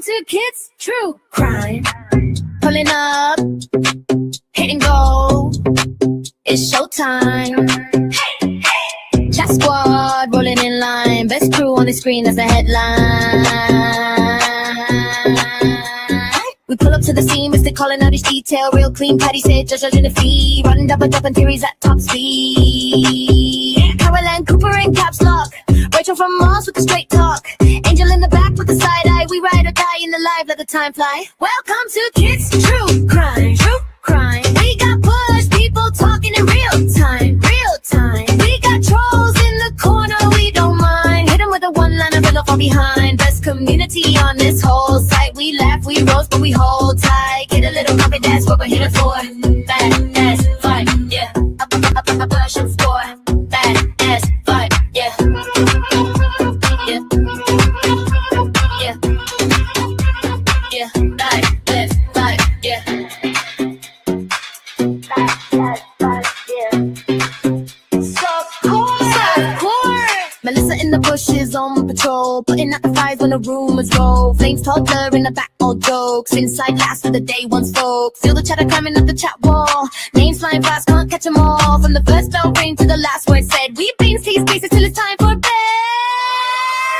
to Kids True Crime. Pulling up, hit and go. It's showtime. Hey, hey. Chat squad rolling in line. Best crew on the screen, that's the headline. We pull up to the scene, Mr. calling out each detail. Real clean, Patty said, judging the fee. Running double jumping theories at top speed. Caroline Cooper in caps lock. Rachel from Mars with the straight talk. Angel in the back with the side eye. We ride or die in the live, let the time fly. Welcome to Kids True Crime. True Crime. We got push, people talking in real time. Real time. We got trolls in the corner, we don't mind. Hit them with a one-liner, riddle from behind. Best community on this whole site. We laugh, we roast, but we hold tight. Get a little copy, that's what we're here for. Bad ass fight, yeah. Up, push and score. Bad ass fight, yeah. Yeah. Yeah. Yeah. Right, left, right, yeah. Melissa in the bushes on patrol, putting out the fires when the rumors roll. Flames toddler in the back, all jokes. Inside last of the day one's folks. Feel the chatter climbing up the chat wall. Names flying fast, can't catch them all. From the first bell ring to the last word said. We brains these spaces till it's time for bed.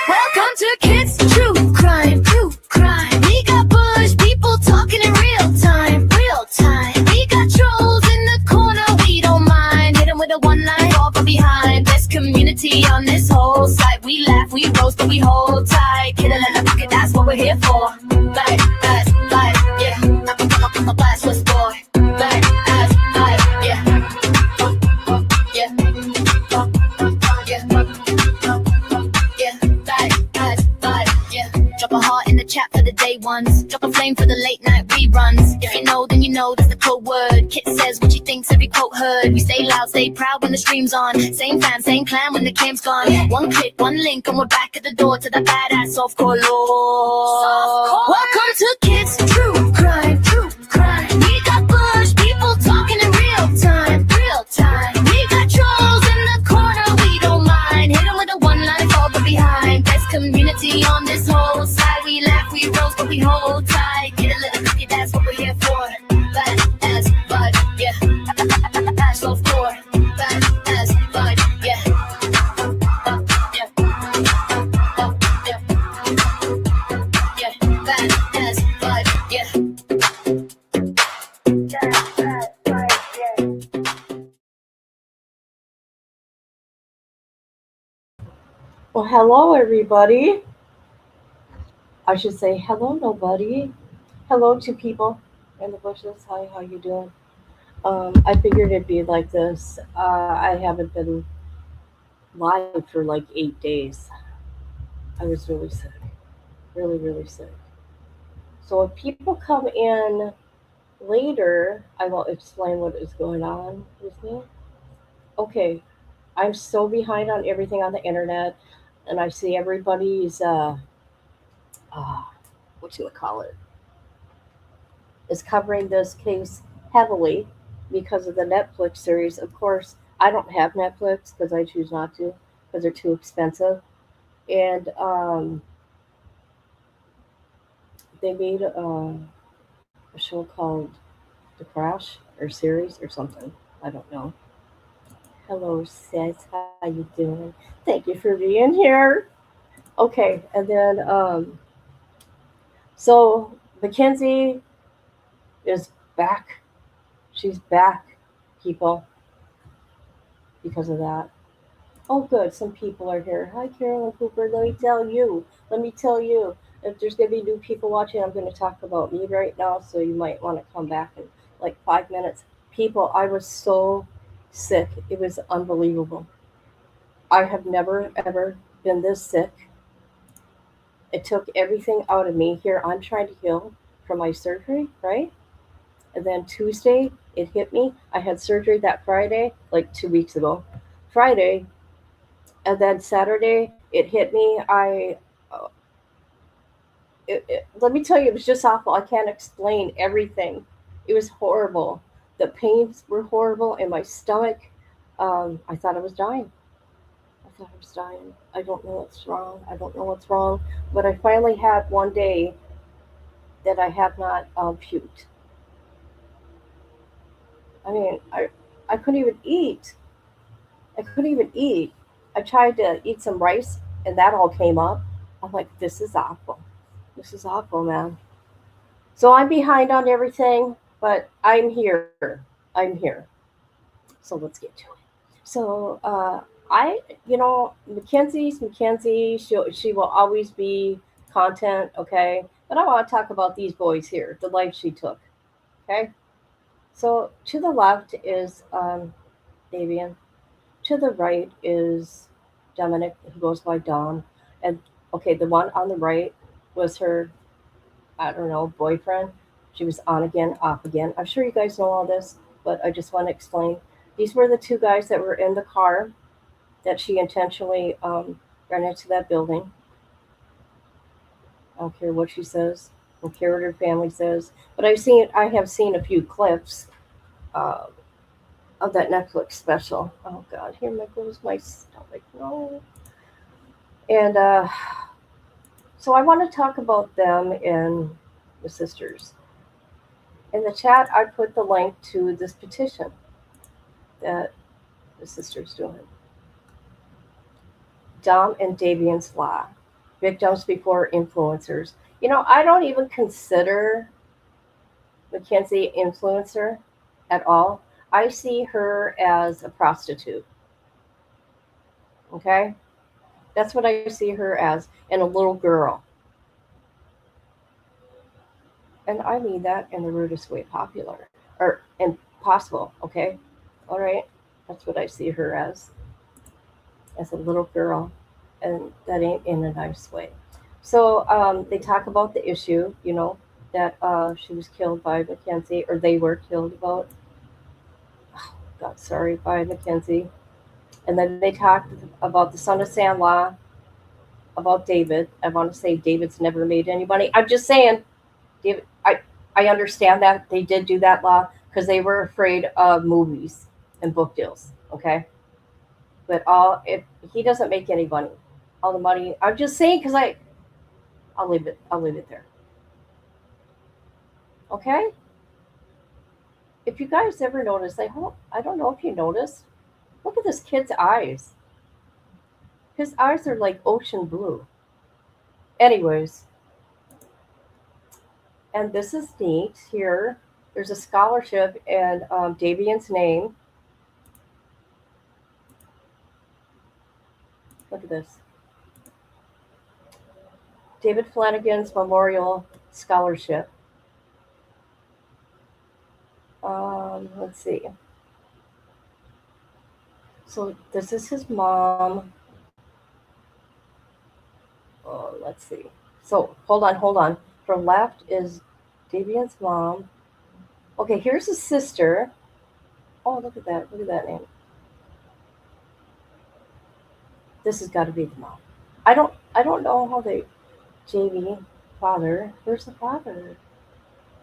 Welcome to Kids True Crime. True Crime. We got bush, people talking in real time. Real time. We got trolls in the corner, we don't mind. Hit them with a one-line, fall from behind. Best community on this whole site. We laugh, we roast, but we hold tight. Kid a little pocket, that's what we're here for. Back ass fight, yeah. Up, blast was for. Back ass fight, yeah. Yeah. Yeah. Back ass fight, yeah. Drop a heart in the chat for the day ones. Drop a flame for the late night reruns. If you know, then you know that's the code word. Kit says what she thinks, every quote heard. We stay loud, stay proud when the stream's on. Same fam, same clan when the cam's gone. One click, one link, and we're back at the door to the badass softcore lore. Welcome to Kids True Crime. True Crime. We got bush, people talking in real time. Real time. We got trolls in the corner, we don't mind. Hit them with a one-line, fall but behind. Best community on this whole side. We laugh, we roast, but we hold tight. Get a little cookie, that's what we're here for. Bad as bud, yeah. Ash off floor. Bad as bud, yeah. Yeah. Yeah. Yeah. Bad as bud, yeah. Well, hello, everybody. I should say hello, nobody. Hello to people in the bushes. Hi, how you doing? I figured it'd be like this. I haven't been live for like 8 days. I was really sick. Really, really sick. So if people come in later, I will explain what is going on with me. Okay, I'm so behind on everything on the internet, and I see everybody's what you would call it, is covering this case heavily because of the Netflix series. Of course, I don't have Netflix because I choose not to because they're too expensive. And they made a show called The Crash or series or something. I don't know. Hello, sis. How you doing? Thank you for being here. Okay, and then so Mackenzie is back. She's back, people, because of that. Oh, good. Some people are here. Hi, Carolyn Cooper. Let me tell you. If there's going to be new people watching, I'm going to talk about me right now, so you might want to come back in like 5 minutes. People, I was so sick. It was unbelievable. I have never, ever been this sick. It took everything out of me. Here, I'm trying to heal from my surgery, right? And then Tuesday, it hit me. I had surgery that Friday, like 2 weeks ago. Friday, and then Saturday, it hit me. Let me tell you, it was just awful. I can't explain everything. It was horrible. The pains were horrible in my stomach. I thought I was dying. I don't know what's wrong. But I finally had one day that I have not puked. I mean, I couldn't even eat. I couldn't even eat. I tried to eat some rice, and that all came up. I'm like, this is awful. This is awful, man. So I'm behind on everything, but I'm here. I'm here. So let's get to it. So Mackenzie. She will always be content, okay. But I want to talk about these boys here, the life she took, okay. So to the left is Davian. To the right is Dominic, who goes by Dom. And okay, the one on the right was her, I don't know, boyfriend. She was on again, off again. I'm sure you guys know all this, but I just want to explain. These were the two guys that were in the car that she intentionally ran into that building. I don't care what she says. I don't care what her family says. But I have seen a few clips uh, of that Netflix special. Oh God, here goes my stomach. No. And so I want to talk about them and the sisters. In the chat, I put the link to this petition that the sisters doing. Dom and Davion's Law, Victims Before Influencers. I don't even consider Mackenzie influencer at all. I see her as a prostitute. Okay? That's what I see her as, and a little girl. And I mean that in the rudest way popular or impossible, okay? All right. That's what I see her as a little girl, and that ain't in a nice way. So they talk about the issue, that she was killed by Mackenzie, or they were killed about, God, sorry, by Mackenzie. And then they talked about the son of Sam Law, about David. I want to say David's never made any money. I'm just saying, David, I understand that they did do that law because they were afraid of movies and book deals. Okay, but all if he doesn't make any money, all the money. I'm just saying because I'll leave it. I'll leave it there. Okay. If you guys ever notice, I don't know if you noticed. Look at this kid's eyes. His eyes are like ocean blue. Anyways, and this is neat here. There's a scholarship in Davion's name. Look at this. David Flanagan's Memorial Scholarship. Let's see. So this is his mom. Oh, let's see. So hold on. From left is Davion's mom. Okay, here's his sister. Oh, look at that. Look at that name. This has got to be the mom. I don't know how they JV father. Where's the father?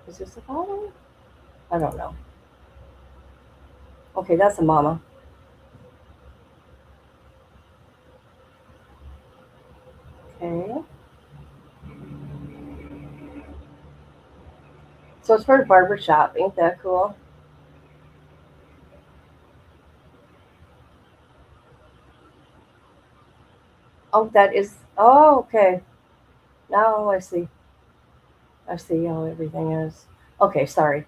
Is this the father? I don't know. Okay, that's the mama. Okay. So it's for a barber shop. Ain't that cool? Oh, that is. Oh, okay. Now I see. I see how everything is. Okay, sorry.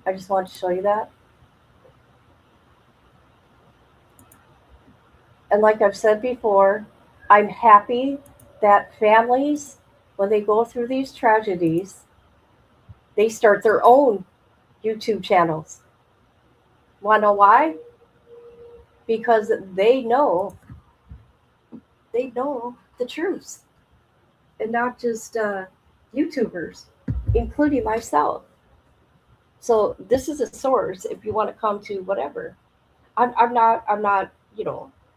I just wanted to show you that. And like I've said before, I'm happy that families, when they go through these tragedies, they start their own YouTube channels. Want to know why? Because they know the truth, and not just YouTubers, including myself. So this is a source if you want to come to whatever. I'm not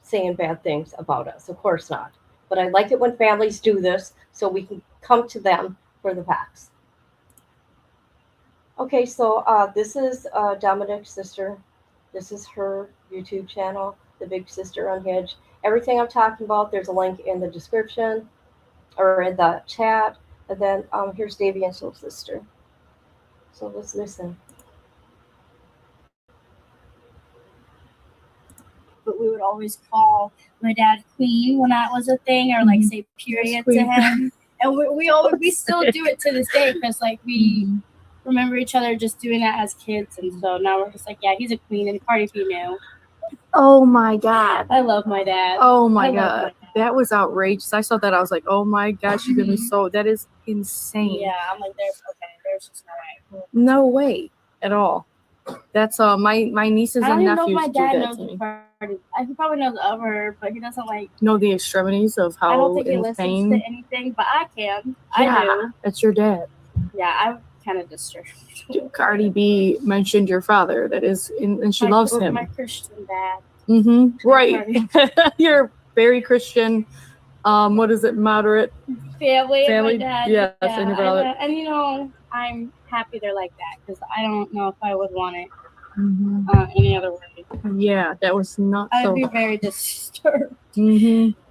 saying bad things about us. Of course not. But I like it when families do this so we can come to them for the facts. Okay, so this is Dominic's sister. This is her YouTube channel, The Big Sister Unhinged. Everything I'm talking about, there's a link in the description or in the chat. And then here's Davion's little sister. So let's listen. But we would always call my dad Queen when that was a thing, or like say period to him. And we still do it to this day because like we remember each other just doing that as kids, and so now we're just like, yeah, he's a queen, and Cardi B knew. Oh my God. I love my dad. Oh my God. That was outrageous. I saw that. I was like, oh my gosh, you're gonna be so. That is insane. Yeah, I'm like, there's just no way. No way at all. That's my nieces and nephews I don't even know if my do dad that knows to me. Cardi. He probably knows of her, but he doesn't like Know the extremities of how I don't think he insane. listens to anything, but I can. Yeah, I do. that's your dad. Yeah, I kind of disturbed. Cardi B mentioned your father. That is, and she loves him. My Christian dad. Right. You're very Christian. What is it? Moderate Family. My dad. Yes, yeah. And you know, I'm happy they're like that because I don't know if I would want it any other way. Yeah, that was not. I'd be very disturbed.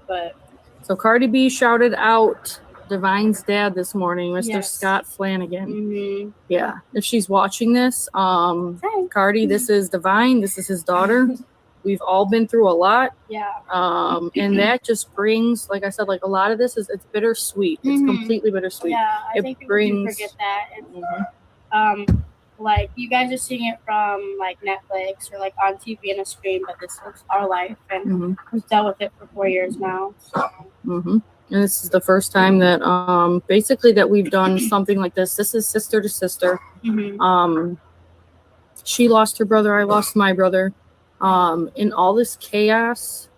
But so Cardi B shouted out Divine's dad this morning, Mr. Scott Flanagan. Yeah, if she's watching this, Cardi, this is Divine. This is his daughter. We've all been through a lot. Yeah. And that just brings, like I said, like a lot of this it's bittersweet. It's completely bittersweet. Yeah, I think people do forget that. It's, like you guys are seeing it from like Netflix or like on TV and a screen, but this is our life, and we've dealt with it for 4 years now. So. And this is the first time that basically that we've done something like this. This is sister to sister. She lost her brother, I lost my brother. In all this chaos,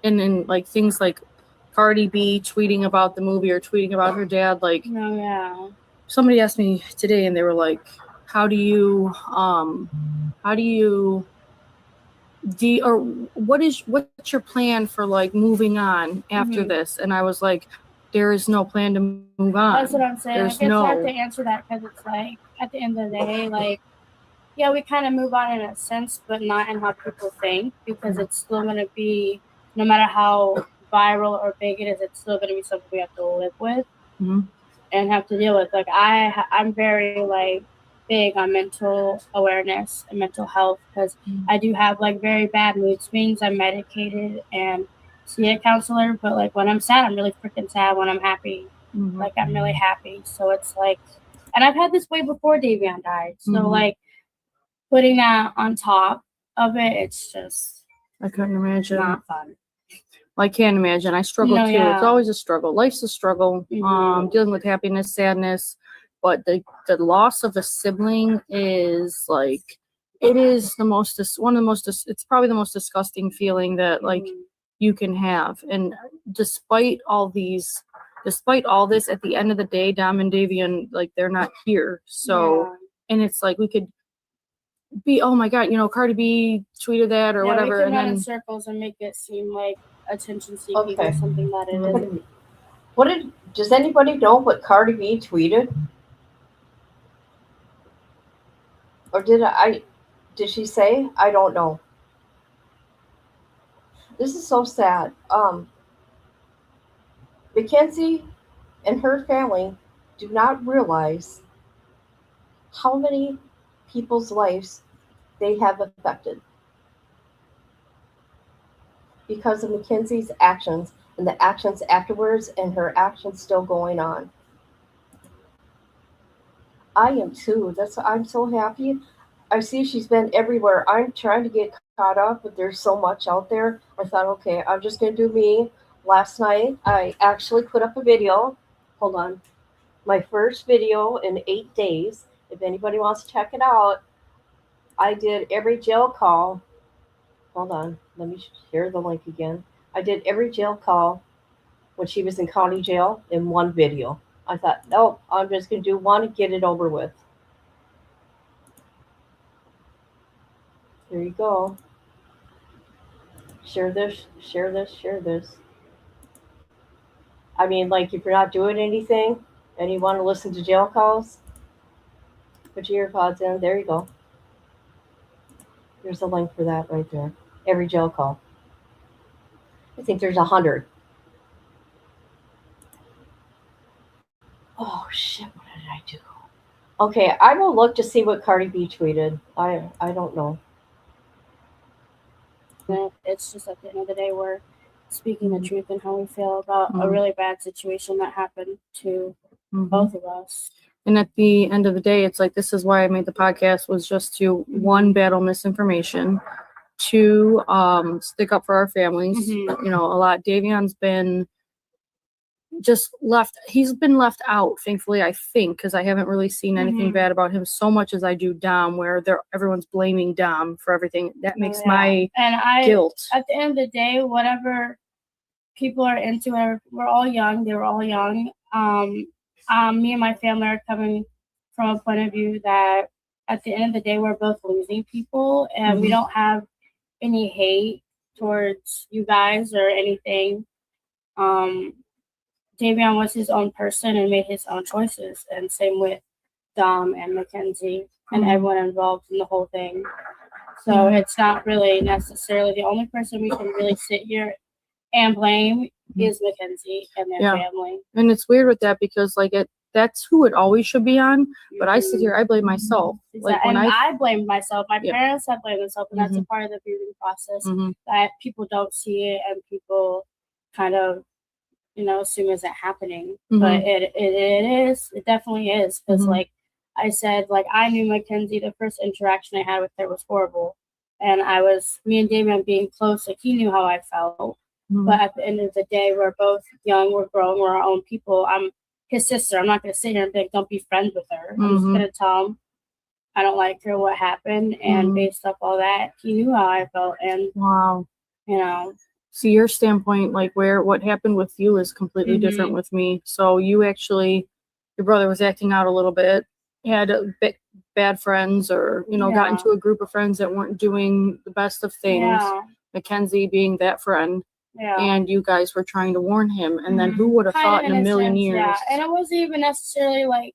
and in like things like Cardi B tweeting about the movie or tweeting about her dad, like somebody asked me today, and they were like, "How do you or what's your plan for like moving on after this?" And I was like, there is no plan to move on. That's what I'm saying. It's hard to answer that because it's like at the end of the day, like, yeah, we kind of move on in a sense, but not in how people think, because it's still going to be, no matter how viral or big it is, it's still going to be something we have to live with and have to deal with. Like I'm very like big on mental awareness and mental health because I do have like very bad mood swings. I'm medicated and see a counselor, but like when I'm sad, I'm really freaking sad. When I'm happy, like I'm really happy. So it's like, and I've had this way before Davion died. So like putting that on top of it, it's just I couldn't imagine. Not fun. I can't imagine. I struggle too. Yeah. It's always a struggle. Life's a struggle. Dealing with happiness, sadness, but the loss of a sibling is like, it is it's probably the most disgusting feeling that like you can have. And despite all this, at the end of the day, Dom and Davion, like they're not here. So, and it's like we could be, oh my God, Cardi B tweeted that or whatever. We can and run then in circles and make it seem like attention seeking or something that it isn't. Does anybody know what Cardi B tweeted? Or did she say? I don't know. This is so sad. Mackenzie and her family do not realize how many people's lives they have affected because of Mackenzie's actions and the actions afterwards and her actions still going on. I am too. I'm so happy. I see she's been everywhere. I'm trying to get caught up, but there's so much out there. I thought, okay, I'm just going to do me. Last night, I actually put up a video. Hold on. My first video in 8 days. If anybody wants to check it out, I did every jail call. Hold on. Let me share the link again. I did every jail call when she was in county jail in one video. I thought, nope, I'm just going to do one and get it over with. There you go. Share this, share this, share this. I mean, like, if you're not doing anything and you want to listen to jail calls, put your earpods in. There you go. There's a link for that right there. Every jail call. I think there's 100. Oh shit! What did I do? Okay, I will look to see what Cardi B tweeted. I don't know. It's just at the end of the day, we're speaking the Mhm. truth and how we feel about a Mhm. really bad situation that happened to Mhm. both of us. And at the end of the day, it's like, this is why I made the podcast, was just to, one, battle misinformation, two, stick up for our families. Mhm. You know, a lot. Davion's been just left. He's been left out, thankfully, I think, because I haven't really seen anything Mhm. bad about him so much as I do Dom, where everyone's blaming Dom for everything. That makes Oh, yeah. my And guilt. at the end of the day, whatever people are into, we're all young. They were all young. Me and my family are coming from a point of view that at the end of the day, we're both losing people, and we Mhm. don't have any hate towards you guys or anything. Davion was his own person and made his own choices, and same with Dom and Mackenzie and Mhm. everyone involved in the whole thing. So Mhm. it's not really necessarily the only person we can really sit here and blame is Mackenzie and their Yeah. family. And it's weird with that because, like, that's who it always should be on. But I sit here, I blame myself. Like, when and I blame myself. My Yeah. parents have blamed themselves, and that's a part of the grieving process that people don't see it, and people kind of, assume isn't happening. But it is. It definitely is, because like I said, like, I knew Mackenzie. The first interaction I had with her was horrible, and me and Damon being close, like, he knew how I felt. But at the end of the day, we're both young, we're grown, we're our own people. I'm his sister. I'm not going to sit here and be like, don't be friends with her. I'm just going to tell him I don't like her, what happened. And based off all that, he knew how I felt. And, Wow. See, your standpoint, like, what happened with you is completely different with me. So you actually, your brother was acting out a little bit, had bad friends, or, got into a group of friends that weren't doing the best of things. Yeah. Mackenzie being that friend. Yeah. And you guys were trying to warn him. And then who would have thought in a million years? Yeah. And it wasn't even necessarily like,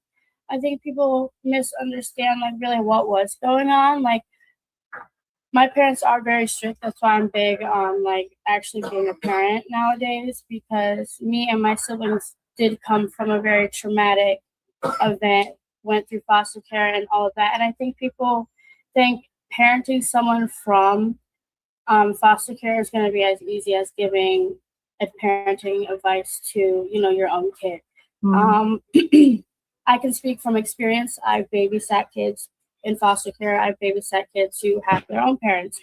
I think people misunderstand, like, really what was going on. Like, my parents are very strict. That's why I'm big on, like, actually being a parent nowadays, because me and my siblings did come from a very traumatic event, went through foster care and all of that. And I think people think parenting someone from foster care is going to be as easy as giving a parenting advice to, your own kid. I can speak from experience. I've babysat kids in foster care. I've babysat kids who have their own parents.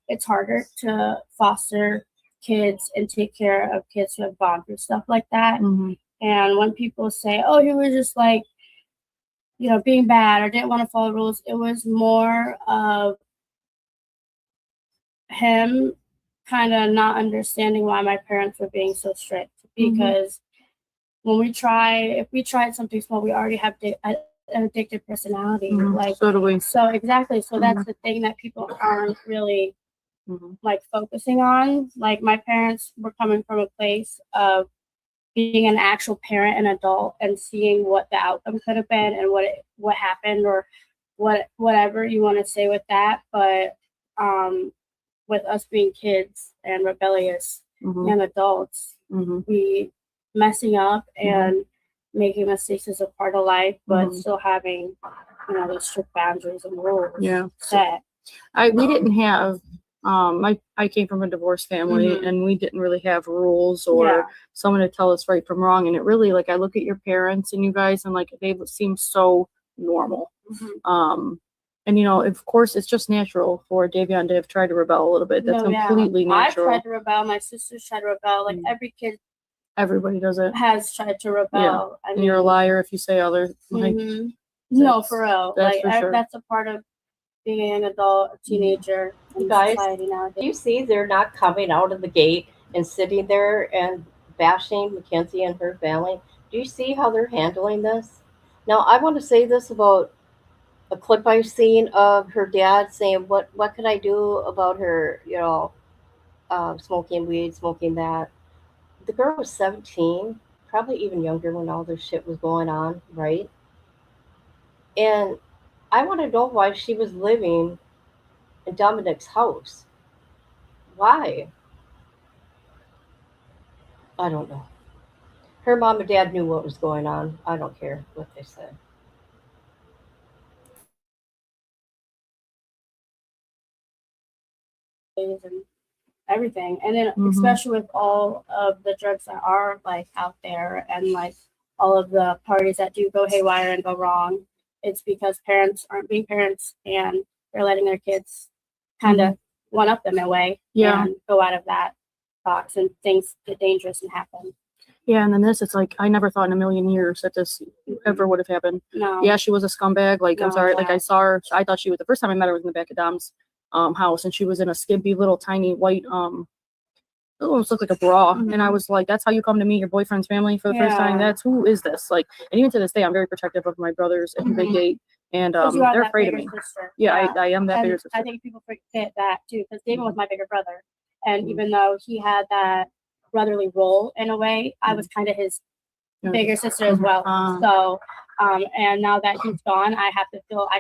It's harder to foster kids and take care of kids who have gone through stuff like that. And when people say, oh, he was just like, being bad or didn't want to follow rules, it was more of him kind of not understanding why my parents were being so strict. Because if we tried something small, we already have an addictive personality. Like, so do we. So exactly. So that's the thing that people aren't really like focusing on. Like, my parents were coming from a place of being an actual parent and adult and seeing what the outcome could have been and what happened, or whatever you want to say with that. But with us being kids and rebellious young adults, we messing up and making mistakes is a part of life, but still having, those strict boundaries and rules set. We didn't have, I came from a divorced family, and we didn't really have rules or someone to tell us right from wrong. And it really, like, I look at your parents and you guys, and, like, they seem so normal. And, of course, it's just natural for Davion to have tried to rebel a little bit. That's completely natural. I've tried to rebel. My sisters tried to rebel. Like, every kid, everybody does it, has tried to rebel. I mean, you're a liar if you say other. Like, no, for real. That's like, for sure. That's a part of being a young adult, a teenager in Guys, society nowadays. Do you see they're not coming out of the gate and sitting there and bashing Mackenzie and her family? Do you see how they're handling this? Now, I want to say this about a clip I've seen of her dad saying, "What could I do about her? Smoking weed, smoking that." The girl was 17, probably even younger when all this shit was going on, right? And I want to know why she was living in Dominic's house. Why? I don't know. Her mom and dad knew what was going on. I don't care what they said. And everything. And then Mhm. especially with all of the drugs that are like out there and like all of the parties that do go haywire and go wrong, it's because parents aren't being parents and they're letting their kids kind of one up them in a way Yeah. and go out of that box and things get dangerous and happen. Yeah, and then this, it's like I never thought in a million years that this ever would have happened. No. Yeah, she was a scumbag. Like, I'm No, sorry, like yeah. I saw her. I thought she was the first time I met her was in the back of Dom's house, and she was in a skimpy little tiny white it almost looked like a bra. And I was like, that's how you come to meet your boyfriend's family for the first time? Yeah. That's who is this? Like, and even to this day, I'm very protective of my brothers and they date, and 'Cause you are they're that afraid of bigger me. sister. Yeah, I am that And bigger sister. I think people forget that too, because David was my bigger brother. And even though he had that brotherly role in a way, I was kind of his bigger sister as well. So, and now that he's gone, I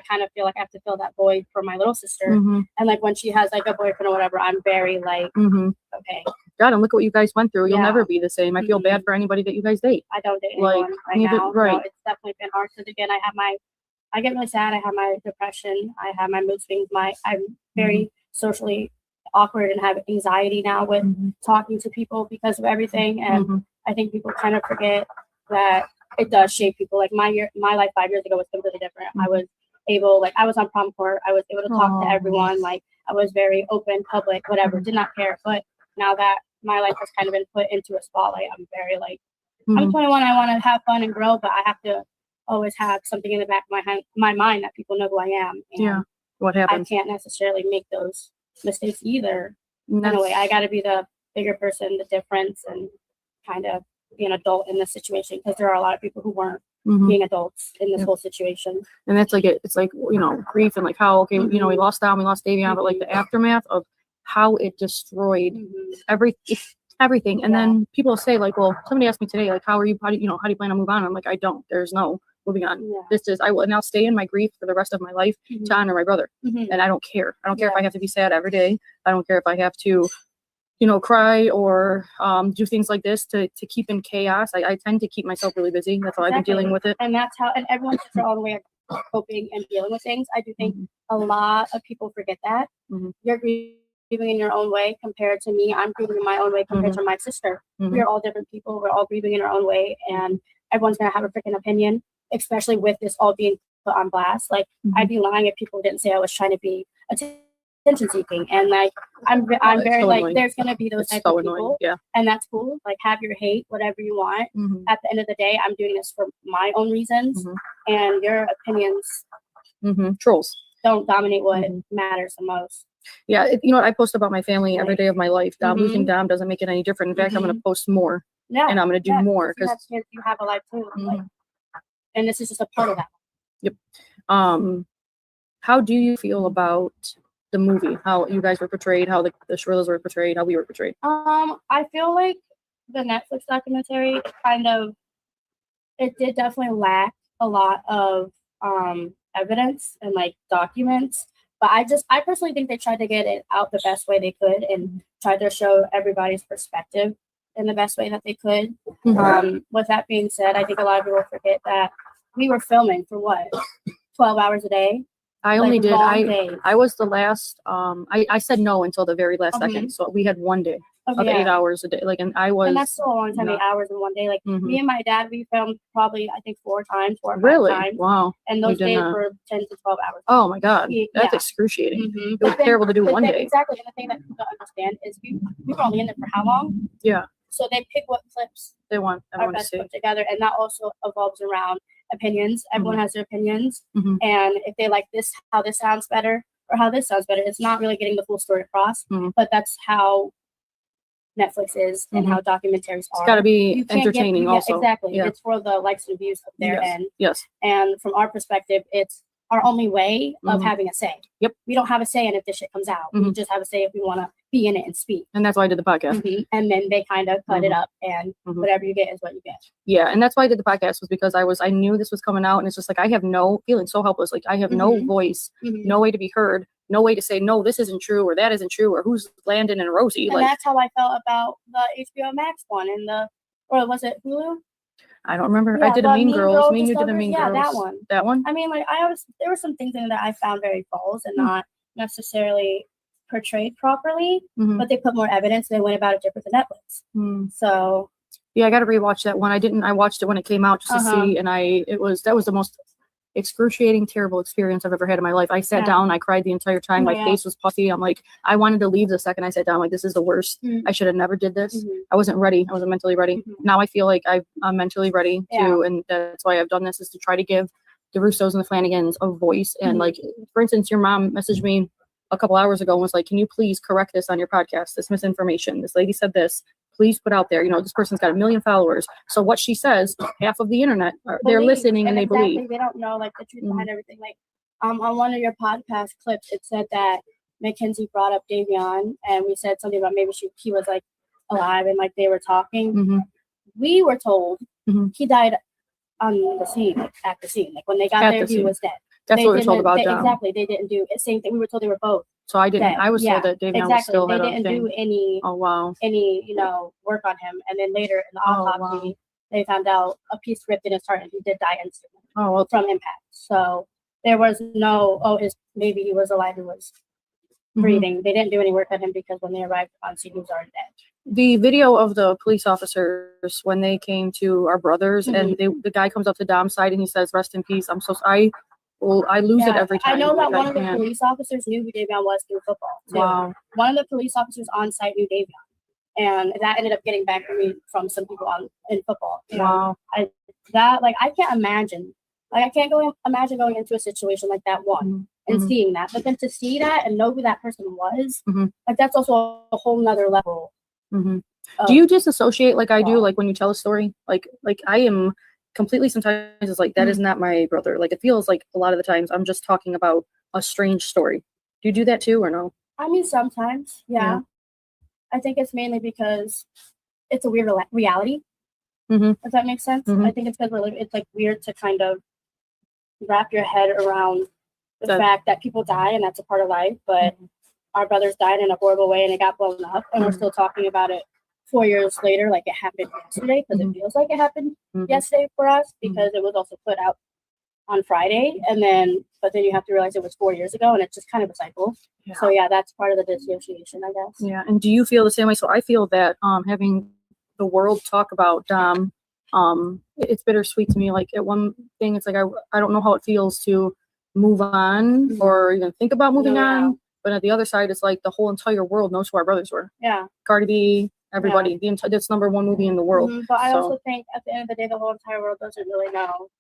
kind of feel like I have to fill that void for my little sister. And like when she has like a boyfriend or whatever, I'm very like, okay. God, and look at what you guys went through. You'll Yeah. never be the same. I feel bad for anybody that you guys date. I don't date Like, anyone right neither- now. right. No, it's definitely been hard because again, I get really sad. I have my depression. I have my mood swings. I'm very socially awkward and have anxiety now with talking to people because of everything. And I think people kind of forget that it does shape people. Like my life 5 years ago was completely different. I was I was on prom court. I was able to talk to everyone. Like I was very open, public, whatever, did not care. But now that my life has kind of been put into a spotlight, I'm very like, I'm 21. I want to have fun and grow, but I have to always have something in the back of my mind that people know who I am. And what I happened? can't necessarily make those mistakes either. In a way, I got to be the bigger person, the difference, and kind of be an adult in this situation because there are a lot of people who weren't being adults in this whole situation. And that's like it's like, you know, grief and like how we lost Dom, we lost Davion, but like the aftermath of how it destroyed everything. And then people say like, well, somebody asked me today, like, how do you plan to move on? I'm like, I don't. There's no moving on. This is I will now stay in my grief for the rest of my life to honor my brother. And I don't care. I don't care if I have to be sad every day. I don't care if I have to, cry or do things like this to keep in chaos. I tend to keep myself really busy. That's how I've been dealing with it. And that's how, and everyone has their own way of coping and dealing with things. I do think a lot of people forget that. You're grieving in your own way compared to me. I'm grieving in my own way compared to my sister. We're all different people. We're all grieving in our own way, and everyone's going to have a freaking opinion, especially with this all being put on blast. Like, I'd be lying if people didn't say I was trying to be attention seeking, and like I'm very so like annoying. There's gonna be those types of people, and that's cool. Like, have your hate, whatever you want. At the end of the day, I'm doing this for my own reasons, and your opinions, trolls, don't dominate what matters the most. Yeah, you know what I post about my family every day of my life. Losing Dom doesn't make it any different. In fact, I'm going to post more, and I'm going to do more because you have a life too, like, and this is just a part of that. Yep. How do you feel about the movie? How you guys were portrayed? How the Shirillas were portrayed? How we were portrayed? I feel like the Netflix documentary it did definitely lack a lot of evidence and like documents. But I personally think they tried to get it out the best way they could and tried to show everybody's perspective in the best way that they could. With that being said, I think a lot of people forget that we were filming for 12 hours a day. I only did. I was the last. I said no until the very last second. So we had one day of 8 hours a day. Like, and I was. And that's still a long time. 8 hours in one day. Like me and my dad, we filmed probably I think 4 or 5 times. Wow. And those days were 10 to 12 hours. Oh my God, that's excruciating. It was terrible to do one day. Exactly. And the thing that people don't understand is we were only in there for how long? Yeah. So they pick what clips they want are best put together, and that also evolves around opinions. Everyone has their opinions, and if they like this, how this sounds better, or how this sounds better, it's not really getting the full story across. But that's how Netflix is, and how documentaries are. It's got to be entertaining, also. Exactly. It's for the likes and views of their end. Yes. And from our perspective, it's our only way of having a say. Yep. We don't have a say in if this shit comes out. We just have a say if we want to be in it and speak. And that's why I did the podcast. And then they kind of cut it up, and whatever you get is what you get. Yeah, and that's why I did the podcast, was because I knew this was coming out, and it's just like I have feeling so helpless. Like I have no voice, no way to be heard, no way to say no, this isn't true or that isn't true or who's Landon and Rosie. And that's how I felt about the HBO Max one and or was it Hulu? I don't remember. Yeah, I did a the Mean Girls. Me and you did a Discovery- Mean yeah, Girls. that one. That one? I mean, like there were some things in it that I found very false and not necessarily portrayed properly, Mhm. but they put more evidence and they went about it different than Netflix. Mm. So Yeah, I got to rewatch that one. I watched it when it came out just to see, and that was the most excruciating, terrible experience I've ever had in my life. I sat down, I cried the entire time. My face was puffy. I'm like, I wanted to leave the second I sat down. Like, this is the worst. I should have never did this. I wasn't ready. I wasn't mentally ready. Now I feel like I'm mentally ready to, and that's why I've done this, is to try to give the Russos and the Flanagans a voice. And like, for instance, your mom messaged me a couple hours ago and was like, can you please correct this on your podcast? This misinformation. This lady said this. Please put out there, this person's got 1 million followers. So what she says, half of the internet, they're listening and they believe. They don't know like the truth behind everything. Like on one of your podcast clips, it said that Mackenzie brought up Davion, and we said something about maybe he was like alive and like they were talking. We were told he died on the scene, like, at the scene. Like when they got there, he was dead. That's what we were told about Dom. Exactly. They didn't do the same thing. We were told they were both. So I didn't. Dead. I was told that Davion was still They didn't do any. Oh wow. Any work on him, and then later in the autopsy, they found out a piece ripped in his heart, and he did die instantly from impact. So there was no maybe he was alive, he was breathing. They didn't do any work on him because when they arrived on scene, he was already dead. The video of the police officers when they came to our brothers, and the guy comes up to Dom's side and he says, "Rest in peace." I'm so sorry. Well, I lose it every time. I know that one of the police officers knew who Davion was through football. Too. Wow. One of the police officers on site knew Davion, and that ended up getting back to me from some people in football. Wow. I can't imagine. Like I can't imagine going into a situation like that and seeing that, but then to see that and know who that person was, like that's also a whole nother level. Do you disassociate like I do? Like when you tell a story, like I am. Completely sometimes it's like that is not my brother. Like it feels like a lot of the times I'm just talking about a strange story. Do you do that too or no? I mean sometimes, yeah. I think it's mainly because it's a weird reality. If that makes sense. I think it's because it's like weird to kind of wrap your head around the fact that people die and that's a part of life, but our brothers died in a horrible way and it got blown up and we're still talking about it 4 years later, like it happened yesterday, because it feels like it happened yesterday for us, because it was also put out on Friday, but then you have to realize it was 4 years ago, and it's just kind of a cycle. So yeah, that's part of the dissociation, I guess. Yeah, and do you feel the same way? So I feel that having the world talk about Dom, it's bittersweet to me. Like at one thing, it's like I don't know how it feels to move on or even think about moving on, but at the other side, it's like the whole entire world knows who our brothers were. Yeah, Cardi B. Everybody, that's #1 movie in the world. But I also think at the end of the day, the whole entire world doesn't really know,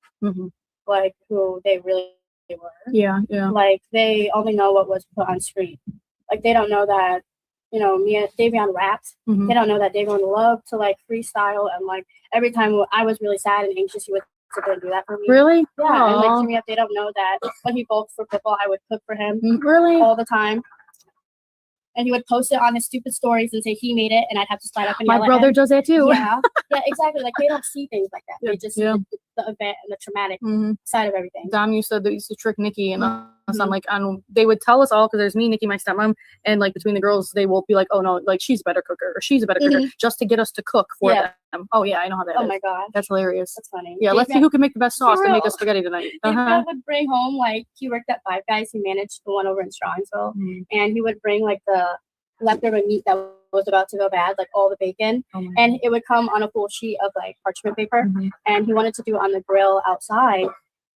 like who they really were. Yeah. Like they only know what was put on screen. Like they don't know that, me and Davion rapped. They don't know that Davion loved to like freestyle, and like every time I was really sad and anxious, he would sit there and do that for me. Really? Yeah. Aww. And like to me, they don't know that when he bulked for football, I would cook for him. Really? All the time. And he would post it on his stupid stories and say he made it, and I'd have to slide up and yell My brother at him. does that too. Yeah, exactly. Like they don't see things like that. They just see the event and the traumatic side of everything. Dom used to trick Nikki and us on like they would tell us all, because there's me, Nikki, my stepmom, and like between the girls they will be like, oh no, like she's a better cooker or she's a better cooker, just to get us to cook for them. Oh yeah, I know how that is. Oh my god, that's hilarious. That's funny. Yeah, let's see who can make the best sauce to make us spaghetti tonight. Dad would bring home, like he worked at Five Guys. He managed the one over in Strongsville, and he would bring like the leftover meat that was about to go bad, like all the bacon, and it would come on a full sheet of like parchment paper, and he wanted to do it on the grill outside,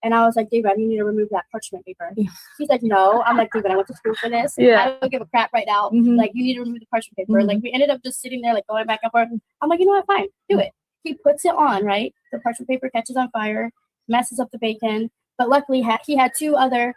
and I was like, David, you need to remove that parchment paper. He's like, no. I'm like, David, I went to school for this. I don't give a crap right now. Like, you need to remove the parchment paper. Like, we ended up just sitting there, like, going back and forth. I'm like, you know what, fine, do it. He puts it on, right? The parchment paper catches on fire, messes up the bacon, but luckily he had 2 other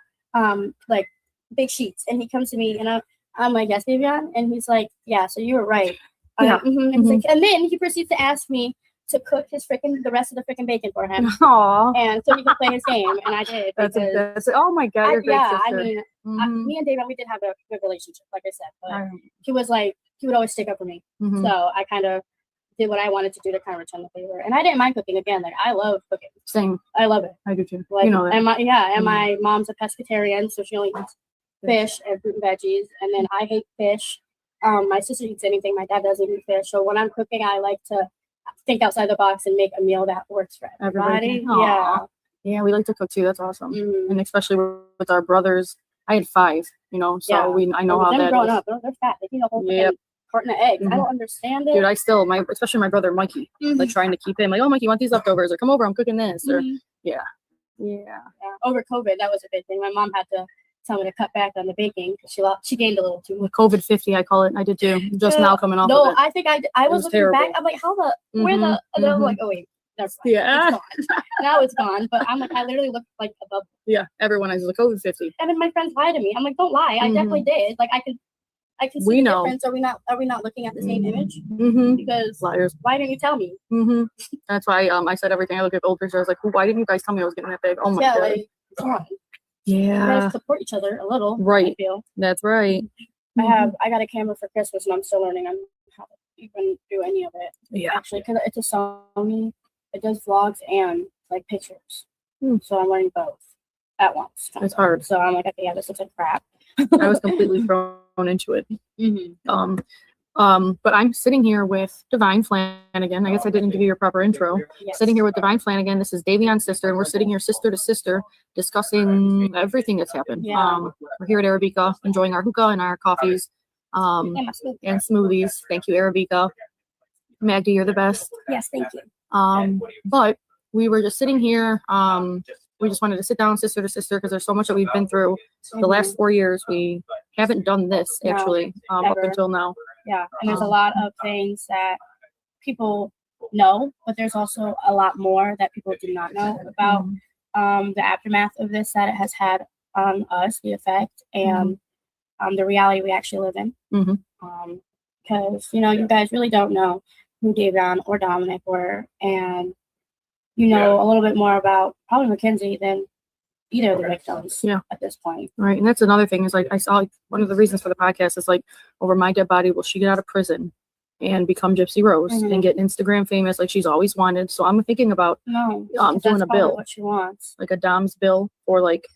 like big sheets, and he comes to me, and I'm like, yes, Davion? And he's like, yeah, so you were right. And, he's like, and then he proceeds to ask me to cook the rest of the freaking bacon for him. Aww. And so he could play his game, and I did. That's oh my god, you're great sister. I mean, me and Davion, we did have a good relationship, like I said, but he would always stick up for me. So I kind of did what I wanted to do to kind of return the favor. And I didn't mind cooking again. Like I love cooking. Same. I love it. I do too. Like, you know that. And my mom's a pescatarian, so she only eats fish and fruit and veggies, and then I hate fish. My sister eats anything. My dad doesn't eat fish. So when I'm cooking, I think outside the box and make a meal that works for everybody. Yeah. Yeah, we like to cook too. That's awesome. Mhm. And especially with our brothers. I had 5, so I know how that growing is. up, they're fat. They eat a whole Yep. carton of eggs. I Mhm. don't understand it. Dude, especially my brother Mikey, like trying to keep him like, oh Mikey, you want these leftovers? Or come over, I'm cooking this. Or yeah. Over COVID, that was a big thing. My mom had to tell me to cut back on the baking because she gained a little too much. COVID 50, I call it. I did too. Just now coming off of it. I think I was looking terrible. back. I'm like, where the? And then I'm like, oh wait, that's Yeah. it's gone. Now it's gone. But I'm like, I literally looked like above. Yeah, everyone has a COVID 50. And then my friends lie to me. I'm like, don't lie. I definitely did. Like I can see We the know. difference. Are we not looking at the same image? Mm-hmm. Because Liars. why didn't you tell me? Mm-hmm. That's why I said everything. I look at old pictures. I was like, well, why didn't you guys tell me I was getting that big? Oh my god. Like, come on. You Yeah. guys support each other a little. Right. I feel. That's right. I got a camera for Christmas and I'm still learning on how to even do any of it. Yeah. Actually, because it's a Sony, it does vlogs and like pictures. So I'm learning both at once. It's hard. So I'm like, okay, yeah, this looks like crap. I was completely thrown into it. But I'm sitting here with Divine Flanagan. I guess I didn't give you your proper intro. Yes. Sitting here with Divine Flanagan. This is Davion's sister, and we're sitting here sister to sister discussing everything that's happened. Yeah. We're here at Arabica, enjoying our hookah and our coffees, And my smoothie. and smoothies. Thank you, Arabica. Maggie, you're the best. Yes, thank you. But we were just sitting here. We just wanted to sit down sister to sister because there's so much that we've been through the last 4 years. We haven't done this No, actually up ever. until now. Yeah, and there's a lot of things that people know, but there's also a lot more that people do not know about the aftermath of this that it has had on us, the effect, and the reality we actually live in. Because you guys really don't know who Davion or Dominic were, and a little bit more about probably Mackenzie than either of the victims at this point. Right. And that's another thing is like, I saw one of the reasons for the podcast is like, over my dead body, will she get out of prison and become Gypsy Rose and get Instagram famous like she's always wanted? So I'm thinking about doing a bill, what she wants, like a Dom's bill, or like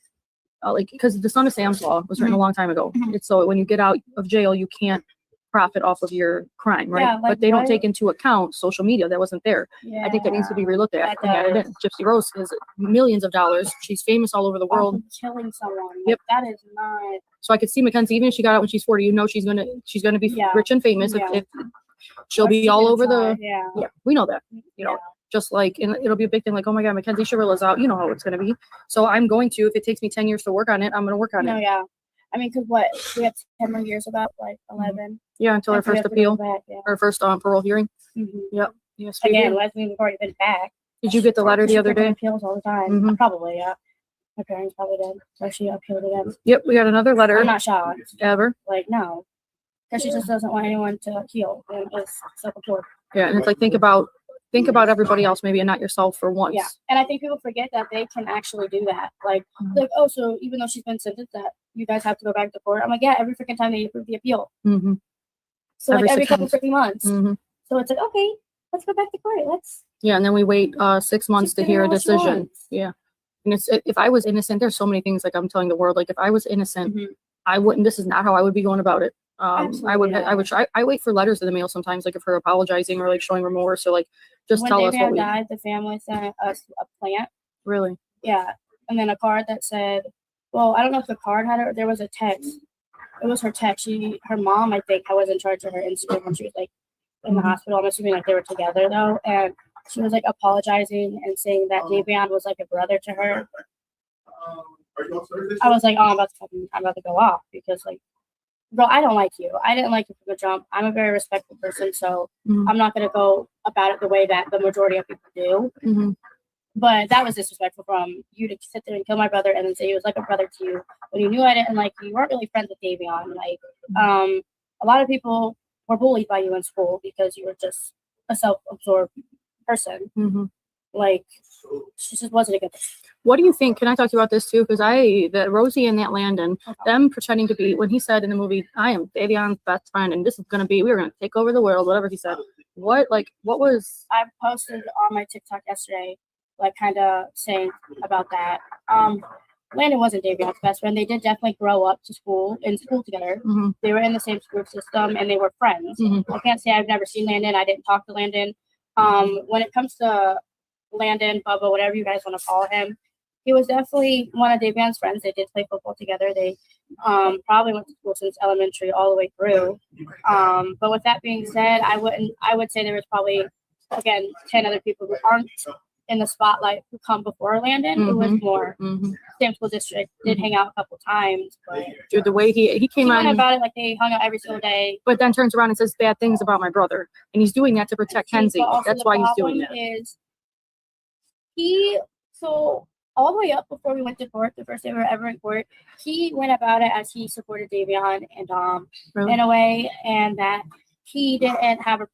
because the Son of Sam's Law was written a long time ago. It's so when you get out of jail, you can't profit off of your crime, right? Yeah, but they don't take into account social media. That wasn't there. I think that needs to be relooked at. And added in. Gypsy Rose has millions of dollars. She's famous all over the world. Killing someone. Yep. That is not. So I could see Mackenzie, even if she got out when she's 40, she's gonna be rich and famous. If she'll be all over the. Yeah, we know that. Just like, and it'll be a big thing. Like, oh my God, Mackenzie Shirilla's out. You know how it's gonna be. So I'm going to. If it takes me 10 years to work on it, I'm gonna work on it. Yeah. I mean, because we have 10 more years, about like 11. Yeah, until our first appeal, our first parole hearing. Yep. Yes. Again, we've already been back. Did you get the letter the other day? Appeals all the time. Probably, yeah. My parents probably did. So she appealed again. Yep, we got another letter. I'm not shocked. Ever? Like, no. Because she just doesn't want anyone to heal and is self-absorbed. Yeah, and it's like, think about everybody else maybe and not yourself for once. Yeah, and I think people forget that they can actually do that. Like, oh, so even though she's been sentenced, that you guys have to go back to court. I'm like, yeah, every freaking time they approve the appeal. So every couple freaking months. So it's like, okay, let's go back to court. Yeah, and then we wait 6 months to hear a decision. Yeah, and it's if I was innocent, there's so many things like I'm telling the world. Like if I was innocent, I wouldn't. This is not how I would be going about it. I would try. I wait for letters in the mail sometimes, like of her apologizing or like showing remorse or like just tell us what we died. The family sent us a plant. Really? Yeah, and then a card that said, well, I don't know if the card had it or there was a text. It was her text. Her mom, I think, I was in charge of her Instagram when she was like in the hospital. I'm assuming like they were together though, and she was like apologizing and saying that Davion was like a brother to her. I was like, oh, I'm about to go off because like, bro, I don't like you. I didn't like you from the jump. I'm a very respectful person, so I'm not going to go about it the way that the majority of people do. But that was disrespectful from you to sit there and kill my brother and then say he was like a brother to you when you knew I didn't like you. You weren't really friends with Davion. Like, a lot of people were bullied by you in school because you were just a self-absorbed person. Like, she just wasn't a good person. What do you think? Can I talk to you about this too? Because that Rosie and that Landon, them pretending to be, when he said in the movie, I am Davion's best friend and this is going to be, we're going to take over the world, whatever he said. What was? I posted on my TikTok yesterday, like kind of saying about that. Landon wasn't Davion's best friend. They did definitely grow up in school together. They were in the same school system and they were friends. I can't say I've never seen Landon. I didn't talk to Landon When it comes to Landon, Bubba, whatever you guys want to call him, he was definitely one of Davion's friends. They did play football together. They probably went to school since elementary all the way through. But with that being said, I would say there was probably, again, 10 other people who aren't in the spotlight who come before Landon, who was more same school district, did hang out a couple times. But Dude, the way he came went on, about it like they hung out every single day. but then turns around and says bad things about my brother, and he's doing that to protect Kenzie. But also That's the why he's doing problem that. is so all the way up before we went to court, the first day we were ever in court, he went about it as he supported Davion and Really? in a way, and that he didn't have a,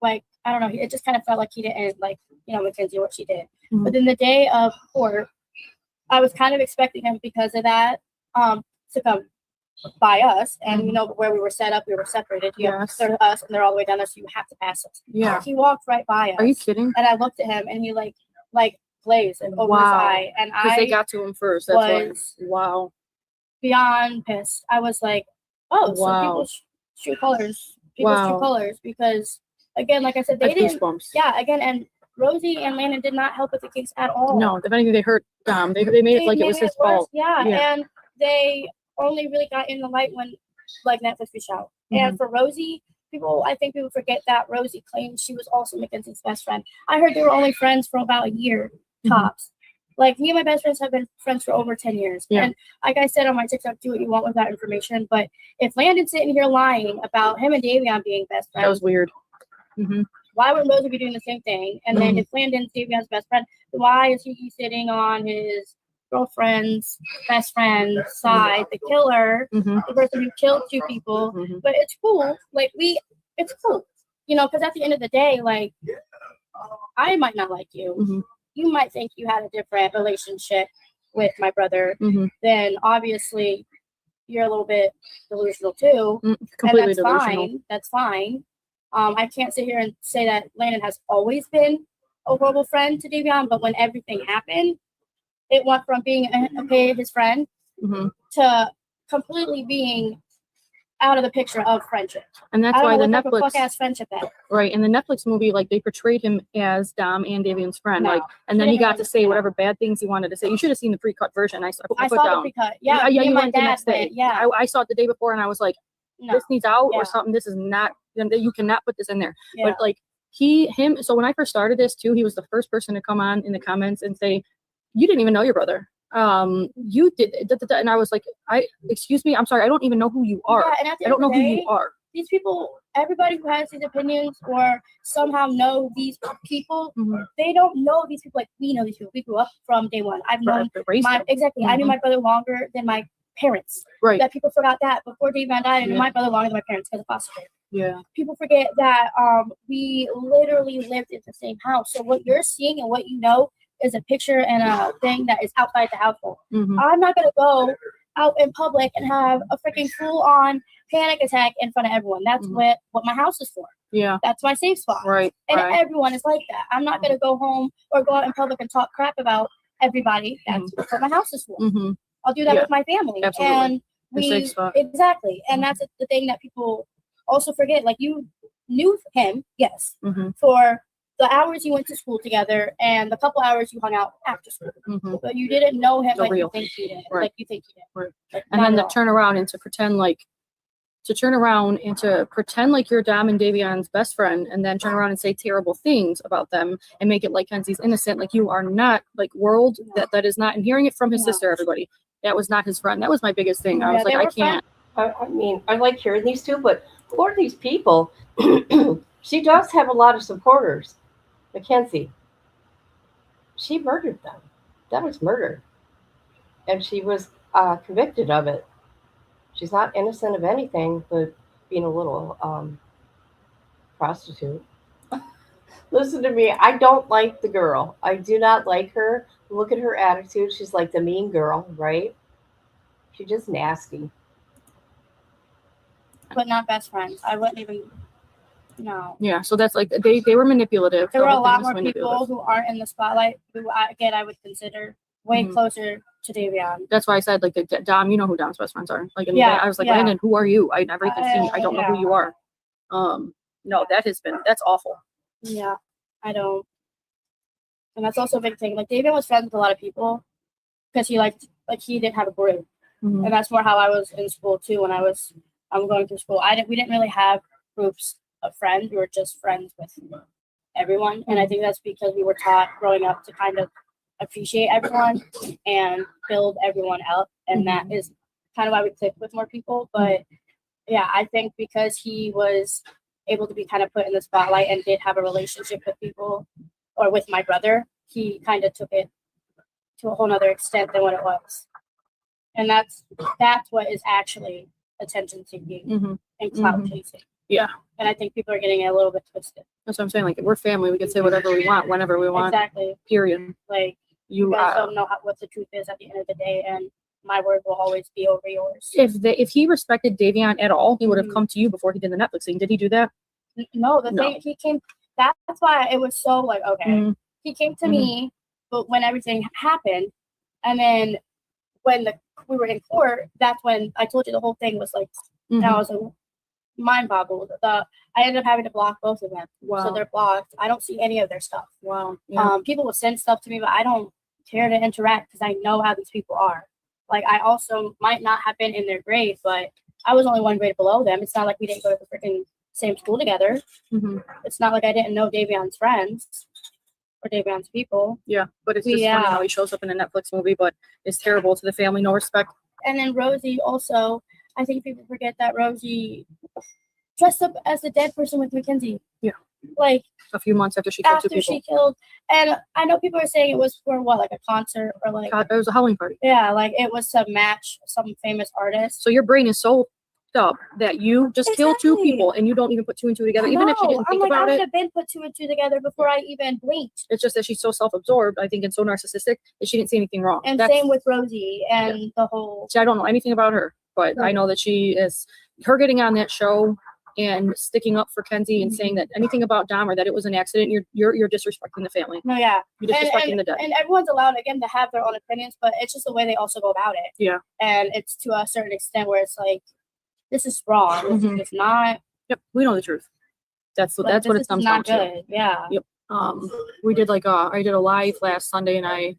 like, I don't know, it just kind of felt like he didn't like, Mackenzie, what she did. Mhm. But then the day of court, I was kind of expecting him because of that to come by us, and where we were set up, we were separated. You have Yes. to us, and they're all the way down there, so you have to pass us. Yeah. He walked right by us. Are you kidding? And I looked at him, and he like glazed over his eye, and Because they I got to him first. That's why. was Wow. beyond pissed. I was like, oh, some Wow. people shoot colors. People Wow. shoot colors because, again, like I said, I they have didn't. goosebumps. Yeah, again, and Rosie and Landon did not help with the case at all. No, if anything, they hurt Dom. They made it like it was his worse. fault. Yeah, Yeah. and they only really got in the light when Netflix reached out. And for Rosie, I think people forget that Rosie claimed she was also Mackenzie's best friend. I heard they were only friends for about a year tops. Like, me and my best friends have been friends for over 10 years. Yeah. And like I said on my TikTok, do what you want with that information. But if Landon's sitting here lying about him and Davion being best friends, That was weird. why would Rosie be doing the same thing? And then if Landon's Davion's best friend, why is he sitting on his girlfriend's best friend's side, the killer, the person who killed two people? But it's cool. Like, it's cool. Because at the end of the day, like, I might not like you. You might think you had a different relationship with my brother. Then obviously you're a little bit delusional too. Completely and that's delusional. fine. That's fine. I can't sit here and say that Landon has always been a horrible friend to Davion, but when everything happened, it went from being his friend to completely being out of the picture of friendship. And that's I don't why know the what type of Netflix fuck-ass friendship that is. right in the Netflix movie, like they portrayed him as Dom and Davion's friend, No. like, and then he got to say whatever bad things he wanted to say. You should have seen the pre-cut version. I put I foot saw down. the pre-cut. Yeah, yeah. me You and my went the dad next day. went. Yeah, I saw it the day before, and I was like, no. this needs out Yeah. or something. This is not. You cannot put this in there. Yeah. But like him. So when I first started this too, he was the first person to come on in the comments and say, "You didn't even know your brother. You did." And I was like, excuse me, I'm sorry, I don't even know who you are. Yeah, and at the I don't end of know the who day, you are. These people, everybody who has these opinions or somehow know these people, they don't know these people like we know these people. We grew up from day one. I've known exactly. I knew my brother longer than my parents. Right. That people forgot that before Davion died, I knew my brother longer than my parents because of foster care. Yeah. People forget that we literally lived in the same house. So what you're seeing and what you know is a picture and a thing that is outside the household. I'm not gonna go out in public and have a freaking full-on panic attack in front of everyone. That's what my house is for. Yeah. That's my safe spot. Right. And everyone is like that. I'm not gonna go home or go out in public and talk crap about everybody. That's what my house is for. I'll do that with my family. Absolutely. And safe spot. exactly. And that's the thing that people also forget. Like, you knew him, yes, for the hours you went to school together and the couple hours you hung out after school. But you didn't know him like you think you did. Right. Like you think you did. Right. Like, And then to turn around and to pretend like you're Dom and Davion's best friend, and then turn around and say terrible things about them and make it like Kenzie's innocent. Like, you are not, like, world that is not. And hearing it from his sister, everybody, that was not his friend. That was my biggest thing. I was like, I can't. I mean, I like hearing these two, but who are these people? She does have a lot of supporters. Mackenzie. She murdered them. That was murder. And she was convicted of it. She's not innocent of anything but being a little prostitute. Listen to me. I don't like the girl. I do not like her. Look at her attitude. She's like the mean girl, right? She's just nasty. But not best friends. I wouldn't even. No. Yeah, so that's like they were manipulative. There were The a whole lot thing was more people manipulative. who aren't in the spotlight who, I would consider way closer to Davion. That's why I said, like, Dom, you know who Dom's best friends are. Like, and Yeah, I was like, yeah. Landon, who are you? I never even seen you. I don't know who you are. No, that's awful. Yeah. I don't. And that's also a big thing. Like Davion was friends with a lot of people because he he didn't have a group, Mhm. and that's more how I was in school too. When I was going through school, we didn't really have groups of friends. We were just friends with everyone, and I think that's because we were taught growing up to kind of appreciate everyone and build everyone up, and that is kind of why we clicked with more people. But yeah, I think because he was able to be kind of put in the spotlight and did have a relationship with people or with my brother, he kind of took it to a whole nother extent than what it was. And that's what is actually attention seeking and clout chasing. Yeah. And I think people are getting it a little bit twisted. That's what I'm saying. Like, we're family. We can say whatever we want, whenever we want. Exactly. Period. Like, you guys don't know what the truth is at the end of the day, and my word will always be over yours. If he respected Davion at all, he would have come to you before he did the Netflix thing. Did he do that? No, thing he came. That's why it was so like okay. He came to me, but when everything happened, and then when we were in court, that's when I told you the whole thing was like. Now I was like, mind boggled. I ended up having to block both of them. Wow. So they're blocked. I don't see any of their stuff. Wow. Yeah. People will send stuff to me, but I don't care to interact because I know how these people are. Like, I also might not have been in their grade, but I was only one grade below them. It's not like we didn't go to the freaking same school together. It's not like I didn't know Davion's friends or Davion's people. Yeah, but it's just funny how he shows up in a Netflix movie, but is terrible to the family, no respect. And then Rosie also, I think people forget that Rosie dressed up as the dead person with Mackenzie. Yeah. Like a few months after she killed two people. And I know people are saying it was for what, like a concert or like. It was a Halloween party. Yeah, like it was to match some famous artist. So your brain is so up that you just killed two people and you don't even put two and two together, even if you didn't think about it. I would have been put two and two together before I even blinked. It's just that she's so self-absorbed, I think, and so narcissistic that she didn't see anything wrong. And same with Rosie and the whole. See, I don't know anything about her, but I know that she is. Her getting on that show and sticking up for Kenzie and saying that anything about Dahmer, that it was an accident, you're disrespecting the family. No, yeah. You're disrespecting the dead. And everyone's allowed, again, to have their own opinions, but it's just the way they also go about it. Yeah. And it's to a certain extent where it's like, this is wrong. This is just not. Yep, we know the truth. That's what it comes down to. Yeah. Yep. We did I did a live last Sunday and I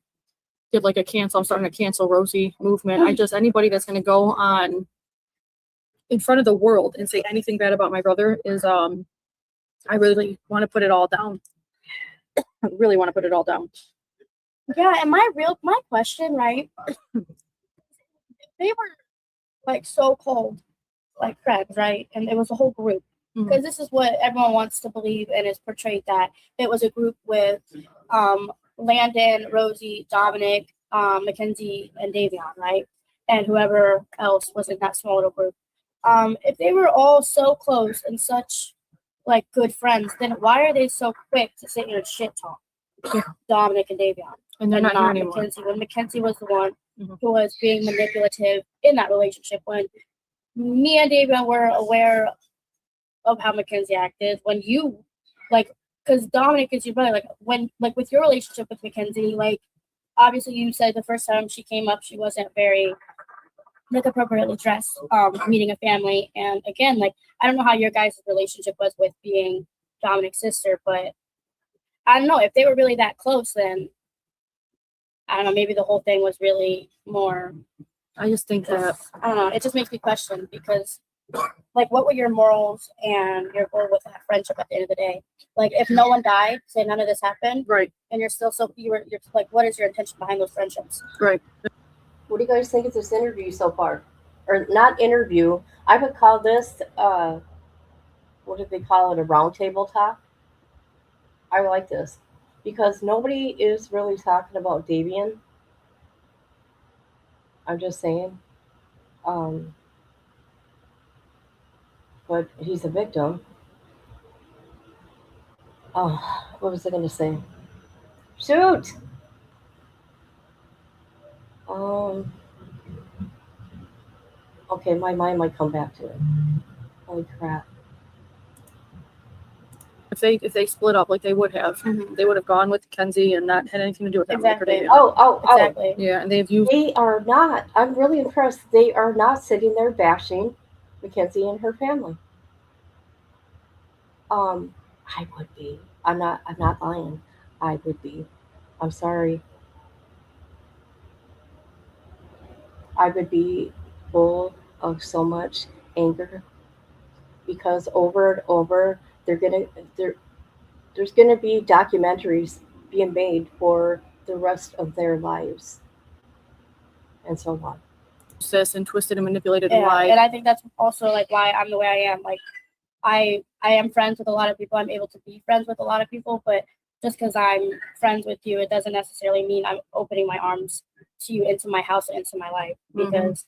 did like a cancel. I'm starting to cancel Rosie movement. Anybody that's going to go on in front of the world and say anything bad about my brother is I really want to put it all down. I really want to put it all down. Yeah, and my question, right? They were like so cold, like friends, right? And it was a whole group. Because this is what everyone wants to believe and is portrayed, that it was a group with Landon, Rosie, Dominic, Mackenzie, and Davion, right? And whoever else was in that small little group. If they were all so close and such like good friends, then why are they so quick to sit here and shit talk Dominic and Davion? And they're not here anymore. Mackenzie, when Mackenzie was the one who was being manipulative in that relationship, when me and Davion were aware of how Mackenzie acted, when you because Dominic is your brother, with your relationship with Mackenzie, obviously you said the first time she came up she wasn't very appropriately dressed, meeting a family. And again, I don't know how your guys' relationship was with being Dominic's sister, but I don't know if they were really that close, then I don't know, maybe the whole thing was really more. I just think that I don't know, it just makes me question, because what were your morals and your goal with that friendship at the end of the day? If no one died, say none of this happened, right? And you're still you're what is your intention behind those friendships? Right. What do you guys think of this interview so far? Or not interview, I would call this, what did they call it, a roundtable talk? I like this because nobody is really talking about Davion. I'm just saying. But he's a victim. Oh, what was I going to say? Shoot! Okay, my mind might come back to it. Holy crap. If they split up like they would have, they would have gone with Kenzie and not had anything to do with that. Exactly. Exactly. Yeah, and they've used. They are not. I'm really impressed. They are not sitting there bashing Mackenzie and her family. I would be. I'm not lying. I would be. I'm sorry. I would be full of so much anger because over and over they're gonna there there's gonna be documentaries being made for the rest of their lives and so on. Sis and twisted and manipulated Yeah, and lied. and I think that's also like why I'm the way I am. Like I am friends with a lot of people. I'm able to be friends with a lot of people, but just because I'm friends with you, it doesn't necessarily mean I'm opening my arms to you into my house and into my life, because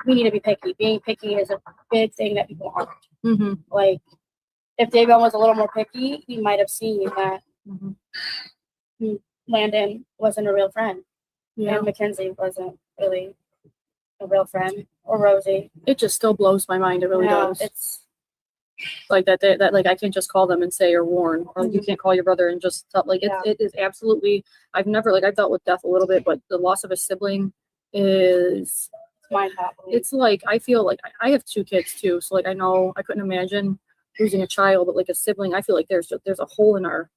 we need to be picky. Being picky is a big thing that people aren't. Mm-hmm. Like if Davion was a little more picky, he might have seen that Landon wasn't a real friend, and Mackenzie wasn't really a real friend, or Rosie. It just still blows my mind. It really does. It's like that like I can't just call them and say or warn, or you can't call your brother and just tell, like it is absolutely. I've never, like, I've dealt with death a little bit, but the loss of a sibling is mind-boggling. It's like, I feel like I have 2 kids too, so like I know I couldn't imagine losing a child, but like a sibling, I feel like there's a hole in our,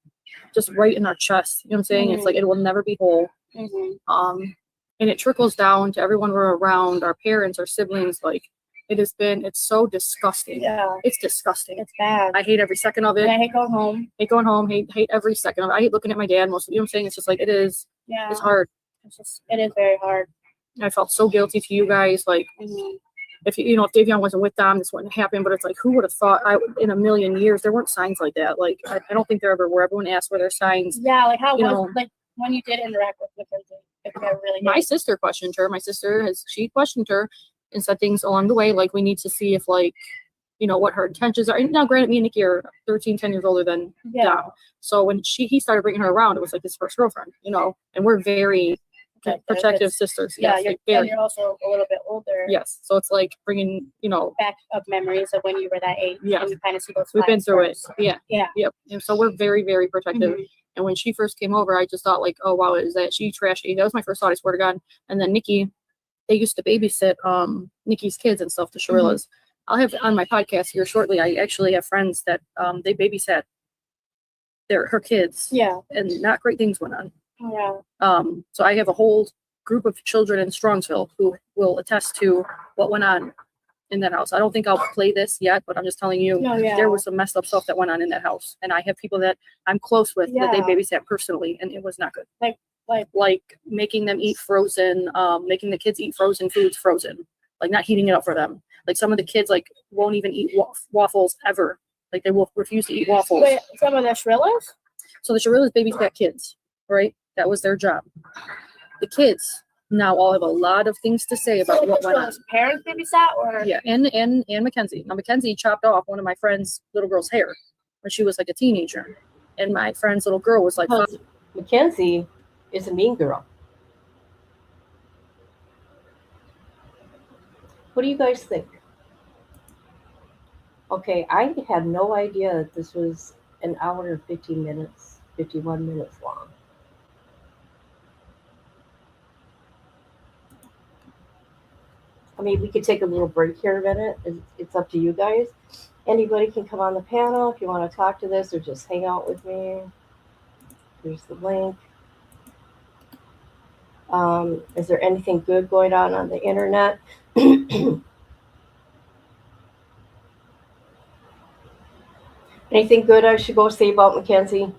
just right in our chest, you know what I'm saying? It's like it will never be whole. And it trickles down to everyone we're around, our parents, our siblings. Like it's so disgusting. Yeah, it's disgusting. It's bad. I hate every second of it. And I hate going home. Hate every second of it. I hate looking at my dad most, you know what I'm saying? It's just like, it is. Yeah, it's hard. It is very hard. I felt so guilty to you guys. Like, if if Davion wasn't with them, this wouldn't happen. But it's like, who would have thought in a million years there weren't signs like that? Like, I don't think there ever were. Everyone asked were there signs. Yeah, like how was like when you did interact with Mackenzie? If you ever really did. My sister questioned her. She questioned her and said things along the way, like, we need to see if, like, what her intentions are. And now, granted, me and Nikki are 13, 10 years older than Dom. So when he started bringing her around, it was like his first girlfriend, and we're very protective sisters. Yeah, yes, you're also a little bit older. Yes, so it's like bringing, back up memories of when you were that age. Yeah, and you kind of see those. We've been through it. Yeah, yep. And so we're very, very protective. And when she first came over, I just thought, like, oh wow, is that she trashy? That was my first thought, I swear to God. And then Nikki, they used to babysit Nikki's kids and stuff, the Shirillas. I'll have on my podcast here shortly. I actually have friends that they babysat her kids. Yeah, and not great things went on. Yeah. So I have a whole group of children in Strongsville who will attest to what went on in that house. I don't think I'll play this yet, but I'm just telling you, there was some messed up stuff that went on in that house. And I have people that I'm close with that they babysat personally, and it was not good. Like making them eat frozen, making the kids eat frozen foods frozen, like not heating it up for them. Like some of the kids like won't even eat waffles ever. Like they will refuse to eat waffles. Wait, some of the Shirillas? So the Shirillas babysat kids, right? That was their job. The kids now all have a lot of things to say about what went on. Parents babysat, or and Mackenzie. Now Mackenzie chopped off one of my friend's little girl's hair when she was like a teenager, and my friend's little girl was like, Mackenzie is a mean girl. What do you guys think? Okay, I had no idea that this was an hour and 15 minutes, 51 minutes long. I mean, we could take a little break here a minute. It's up to you guys. Anybody can come on the panel if you want to talk to this or just hang out with me. Here's the link. Is there anything good going on the internet? Anything good I should go say about Mackenzie?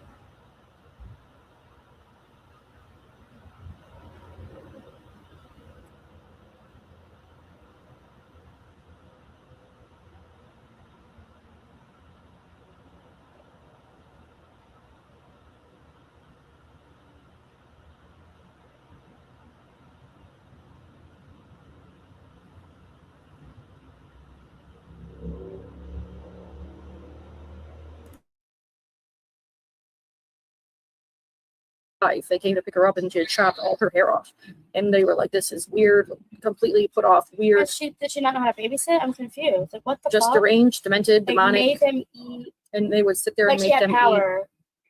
they came to pick her up and she had chopped all her hair off, and they were like, this is weird, completely put off, weird. Did she not know how to babysit? I'm confused. Like, what the just fuck? deranged, demented, demonic. Made them eat, and they would sit there like and make them power. Eat.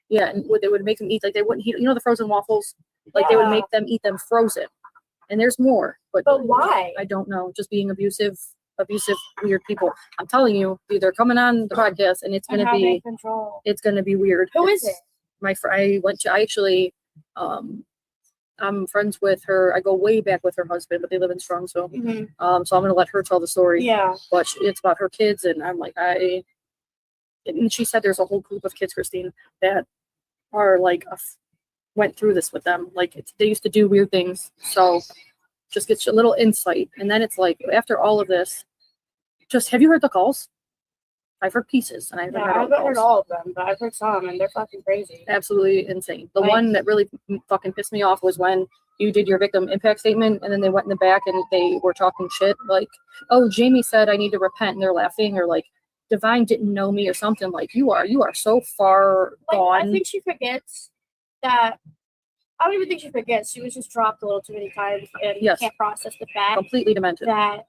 Yeah, and they would make them eat, like they wouldn't heat, the frozen waffles, like they would make them eat them frozen. And there's more, but why? I don't know. Just being abusive. abusive, weird people. I'm telling you, they're coming on the podcast, and it's And gonna how they be control. weird. Who is it? My friend. I actually, I'm friends with her. I go way back with her husband, but they live in Strongsville. So I'm gonna let her tell the story. Yeah. But it's about her kids, and I'm like, and she said there's a whole group of kids, Christine, that are like went through this with them. Like they used to do weird things. So just get you a little insight, and then it's like after all of this, just have you heard the calls? I've heard pieces, and I haven't heard all of them, but I've heard some, and they're fucking crazy. Absolutely insane. The one that really fucking pissed me off was when you did your victim impact statement, and then they went in the back and they were talking shit like, "Oh, Jamie said I need to repent," and they're laughing, or like, "Divine didn't know me," or something. Like, you are so far gone. I think she forgets that. I don't even think she forgets. She was just dropped a little too many times, and can't process the fact completely demented that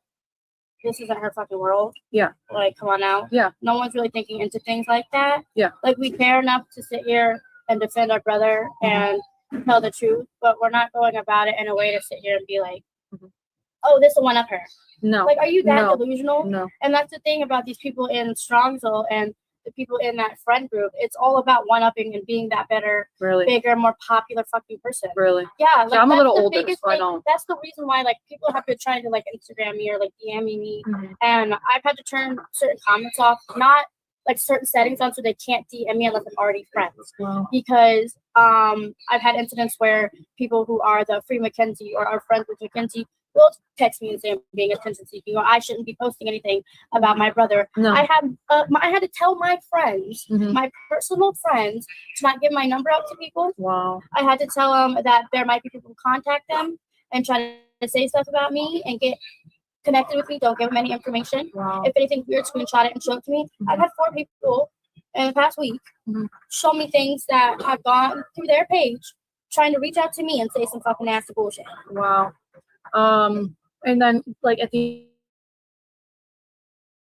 this isn't her fucking world. Yeah. Like, come on now. Yeah. No one's really thinking into things like that. Yeah. Like, we care enough to sit here and defend our brother and tell the truth, but we're not going about it in a way to sit here and be like, oh, this will one up her. No. Like, are you that delusional? No. And that's the thing about these people in Strongsville and the people in that friend group. It's all about one-upping and being that better, bigger, more popular fucking person. Really? Yeah. Like, I'm a little older, so I don't. That's the reason why, like, people have been trying to, like, Instagram me or, like, DM me. And I've had to turn certain comments off, not, like, certain settings on so they can't DM me unless I'm already friends. Wow. Because I've had incidents where people who are the free Mackenzie or are friends with Mackenzie will text me and say I'm being attention seeking, or I shouldn't be posting anything about my brother. No. I had to tell my friends, my personal friends, to not give my number out to people. Wow. I had to tell them that there might be people who contact them and try to say stuff about me and get connected with me. Don't give them any information. Wow. If anything weird, screenshot it and show it to me. I've had 4 people in the past week show me things that have gone through their page trying to reach out to me and say some fucking nasty bullshit. Wow. And then, like, at the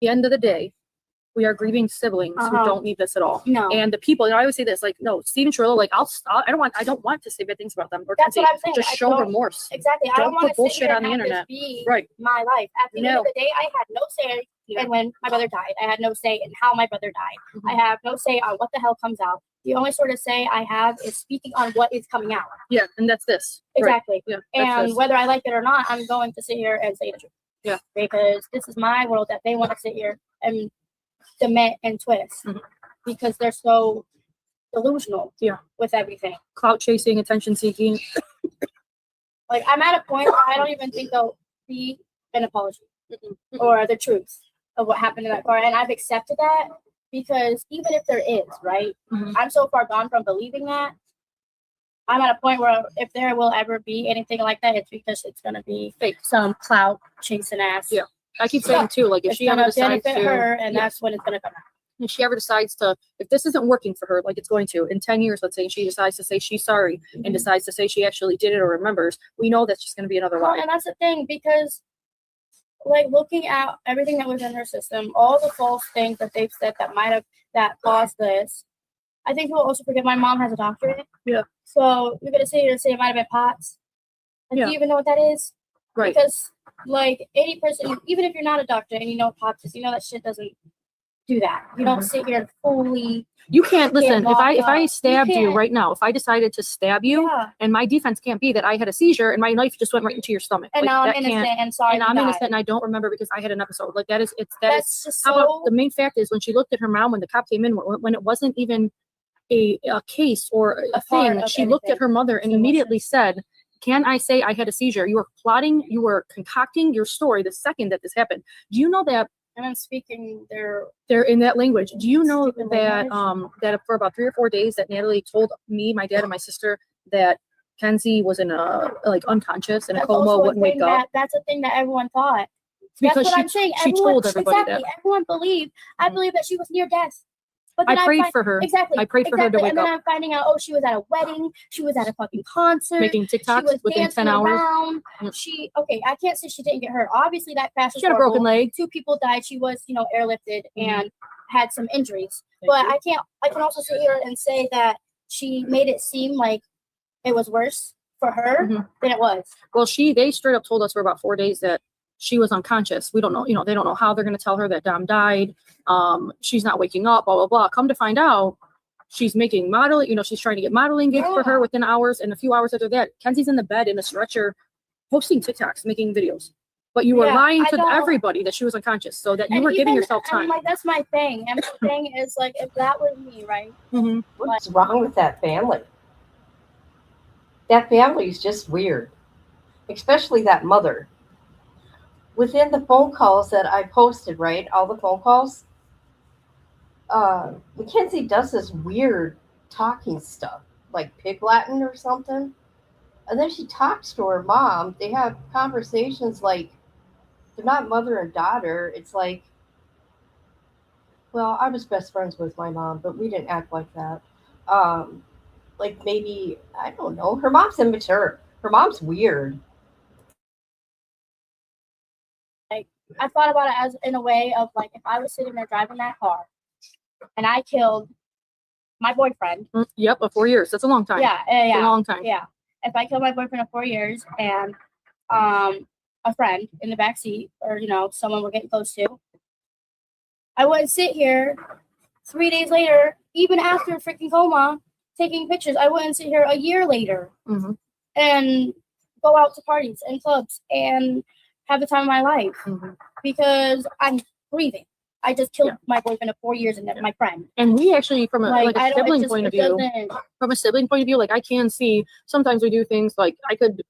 end of the day, we are grieving siblings who don't need this at all. No. And the people, and I always say this, like, no, Steven Shirilla, like, I don't want to say bad things about them. Or that's what I'm saying. Just show remorse. Exactly. I don't want to bullshit on the internet. Be my life. At the end of the day, I had no say in when my brother died. I had no say in how my brother died. I have no say on what the hell comes out. The only sort of say I have is speaking on what is coming out. Yeah, and that's this. Exactly. Right. Yeah, and whether I like it or not, I'm going to sit here and say the truth. Yeah. Because this is my world that they want to sit here and cement and twist because they're so delusional with everything. Clout chasing, attention seeking. Like, I'm at a point where I don't even think there'll be an apology or the truth of what happened in that car. And I've accepted that. Because even if there is, right, I'm so far gone from believing that. I'm at a point where if there will ever be anything like that, it's because it's going to be fake, some clout chasing ass. Yeah. I keep saying, too, like, if she ever decides to. her, and that's when it's going to come out. If she ever decides to, if this isn't working for her, like it's going to, in 10 years, let's say, she decides to say she's sorry and decides to say she actually did it or remembers, we know that's just going to be another lie. And that's the thing, because like looking at everything that was in her system, all the false things that they've said that caused this, I think people also forget my mom has a doctorate. Yeah. So you're gonna sit here and say it might have been POTS. Do you even know what that is? Right. Because like 80%, even if you're not a doctor and you know POTS is, you know that shit doesn't do that. You don't sit here and fully. You can't listen. If I stabbed you right now, if I decided to stab you, and my defense can't be that I had a seizure and my knife just went right into your stomach. And like, now I'm innocent and sorry. And I'm innocent and I don't remember because I had an episode. Like that's just how about the main fact is when she looked at her mom when the cop came in, when it wasn't even a case or a thing, she looked at her mother and immediately said, "Can I say I had a seizure?" You were plotting, you were concocting your story the second that this happened. Do you know that? And I'm speaking they're in that language. Do you know that that for about 3 or 4 days that Natalie told me, my dad, and my sister that Kenzie was in a unconscious in a coma, wouldn't wake up? That's a thing that everyone thought. Because that's what I'm saying. She told everybody exactly. that. Everyone believed. I believe that she was near death. But then I prayed for her. Exactly. I prayed for her to wake up. And then up. I'm finding out, she was at a wedding. She was at a fucking concert. Making TikToks within 10 hours. Around. I can't say she didn't get hurt. Obviously, that crash was She had a broken leg. 2 people died. She was, airlifted and had some injuries. But I can also sit here and say that she made it seem like it was worse for her than it was. Well, they straight up told us for about 4 days that she was unconscious. We don't know, they don't know how they're going to tell her that Dom died. She's not waking up, blah, blah, blah. Come to find out, she's making modeling, she's trying to get modeling gigs for her within hours. And a few hours after that, Kenzie's in the bed in a stretcher posting TikToks, making videos. But you were lying to everybody that she was unconscious, so that you were giving yourself time. Like, that's my thing. And my thing is, like, if that was me, right? Mm-hmm. What's wrong with that family? That family is just weird, especially that mother. Within the phone calls that I posted, right, all the phone calls, Mackenzie does this weird talking stuff, like pig Latin or something. And then she talks to her mom. They have conversations like they're not mother and daughter. It's like, well, I was best friends with my mom, but we didn't act like that. Like maybe, I don't know. Her mom's immature. Her mom's weird. Like, I thought about it as in a way of, like, if I was sitting there driving that car and I killed my boyfriend. Yep, of 4 years. That's a long time. Yeah. It's a long time. Yeah. If I killed my boyfriend of 4 years and a friend in the backseat, or someone we're getting close to, I wouldn't sit here 3 days later, even after freaking coma, taking pictures. I wouldn't sit here a year later and go out to parties and clubs and have the time of my life because I'm breathing. I just killed my boyfriend of 4 years and my friend. And we actually, from a sibling point of view, like, I can see sometimes we do things like I could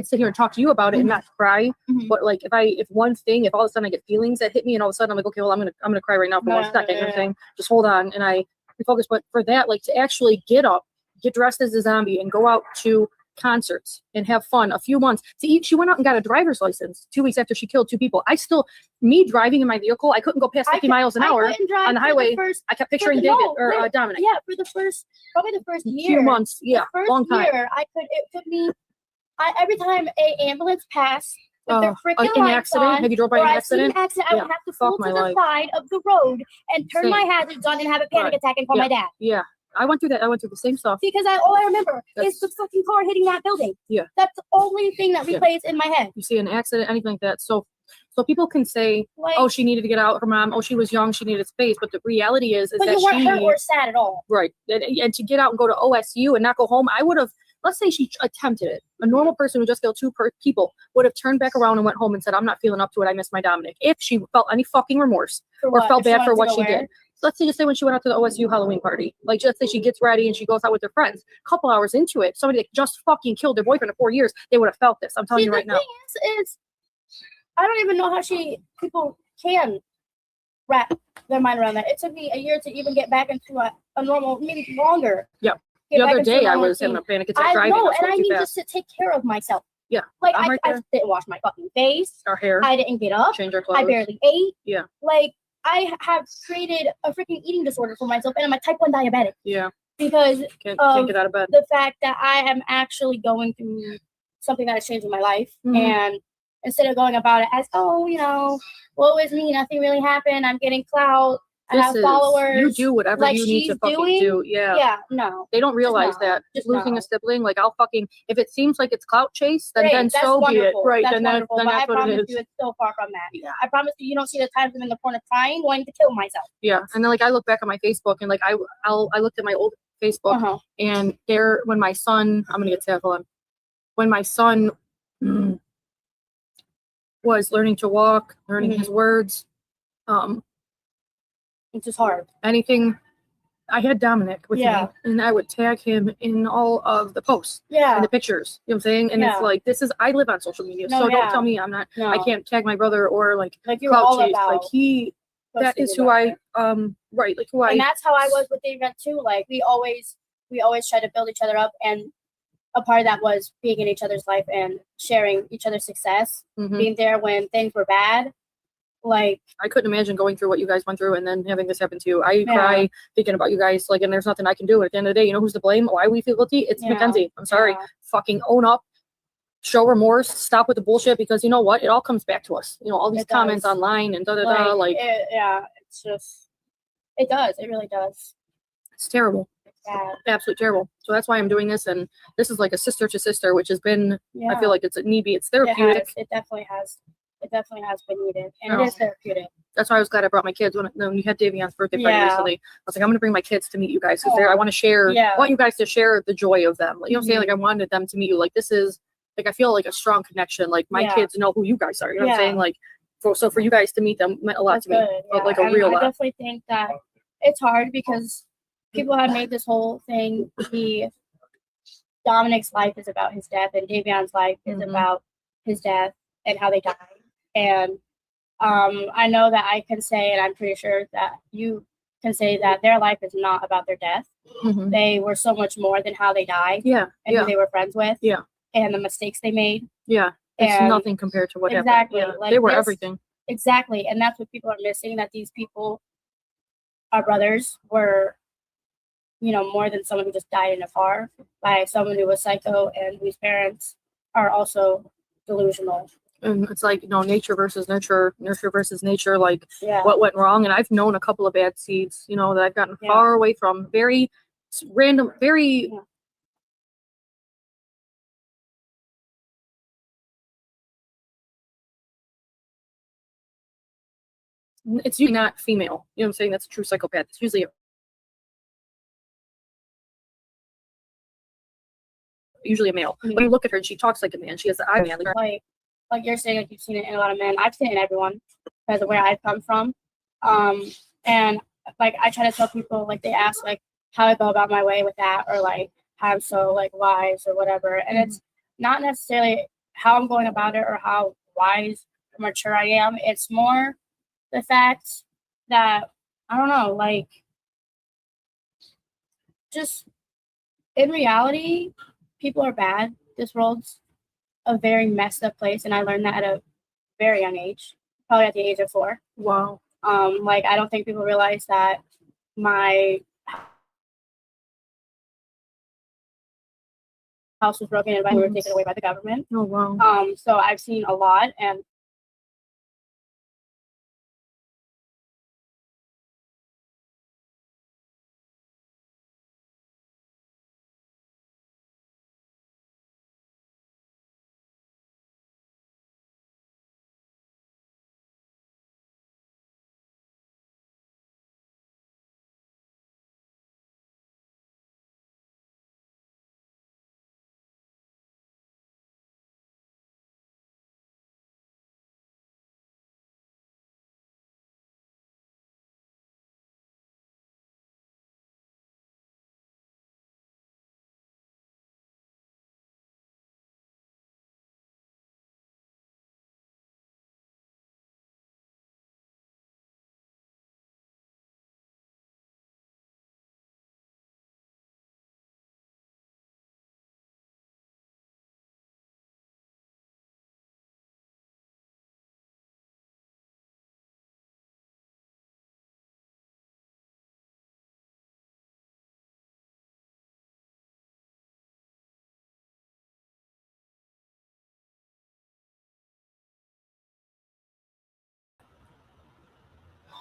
sit here and talk to you about it and not cry. But like if all of a sudden I get feelings that hit me and all of a sudden I'm like, okay, well, I'm gonna cry right now for 1 second. You know what I'm saying? Just hold on, and I focus. But for that, like, to actually get up, get dressed as a zombie and go out to concerts and have fun a few months to eat. She went out and got a driver's license 2 weeks after she killed 2 people. Me driving in my vehicle, I couldn't go past 50 miles an hour on the highway. I kept picturing Dominic. Yeah, for probably the first year. Few months. Yeah, long time. It took me, every time a ambulance passed with their freaking an lights accident? on, Have you drove by an accident? I would have to pull to the side of the road and turn my hazards on and have a panic attack and call my dad. Yeah. I went through that. I went through the same stuff. Because all I remember is the fucking car hitting that building. Yeah. That's the only thing that replays in my head. You see an accident, anything like that. So people can say, like, oh, she needed to get out. Her mom, oh, she was young. She needed space. But the reality is that you weren't hurt or sad at all. Right. And to get out and go to OSU and not go home, I would have, let's say she attempted it. A normal person who just killed 2 people would have turned back around and went home and said, I'm not feeling up to it. I miss my Dominic. If she felt any fucking remorse or felt bad for what she did. Let's say when she went out to the OSU Halloween party, like, just say she gets ready and she goes out with her friends. A couple hours into it, somebody that just fucking killed their boyfriend of 4 years, they would have felt this. I'm telling you right now. The thing is, I don't even know how people can wrap their mind around that. It took me a year to even get back into a normal, maybe longer. Yeah. The other day I was having a panic attack driving. I know, and I need just to take care of myself. Yeah. Like, I didn't wash my fucking face. Our hair. I didn't get up. Change our clothes. I barely ate. Yeah. Like, I have created a freaking eating disorder for myself, and I'm a type 1 diabetic. Yeah. Because can't get out of bed. The fact that I am actually going through something that is changing my life, and instead of going about it as, woe is me, nothing really happened, I'm getting clout, I have followers. You do whatever like you need to fucking do. Yeah. Yeah, no. They don't realize that. Just losing a sibling, like, if it seems like it's clout chase, then so be it. Right. That's then wonderful. that's I what promise it is. you it's so far from that. Yeah. I promise you don't see the times I'm in the corner crying, wanting to kill myself. Yeah. And then, like, I look back on my Facebook and, like, I looked at my old Facebook and when my son, I'm gonna get sad, hold on. When my son was learning to walk, learning his words, it's just hard. Anything. I had Dominic with me, and I would tag him in all of the posts, and the pictures. You know what I'm saying? And it's like, I live on social media, so don't tell me I'm not. I can't tag my brother or like you're all chase. about. Like that is who I right. Like who I. And that's how I was with the event too. Like we always try to build each other up, and a part of that was being in each other's life and sharing each other's success, being there when things were bad. Like, I couldn't imagine going through what you guys went through and then having this happen to you. I cry thinking about you guys, like, and there's nothing I can do. At the end of the day, you know who's to blame? Why we feel guilty? It's Mackenzie. I'm sorry. Fucking own up, show remorse, stop with the bullshit, because you know what? It all comes back to us. You know, all these comments online and it's just, it does. It really does. It's terrible. Yeah. Absolutely terrible. So that's why I'm doing this, and this is like a sister to sister, which has been, I feel like it's a need be. It's therapeutic. It definitely has. it definitely has been needed, and No. it is therapeutic. That's why I was glad I brought my kids when you had Davion's birthday party Yeah. recently. I was like, I'm gonna bring my kids to meet you guys because I want to share. Yeah. I want you guys to share the joy of them. Like, you know what I'm saying? Mhm. Like I wanted them to meet you. Like this is like I feel like a strong connection. Like my Yeah. kids know who you guys are. You know what I'm Yeah. saying? Like so for you guys to meet them meant a lot That's to me. good. Yeah. Like a And real I lot. definitely think that it's hard because people have made this whole thing. Dominic's life is about his death, and Davion's life is Mhm. about his death and how they died. And I know that I can say, and I'm pretty sure that you can say that their life is not about their death. Mhm. They were so much more than how they died Yeah. and Yeah. who they were friends with. Yeah. And the mistakes they made. Yeah. It's And nothing compared to what exactly, happened. Yeah. like They were this- everything. Exactly. And that's what people are missing, that these people, our brothers, were, more than someone who just died in a car by someone who was psycho and whose parents are also delusional. And it's like, nature versus nurture versus nature. Like Yeah. what went wrong. And I've known a couple of bad seeds, that I've gotten Yeah. far away from. Very random, very. Yeah. It's usually not female. You know what I'm saying? That's a true psychopath. It's usually a male. Mhm. When you look at her and she talks like a man, she has the eye man. Like you're saying, like you've seen it in a lot of men. I've seen it in everyone because of where I've come from. And like I try to tell people, like they ask like how I go about my way with that, or like how I'm so like wise or whatever. And it's not necessarily how I'm going about it or how wise or mature I am. It's more the fact that I don't know, like just in reality, people are bad. This world's a very messed up place, and I learned that at a very young age, probably at the age of 4. Wow. Like I don't think people realize that my house was broken and we were taken away by the government. Oh wow. So I've seen a lot, and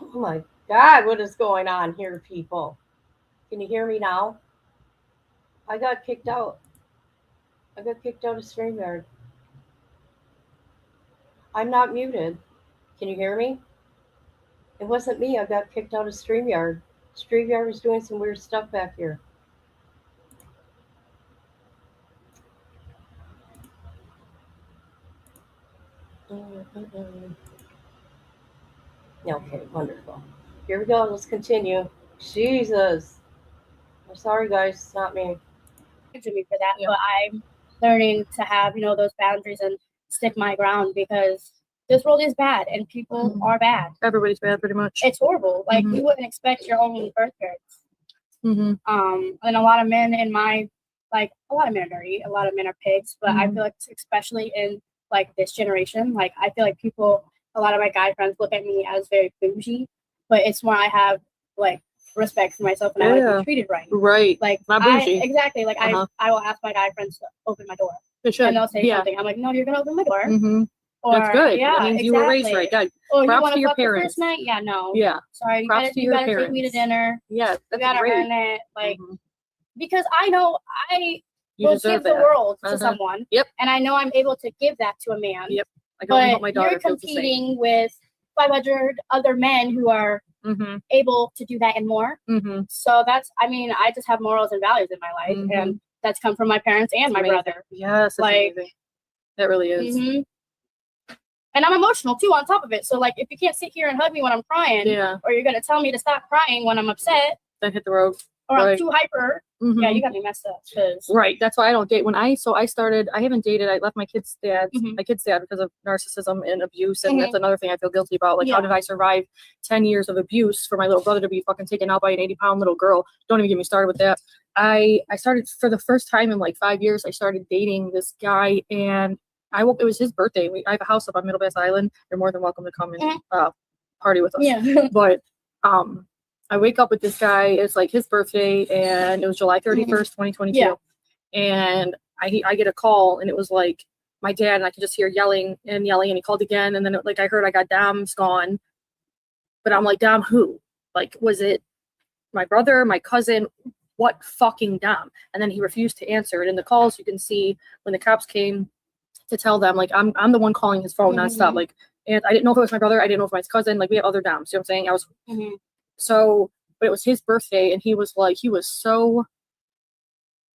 Oh my God, what is going on here, people? Can you hear me now? I got kicked out. I got kicked out of StreamYard. I'm not muted. Can you hear me? It wasn't me. I got kicked out of StreamYard. StreamYard was doing some weird stuff back here. Okay, wonderful. Here we go. Let's continue. Jesus. I'm sorry, guys. It's not me. to me for that. Yeah. But I'm learning to have, those boundaries and stick my ground, because this world is bad and people are bad. Everybody's bad, pretty much. It's horrible. Like you wouldn't expect your own birth parents. Mm-hmm. And a lot of men in my, like, a lot of men are dirty, a lot of men are pigs, but I feel like especially in like this generation, like I feel like a lot of my guy friends look at me as very bougie, but it's more I have like respect for myself and I want to be treated right. Right. Like not bougie. Exactly. Like I will ask my guy friends to open my door. They should. And they'll say something. I'm like, no, you're gonna open my door. Mm-hmm. Or, That's good. Yeah, that means exactly. you were raised right. God. Or Props you want to to your fuck the parents. first night? Yeah, no. Yeah. Sorry, you Props gotta, to you your gotta take parents. me to dinner. Yeah, You that's gotta great. earn it. Like, because I know I You will deserve give the that. world to someone. Yep. And I know I'm able to give that to a man. Yep. I don't want my But daughter you're feels the same. competing with 500 other men who are Mm-hmm. able to do that and more. Mm-hmm. So that's, I mean, I just have morals and values in my life, Mhm. and that's come from my parents and my Amazing. brother. Yes, that's Like, amazing. That really is. Mhm. And I'm emotional too on top of it. So like, if you can't sit here and hug me when I'm crying, Yeah. or you're gonna tell me to stop crying when I'm upset, Then hit the road. or I'm Right. too hyper, Mhm. yeah, you got me messed up. 'Cause Right. That's why I don't date. I haven't dated. I left my kid's dad, Mhm. because of narcissism and abuse. And Mhm. that's another thing I feel guilty about. Like, how Yeah. did I survive 10 years of abuse for my little brother to be fucking taken out by an 80-pound little girl? Don't even get me started with that. I started, for the first time in like 5 years, I started dating this guy, and it was his birthday. I have a house up on Middle Bass Island. You're more than welcome to come and party with us. Yeah. But I wake up with this guy. It's like his birthday, and it was July 31st, 2022. Yeah. And I get a call, and it was like my dad, and I could just hear yelling, and he called again, and then I heard I got Dom's gone, but I'm like, Dom who? Like, was it my brother, my cousin? What fucking Dom? And then he refused to answer it. In the calls, you can see when the cops came to tell them, like, I'm the one calling his phone nonstop. Like, and I didn't know if it was my brother. I didn't know if it was my cousin. Like, we have other Doms. You know what I'm saying? I was so, but it was his birthday, and he was so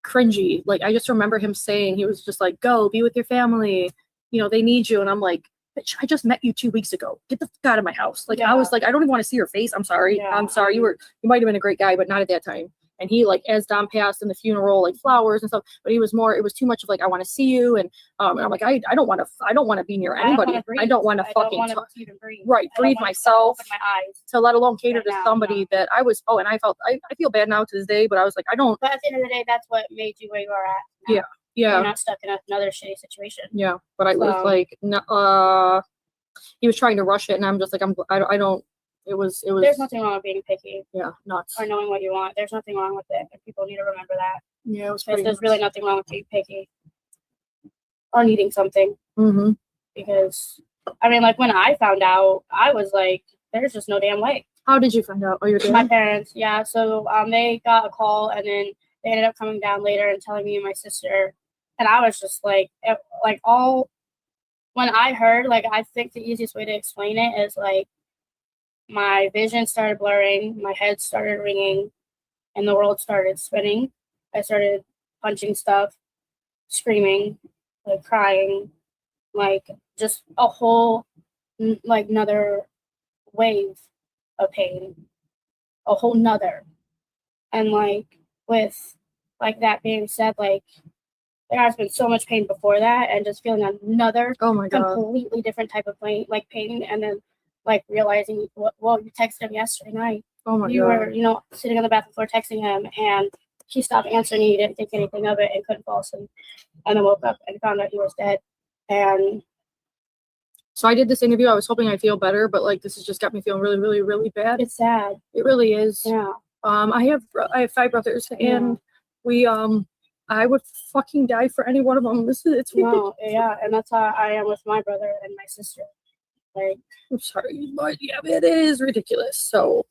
cringy. Like, I just remember him saying, he was just like, go be with your family. You know, they need you. And I'm like, bitch, I just met you 2 weeks ago. Get the fuck out of my house. Like, I was like, I don't even want to see your face. I'm sorry. Yeah. I'm sorry. You might have been a great guy, but not at that time. And he, like, as Dom passed in the funeral, like, flowers and stuff, but it was too much of like, I want to see you. And I'm like, I don't want to be near anybody. I don't want to fucking breathe myself, my eyes. to let alone cater Right to now, somebody that I was, and I feel bad now to this day, but I was like, I don't. But at the end of the day, that's what made you where you are at now. Yeah. You're not stuck in another shitty situation. Yeah. But I was like, no, he was trying to rush it, and I'm just like, I don't. It was. There's nothing wrong with being picky. Yeah, nuts. Or knowing what you want. There's nothing wrong with it. And people need to remember that. Yeah, it was Because pretty there's nuts. really nothing wrong with being picky. Or needing something. Mm-hmm. Because, I mean, like, when I found out, I was like, there's just no damn way. How did you find out? Oh, your dad? My parents, yeah. So they got a call, and then they ended up coming down later and telling me and my sister. And I was just like, when I heard, like, I think the easiest way to explain it is, like, my vision started blurring, my head started ringing, and the world started spinning. I started punching stuff, screaming, like, crying, like, just a whole, like, another wave of pain, a whole nother. And, like, with, like, that being said, like, there has been so much pain before that, and just feeling another Oh my God. completely different type of pain, and then, like, realizing, well, you texted him yesterday night. Oh my You God. were, sitting on the bathroom floor texting him, and he stopped answering you. He didn't think anything of it and couldn't fall asleep. And then woke up and found out he was dead. And so I did this interview. I was hoping I'd feel better, but like, this has just got me feeling really, really, really bad. it's sad. It really is. Yeah. I have 5 brothers, and we I would fucking die for any one of them. It's ridiculous. No, yeah, and that's how I am with my brother and my sister. Like, I'm sorry, but yeah, it is ridiculous. So,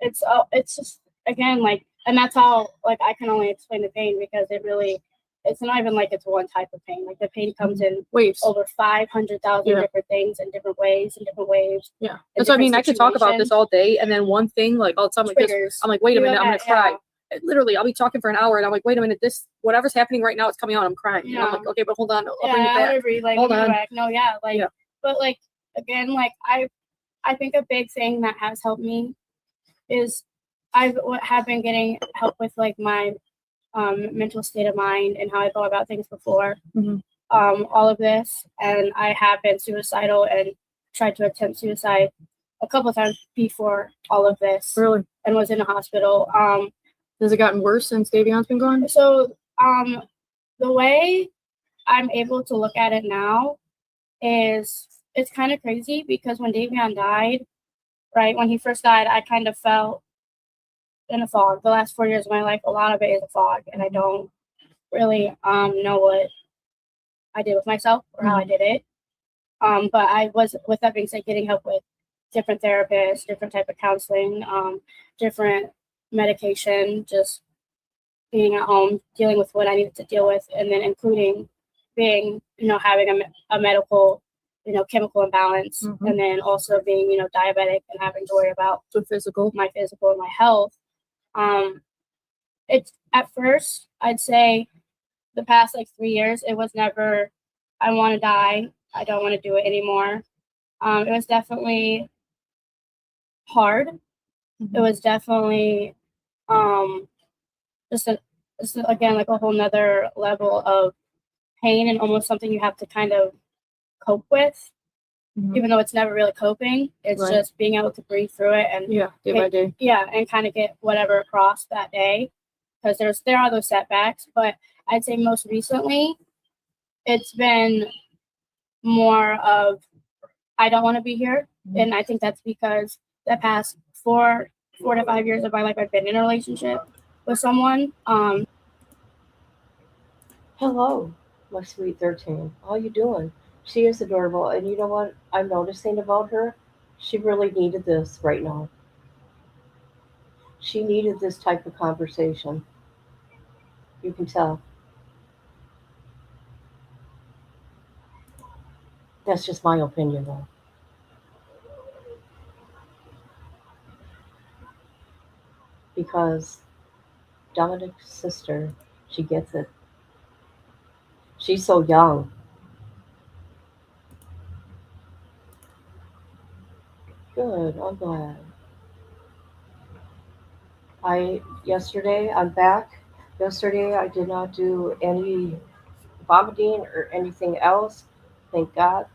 it's just, again, like, and that's how, like, I can only explain the pain, because it's not even like it's one type of pain. Like, the pain comes in waves. over 500,000 different things in different ways and different waves. Yeah, that's what I mean. I could talk about this all day, and then one thing, like, all the time, like this, I'm like, wait a minute, I'm gonna cry. Literally, I'll be talking for an hour, and I'm like, wait a minute, this, whatever's happening right now, it's coming out. I'm crying. Yeah. And I'm like, okay, but hold on, I'll bring it back. Like, Hold on. back. No, yeah, like, but, like, again, like, I think a big thing that has helped me is I have been getting help with, like, my mental state of mind and how I go about things before all of this. And I have been suicidal and tried to attempt suicide a couple of times before all of this. Really? And was in a hospital. Has it gotten worse since Davion's been gone? So the way I'm able to look at it now is, it's kind of crazy, because when Davion died, right, when he first died, I kind of felt in a fog. The last 4 years of my life, a lot of it is a fog, and I don't really know what I did with myself or how I did it. But I was, with that being said, getting help with different therapists, different type of counseling, different medication, just being at home, dealing with what I needed to deal with, and then including being, having a medical, chemical imbalance, Mhm. and then also being, diabetic and having to worry about So physical. my physical and my health. It's at first, I'd say the past like 3 years, it was never, I want to die. I don't want to do it anymore. It was definitely hard. It was definitely just again like a whole nother level of pain and almost something you have to kind of cope with, even though it's never really coping. It's Right. just being able to breathe through it and day by day. Yeah, and kind of get whatever across that day, because there are those setbacks. But I'd say most recently, it's been more of I don't want to be here, and I think that's because the past 4 to 5 years of my life, I've been in a relationship with someone. Hello, my sweet 13. How you doing? She is adorable, and you know what I'm noticing about her? She really needed this right now. She needed this type of conversation. You can tell. That's just my opinion, though. Because Dominic's sister, she gets it. She's so young. Good, I'm glad. I'm back. Yesterday, I did not do any vomiting or anything else. Thank God.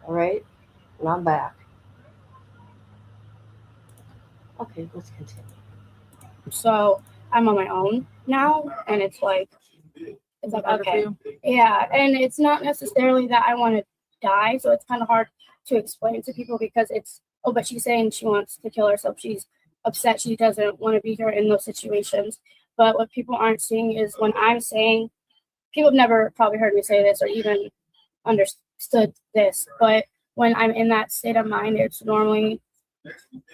All right, and I'm back. Okay, let's continue. So I'm on my own now, and it's like okay, yeah, and it's not necessarily that I want to die, so it's kind of hard to explain to people because it's but she's saying she wants to kill herself. She's upset. She doesn't want to be here in those situations. But what people aren't seeing is when I'm saying, people have never probably heard me say this or even understood this, but when I'm in that state of mind, it's normally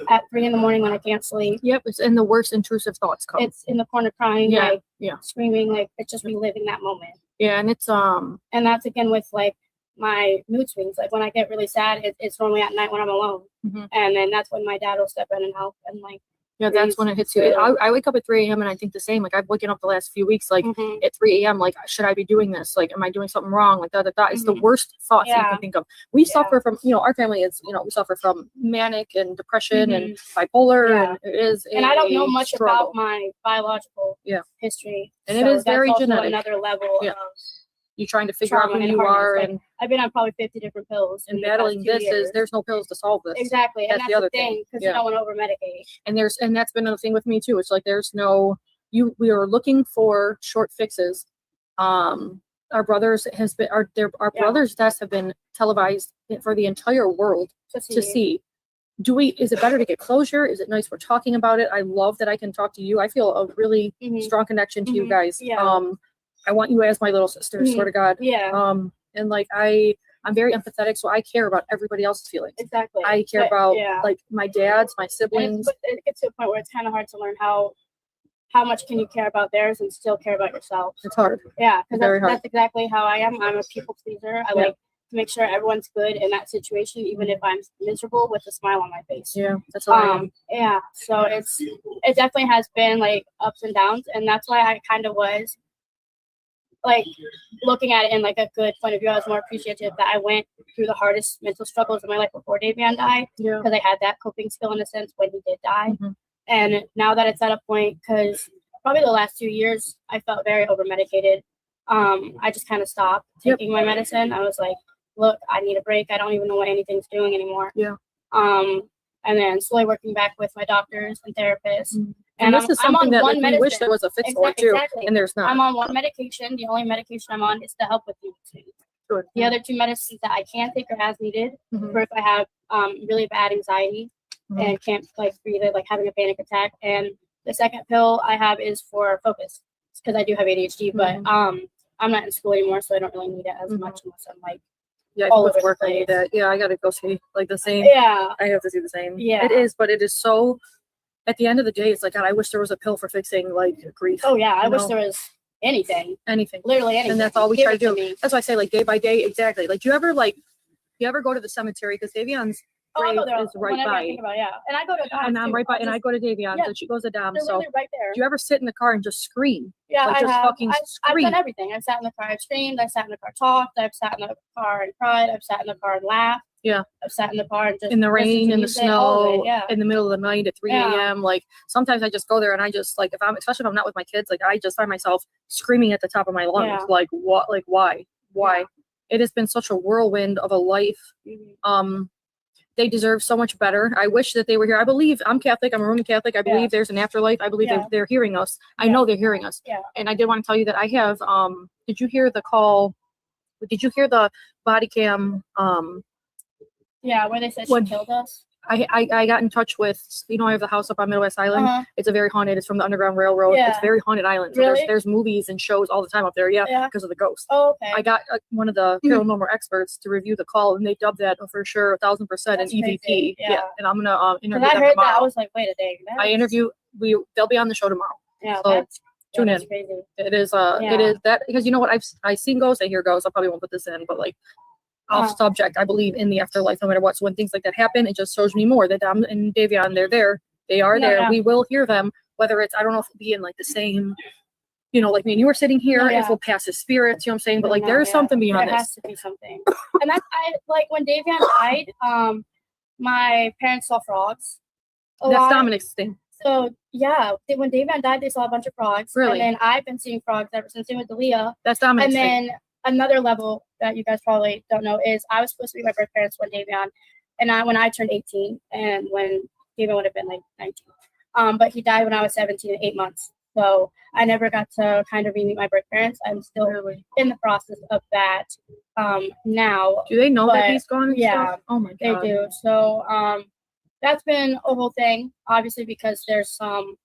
at 3 a.m. when I can't sleep. Yep, it's in the worst intrusive thoughts come. It's in the corner crying, Yeah, screaming, like it's just reliving that moment. Yeah, and it's and that's again with like my mood swings. Like when I get really sad, it's normally at night when I'm alone, and then that's when my dad will step in and help and like. Yeah, that's when it hits you. I wake up at 3 a.m. and I think the same. Like I've waken up the last few weeks, like at 3 a.m. Like, should I be doing this? Like, am I doing something wrong? Like that. It's the worst thoughts you can think of. We suffer from, our family is, we suffer from manic and depression and bipolar, and it is. And I don't know much about my biological history, and it is very genetic. Another level of. You're trying to figure out who you are, like, and I've been on probably 50 different pills. And battling this there's no pills to solve this. Exactly, and that's the other thing because you don't want to over medicate. And that's been another thing with me too. It's like there's no we are looking for short fixes. Our brothers brothers' deaths have been televised for the entire world to see. Is it better to get closure? Is it nice we're talking about it? I love that I can talk to you. I feel a really strong connection to you guys. I want you as my little sister, swear to God. And like I'm very empathetic, so I care about everybody else's feelings. Exactly. I care about like my dad's, my siblings. It gets to a point where it's kind of hard to learn how much can you care about theirs and still care about yourself. It's hard. Yeah, because that's exactly how I am. I'm a people pleaser. I like to make sure everyone's good in that situation, even if I'm miserable, with a smile on my face. Yeah, that's all I am. Yeah, so it definitely has been like ups and downs, and that's why I kind of was like looking at it in like a good point of view. I was more appreciative that I went through the hardest mental struggles of my life before Davion died, because I had that coping skill in a sense when he did die. And now that it's at a point, because probably the last 2 years I felt very over medicated. I just kind of stopped taking my medicine. I was like, look, I need a break. I don't even know what anything's doing anymore. And then slowly working back with my doctors and therapists. And this is something that like, we wish there was a fix for too, and there's not. I'm on one medication. The only medication I'm on is to help with mood swings. The other 2 medicines that I can take are as needed for if I have really bad anxiety and can't like breathe, like having a panic attack. And the second pill I have is for focus, because I do have ADHD, but I'm not in school anymore, so I don't really need it as much unless I'm like all over work. I need that. Yeah, I gotta go see like the same. Yeah, I have to do the same. Yeah, it is, but it is so. At the end of the day, it's like, God, I wish there was a pill for fixing like grief. Oh yeah, I wish there was anything, anything. literally anything. And that's all we Give try to it do. me. That's why I say like day by day, exactly. Like, do you ever go to the cemetery? Because Davion's I grave go there is right whenever I by. think about it, yeah. And I go to Dom's And I'm too. right by, and I go to Davion's, Yeah, and she goes to Dom. They're So, literally right there. do you ever sit in the car and just scream? Yeah, Like, I just have. fucking I've scream. done everything. I've sat in the car, I've screamed. I've sat in the car, talked. I've sat in the car and cried. I've sat in the car and laughed. Yeah. I've sat in the car and just In the rain, in the music, all of snow, it, yeah. in the middle of the night at 3 Yeah. a.m. Like, sometimes I just go there and I just, like, especially if I'm not with my kids, like, I just find myself screaming at the top of my lungs. Yeah. Like, what? Like, why? Yeah. It has been such a whirlwind of a life. Mhm. They deserve so much better. I wish that they were here. I believe, I'm Catholic. I'm a Roman Catholic. I believe there's an afterlife. I believe Yeah. they're hearing us. I Yeah. know they're hearing us. Yeah. And I did want to tell you that I have, did you hear the call? Did you hear the body cam? Yeah, where they said When- she killed us. I got in touch with, I have the house up on Midwest Island. Uh-huh. It's a very haunted, it's from the Underground Railroad. Yeah. It's very haunted island. So Really? there's movies and shows all the time up there. Yeah. Yeah. Because of the ghost. Oh, okay. I got one of the paranormal experts to review the call, and they dubbed that for sure 1,000% an That's EVP. crazy. Yeah. And I'm gonna interview When I them heard tomorrow. that, I was like, wait a day. They'll be on the show tomorrow. Yeah, So, tune that's in. crazy. It is Yeah. it is that, because you know what, I've seen ghosts, I hear ghosts. I probably won't put this in, but like off subject, I believe in the afterlife no matter what. So when things like that happen, it just shows me more that Dom and Davion, they're there. They are there. Yeah. We will hear them, whether it's, I don't know if it'll be in like the same, like me and you were sitting here, if we'll pass as spirits, you know what I'm saying? But like there's something beyond There this. has to be something. And that's like when Davion died, my parents saw frogs. That's Dominic's thing. So yeah, when Davion died, they saw a bunch of frogs. Really? And then I've been seeing frogs ever since they went to Leah. That's Dominic's And thing. then another level that you guys probably don't know is I was supposed to be my birth parents when Davion, and when I turned 18, and when Davion would have been like 19. But he died when I was 17 and 8 months. So I never got to kind of re-meet my birth parents. I'm still in the process of that now. Do they know that he's gone and yeah, stuff? Oh my They god. do. So that's been a whole thing, obviously, because there's some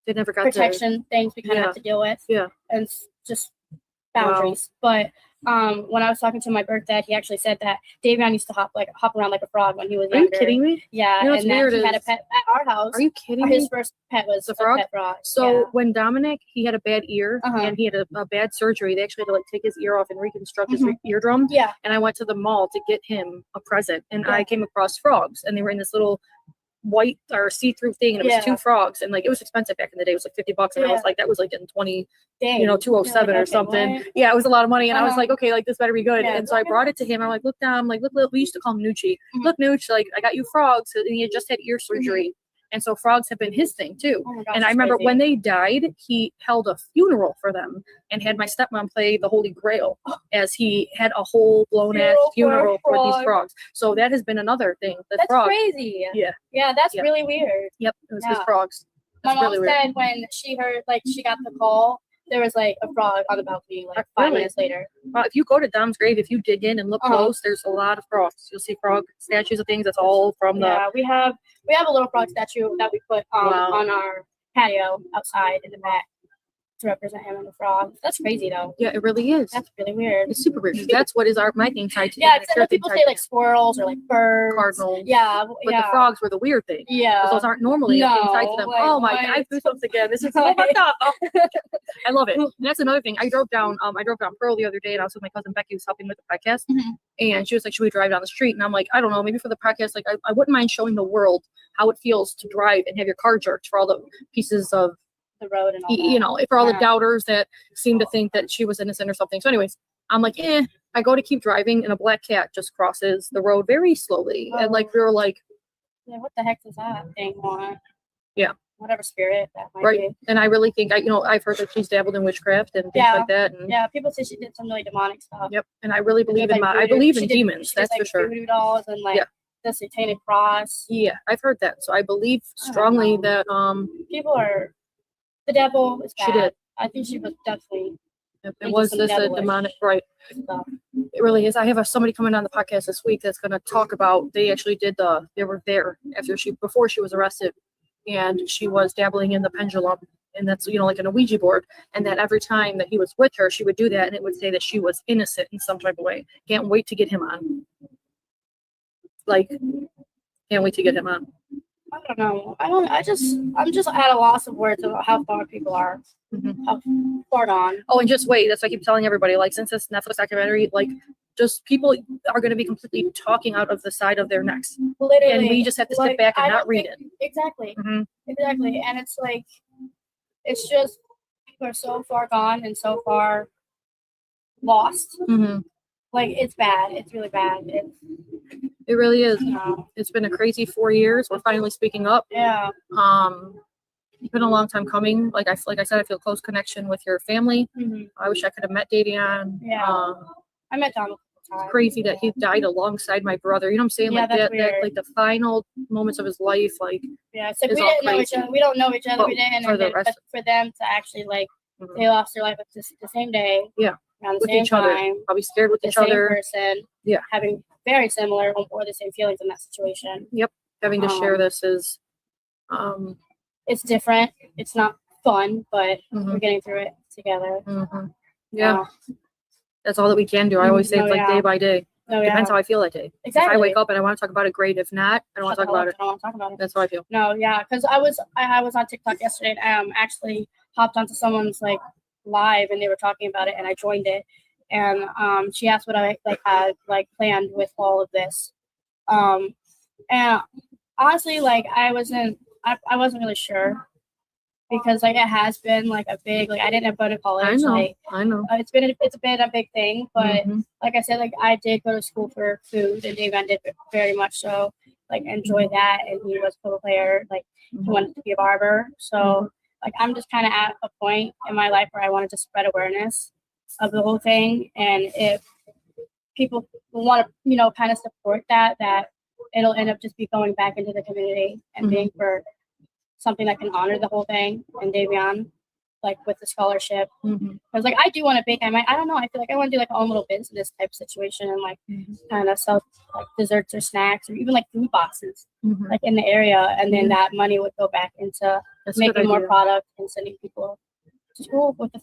They never got protection things we kind of have to deal with. Yeah. And just boundaries. But when I was talking to my birth dad, he actually said that Davion used to hop around like a frog when he was Are you younger. kidding me? Yeah, You know what's and that weird he had a is- pet at our house. Are you kidding His me? first pet was The frog? a pet frog. So when Dominic, he had a bad ear Uh-huh. and he had a bad surgery, they actually had to like take his ear off and reconstruct his Mhm. eardrum. yeah, And I went to the mall to get him a present, and Yeah. I came across frogs, and they were in this little white or see-through thing, and it was Yeah. 2 frogs, and like it was expensive back in the day. It was like $50, and I was Yeah. like, that was like in 20, dang. 207 You're or like, okay, something. what? Yeah, it was a lot of money, and I was Uh-huh. like, okay, like this better be good. Yeah, And so I okay. brought it to him. I'm like, look, Dom, like look, we used to call him Nucci. Mhm. Look, Nooch, like I got you frogs, and he had just had ear surgery, and so frogs have been his thing too. Oh my gosh, And I that's remember crazy. when they died, he held a funeral for them and had my stepmom play the Holy Grail as he had a whole blown ass Funeral for a funeral for these frog. frogs. So that has been another thing. The That's frog. crazy. Yeah. Yeah, that's Yeah. really weird. Yep. It was his Yeah. frogs. My That's mom really weird. said when she heard, like, she got the call, there was like a frog on the balcony, like 5 Really? minutes later. If you go to Dom's grave, if you dig in and look Uh-huh. close, there's a lot of frogs. You'll see frog statues of things. That's all from the. Yeah, we have a little frog statue that we put Wow. on our patio outside in the back to represent him and the frog. That's crazy though. Yeah, it really is. That's really weird. It's super weird. That's what is my thing tied to. Yeah, my except spirit when thing people tied say to like squirrels or like birds. cardinals. Yeah, But yeah. the frogs were the weird thing. Yeah. 'Cause those aren't normally a thing tied to No, them. like, Oh my what? god, I have goosebumps again. This is so fucked up. Oh. I love it. And that's another thing. I drove down Pearl the other day, and I was with my cousin Becky, who's helping with the podcast. Mhm. And she was like, should we drive down the street? And I'm like, I don't know, maybe for the podcast, like I wouldn't mind showing the world how it feels to drive and have your car jerked for all the pieces of, The road and all that. for all the Yeah. doubters that seem to think that she was innocent or something. So anyways, I'm like, I go to keep driving, and a black cat just crosses the road very slowly. And like, we were like, Yeah, what the heck does that thing want? Yeah. Whatever spirit that might right. be. And I really think I've heard that she's dabbled in witchcraft and things Yeah. like that. And Yeah, people say she did some really demonic stuff. yep. And I really believe in Like I voodoo. believe She in did- demons. she did, That's like, for sure. Voodoo dolls and like Yeah. the satanic cross. Yeah, I've heard that. So I believe I don't strongly know. that People are. The devil is bad. She did. I think she was definitely it Into was some this a devilish demonic, right? stuff. It really is. I have somebody coming on the podcast this week that's going to talk about. They actually they were there before she was arrested, and she was dabbling in the pendulum, and that's like in a Ouija board, and that every time that he was with her, she would do that, and it would say that she was innocent in some type of way. Can't wait to get him on. Like, can't wait to get him on. I don't know. I'm just at a loss of words about how far people are. How far gone. Oh, and just wait. That's what I keep telling everybody. Like, since this Netflix documentary, like, just people are going to be completely talking out of the side of their necks. Literally. And we just have to sit back and not read it. Exactly. Exactly. And it's like, it's just, people are so far gone and so far lost. Like, it's bad. It's really bad. It really is. No. It's been a crazy 4 years. We're finally speaking up. Yeah. It's been a long time coming. Like I said, I feel close connection with your family. I wish I could have met Davion. Yeah. I met Donald. It's crazy that he died alongside my brother. You know what I'm saying? Yeah, like that's that, weird. like the final moments of his life. Like, yeah, it's like it's we all didn't know each crazy. other. We don't know each other. But We didn't. for the But rest- for them to actually like, they lost their life at the same day. Yeah. Around the with same each other, time. probably scared with The each same other. person. Yeah. Having very similar or the same feelings in that situation. Yep. Having to share this is, it's different. It's not fun, but Mhm. we're getting through it together. Yeah. That's all that we can do. I always say it's like day by day. Oh, yeah. Depends how I feel that day. Exactly. If I wake up and I want to talk about it, great. If not, I don't want to talk about it. I don't want to talk about it. That's how I feel. No, yeah, because I was on TikTok yesterday and actually hopped onto someone's like live and they were talking about it and I joined it and she asked what I like had like planned with all of this. And honestly, like I wasn't really sure because like it has been like a big like I didn't go to college. I know. Like, I know. it's been a big thing, but like I said, like I did go to school for food and Davion did very much so like enjoy that and he was a football player, like he wanted to be a barber. So like I'm just kind of at a point in my life where I wanted to spread awareness of the whole thing, and if people want to, you know, kind of support that it'll end up just be going back into the community and being for something that can honor the whole thing and Davion, like with the scholarship. Because like I do want to bake. I don't know. I feel like I want to do like my own little business type situation and like kind of sell like desserts or snacks or even like food boxes like in the area, and then that money would go back into making more product and sending people to school with the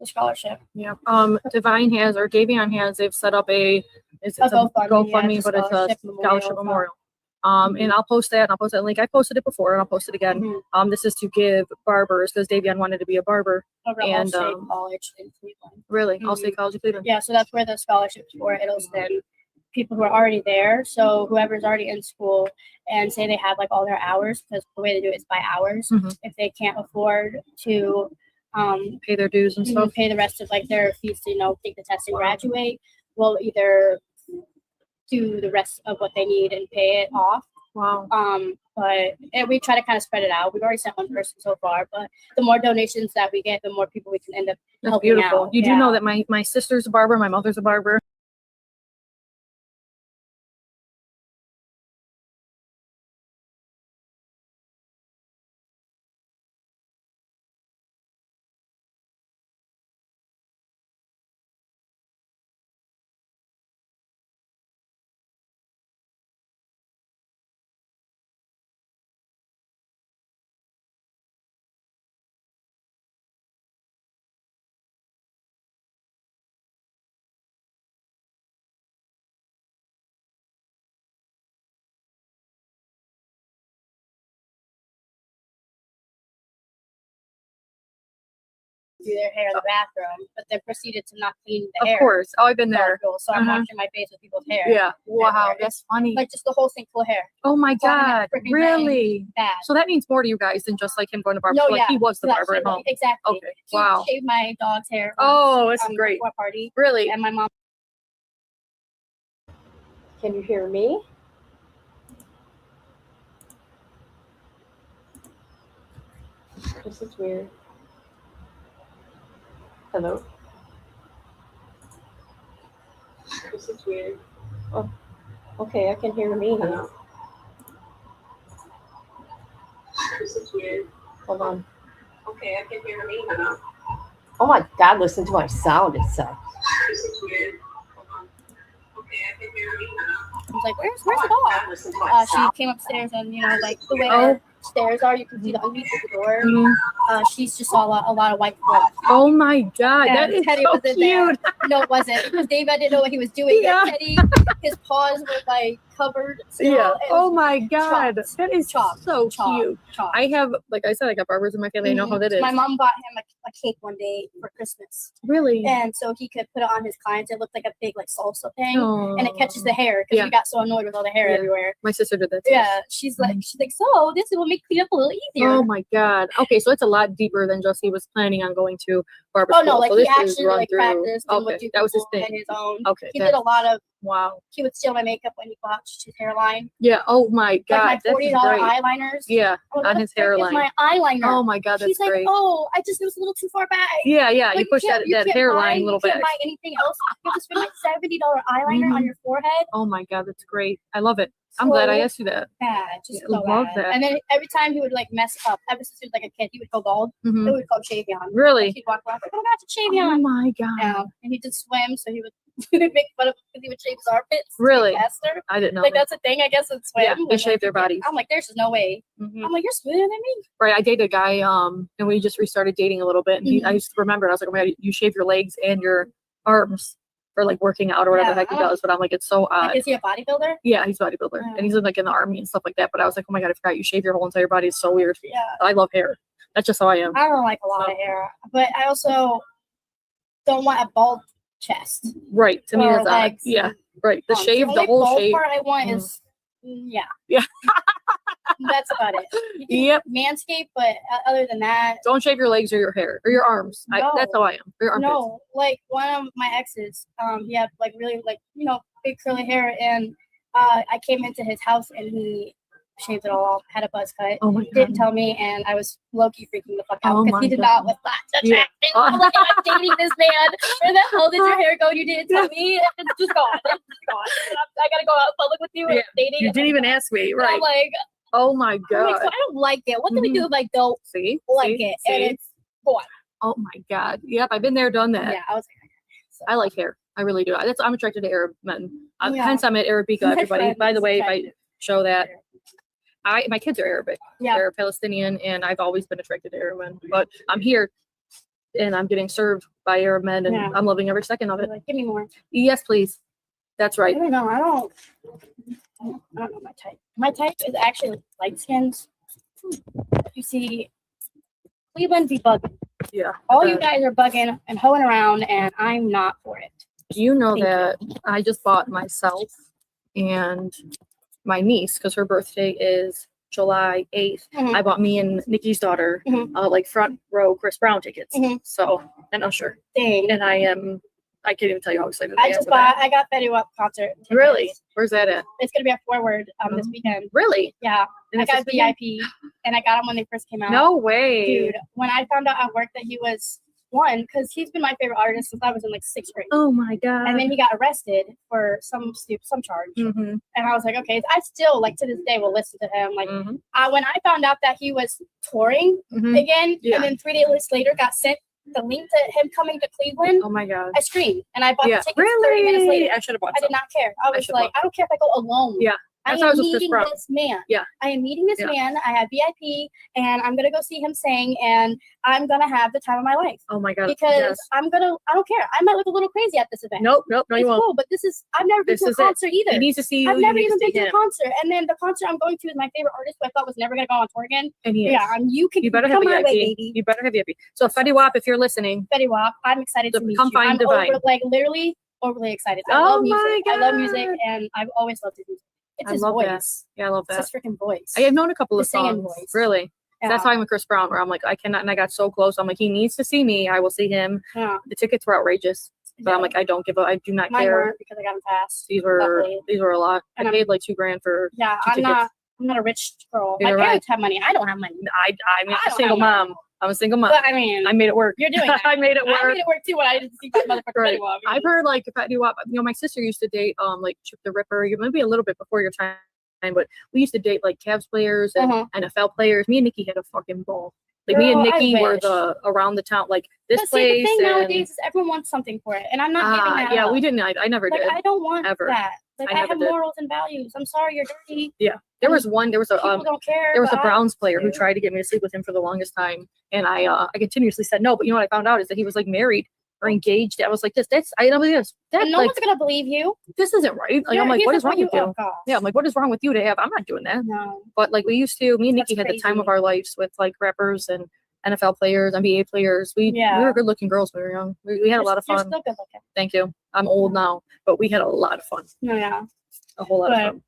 scholarship. Yeah. Davion has, they've set up it's a GoFundMe, but it's a scholarship memorial. And I'll post that link. I posted it before and I'll post it again. This is to give barbers because Davion wanted to be a barber. Over and Allstate College in Cleveland. Really? Allstate College in Cleveland. Yeah, so that's where the scholarships for. It'll send people who are already there. So whoever's already in school and say they have like all their hours, because the way they do it is by hours. If they can't afford to pay their dues and stuff, pay the rest of like their fees to, you know, take the test and graduate, we'll either do the rest of what they need and pay it off. Wow. But we try to kind of spread it out. We've already sent one person so far, but the more donations that we get, the more people we can end up helping beautiful. out. You do know that my sister's a barber, my mother's a barber. Do their hair in the bathroom, but then proceeded to not clean the hair. Of course. Oh, I've been there. So I'm washing my face with people's hair. Yeah. Wow. Everywhere. That's funny. Like just the whole sink full of hair. Oh my Falling in God. that freaking Really? drain. Bad. So that means more to you guys than just like him going to barber. No, Like yeah. he was the So barber at that's home. Exactly. Okay. He Wow. shaved my dog's hair. Oh, it's great. For a party. Really? And my mom. Can you hear me? This is weird. Hello? This is weird. Oh, okay, I can hear me now. This is weird. Hold on. Okay, I can hear me now. Oh my God, listen to my sound. It sucks. This is weird. Hold on. Okay, I can hear me now. I was like, where's the dog? Listen to my sound. She came upstairs and, you know, like the way her stairs are, you can see the underneath of the door. She's just saw a lot of white fluff. Oh my God. And That is Teddy so wasn't there. cute. No, it wasn't. Because David didn't know what he was doing. Yeah. And Teddy, his paws were like covered. Still, Yeah. and Oh my God. chopped. That is Chopped. so Chopped. cute. Chopped. I have, like I said, I got barbers in my family. I know how that is. My mom bought him a cake one day for Christmas, Really? and so he could put it on his clients. It looked like a big like salsa thing, and it catches the hair because Yeah. we got so annoyed with all the hair Yeah. everywhere. My sister did that too. Yeah, she's like, so this will make cleanup a little easier. Oh my God. Okay, so it's a lot deeper than just he was planning on going to barber Oh school. no, like so he this is actually run like through. practiced and would Okay, do that was his people thing. and his own. Okay, He did a lot of. wow. He would steal my makeup when he botched his hairline. Yeah. Oh my God. Like my $40 that's great. eyeliners. Yeah, What on the his frick is hairline. my eyeliner. Oh my God, that's He's like, great. oh, it was a little too far back. Yeah, yeah. Like, You push that hairline a little You bit. can't buy anything else. You have to spend like $70 eyeliner on your forehead. Oh my God, that's great. I love it. I'm glad I asked you that. Bad, just Yeah, so love bad. that. And then every time he would like mess up, ever since he was like a kid, he would go bald. Mhm. It would call Chavion. Really? He'd walk around like, oh my God, it's Oh Chavion. my God. Yeah, and he did swim, so he would make fun of him because he would shave his armpits. to be Really? faster. I didn't know. Like that. that's a thing, I guess, in swim. Yeah, they Like, shave their bodies. I'm like, there's just no way. Mhm. I'm like, you're smoother than me. Right. I dated a guy, and we just restarted dating a little bit. And I used to remember, I was like, oh my God, you shave your legs and your arms for like working out or whatever the heck he does. But I'm like, it's so odd. Like, is he a bodybuilder? Yeah, he's a bodybuilder, Yeah. and he's in, like in the army and stuff like that. But I was like, oh my God, I forgot you shave your whole entire body. It's so weird. Yeah. I love hair. That's just how I am. I don't like a lot of hair, but I also don't want a bald chest. Right. To me, or that's odd. legs Yeah. and Right. The arms. shave, the only whole bald shave. part I want is yeah. Yeah. That's about it. You can Yep. Manscape, but other than that, Don't shave your legs or your hair or your arms. No. That's how I am. Or your armpits. no. Like one of my exes, he had like really like big curly hair, and I came into his house and he shaved it all off, had a buzz cut. Oh my God. Didn't tell me, and I was low-key freaking the fuck out Oh because he my did God. not look that Yeah. attractive. I'm like, I'm dating this man. Where the hell did your hair go? You didn't tell me. It's just gone. It's just gone. I gotta go out in public with you and Yeah. dating. You and didn't then- even ask me. and Right. I'm like, Oh my God. so I don't like it. What do we do if I don't See? like See? it? See? And it's gone. Oh my God. Yep. I've been there, done that. Yeah, I was like, so. I like hair. I really do. I'm attracted to Arab men. Yeah. Hence, I'm at Arabica, My everybody. friend By the is way, if I attracted show that, my kids are Arabic. Yeah. They're Palestinian, and I've always been attracted to Arab men. But I'm here, and I'm getting served by Arab men, and Yeah. I'm loving every second of it. Like, give me more. Yes, please. That's I right. don't know. I don't know my type. My type is actually light skins. You see, Cleveland be bugging. Yeah. All you guys are bugging and hoeing around, and I'm not for it. Do you know Thank that I just bought myself and my niece, because her birthday is July 8th. Mhm. I bought me and Nikki's daughter Mhm. like front row Chris Brown tickets. Mhm. So, and Usher. Dang. And I can't even tell you how excited I I am just for that. I got Fetty Wap concert. tickets. Really? Where's that at? It's gonna be at Forward this weekend. Really? Yeah, And I it's got this weekend? VIP, and I got him when they first came out. No way. Dude, when I found out at work that he was because he's been my favorite artist since I was in like 6th grade. Oh my God. And then he got arrested for some charge. Mhm. And I was like, okay, I still like to this day will listen to him. Like Mhm. when I found out that he was touring Mhm. again, Yeah. and then 3 days later got sent the link to him coming to Cleveland, Oh my God. I screamed and I bought Yeah. the tickets 30 minutes Really? later. I should have bought I did some. not care. I was should like, bought I don't care if I go alone. Yeah. I That's how I am was with Chris meeting Brown. this man. Yeah. I am meeting this Yeah. man. I have VIP, and I'm gonna go see him sing, and I'm gonna have the time of my life Oh my God. because Yes. I don't care. I might look a little crazy at this event. Nope. No, it's you won't. cool, but I've never been This to a is it. concert either. He needs to see you. I've you never need even to see been to a him. concert, and then the concert I'm going to is my favorite artist, who I thought was never gonna go on tour again. And he is. Yeah, you can You better have come my VIP. way, baby. You better have VIP. So Fetty Wap, if you're listening, Fetty Wap, I'm excited to meet Come you. find I'm Divine. literally overly excited. I Oh love music. my I love music, God. and I've always loved his music. It's I his love voice. that. Yeah, I love It's that. his freaking voice. I have known a couple The of singing songs. voice. Really. Yeah. That's how I'm with Chris Brown, where I'm like, I cannot, and I got so close. I'm like, he needs to see me. I will see him. Yeah. The tickets were outrageous, but I'm Yeah. like, I don't give a, I do not Mine care. weren't because I got them fast. These were Luckily. a lot. And I paid like $2,000 for. Yeah, two tickets. I'm not a rich girl. You're My right. parents have money. I don't have money. I'm I a don't single have money. mom. I'm a single mom. But I mean, I made it work. you're doing that. I made it I work. made it work too when I didn't see my motherfucker Right. Fetty Wap. I've heard like Fetty Wap. You know, my sister used to date like Chip the Ripper. Maybe a little bit before your time, but we used to date like Cavs players and NFL players. Me and Nikki had a fucking ball. Like me and Girl, I Nikki were wish. the around the town, like this But see, the place. thing and, nowadays is everyone wants something for it, and I'm not giving that yeah, up. we didn't. I never Like, did. I don't want Ever. that. Like, I I never have did. morals and values. I'm sorry, you're dirty. There was one. There was a People don't care. there was a but I Browns player who do. tried to get me to sleep with him for the longest time, and I continuously said no. But you know what I found out is that he was like married or engaged. I was like, that's I don't believe this. And no Like, one's gonna believe you. this isn't right. Like, I'm like, He's what gonna is wrong put with you? Oh, gosh. Yeah, I'm like, what is wrong with you to have? I'm not doing that. No. But like we used to, me and That's Nikki had the time of crazy. our lives with like rappers and NFL players, NBA players. We were good looking girls when we were young. We had a lot of You're fun. still good looking. Thank you. I'm old now, but we had a lot of fun. Yeah. A whole lot of fun.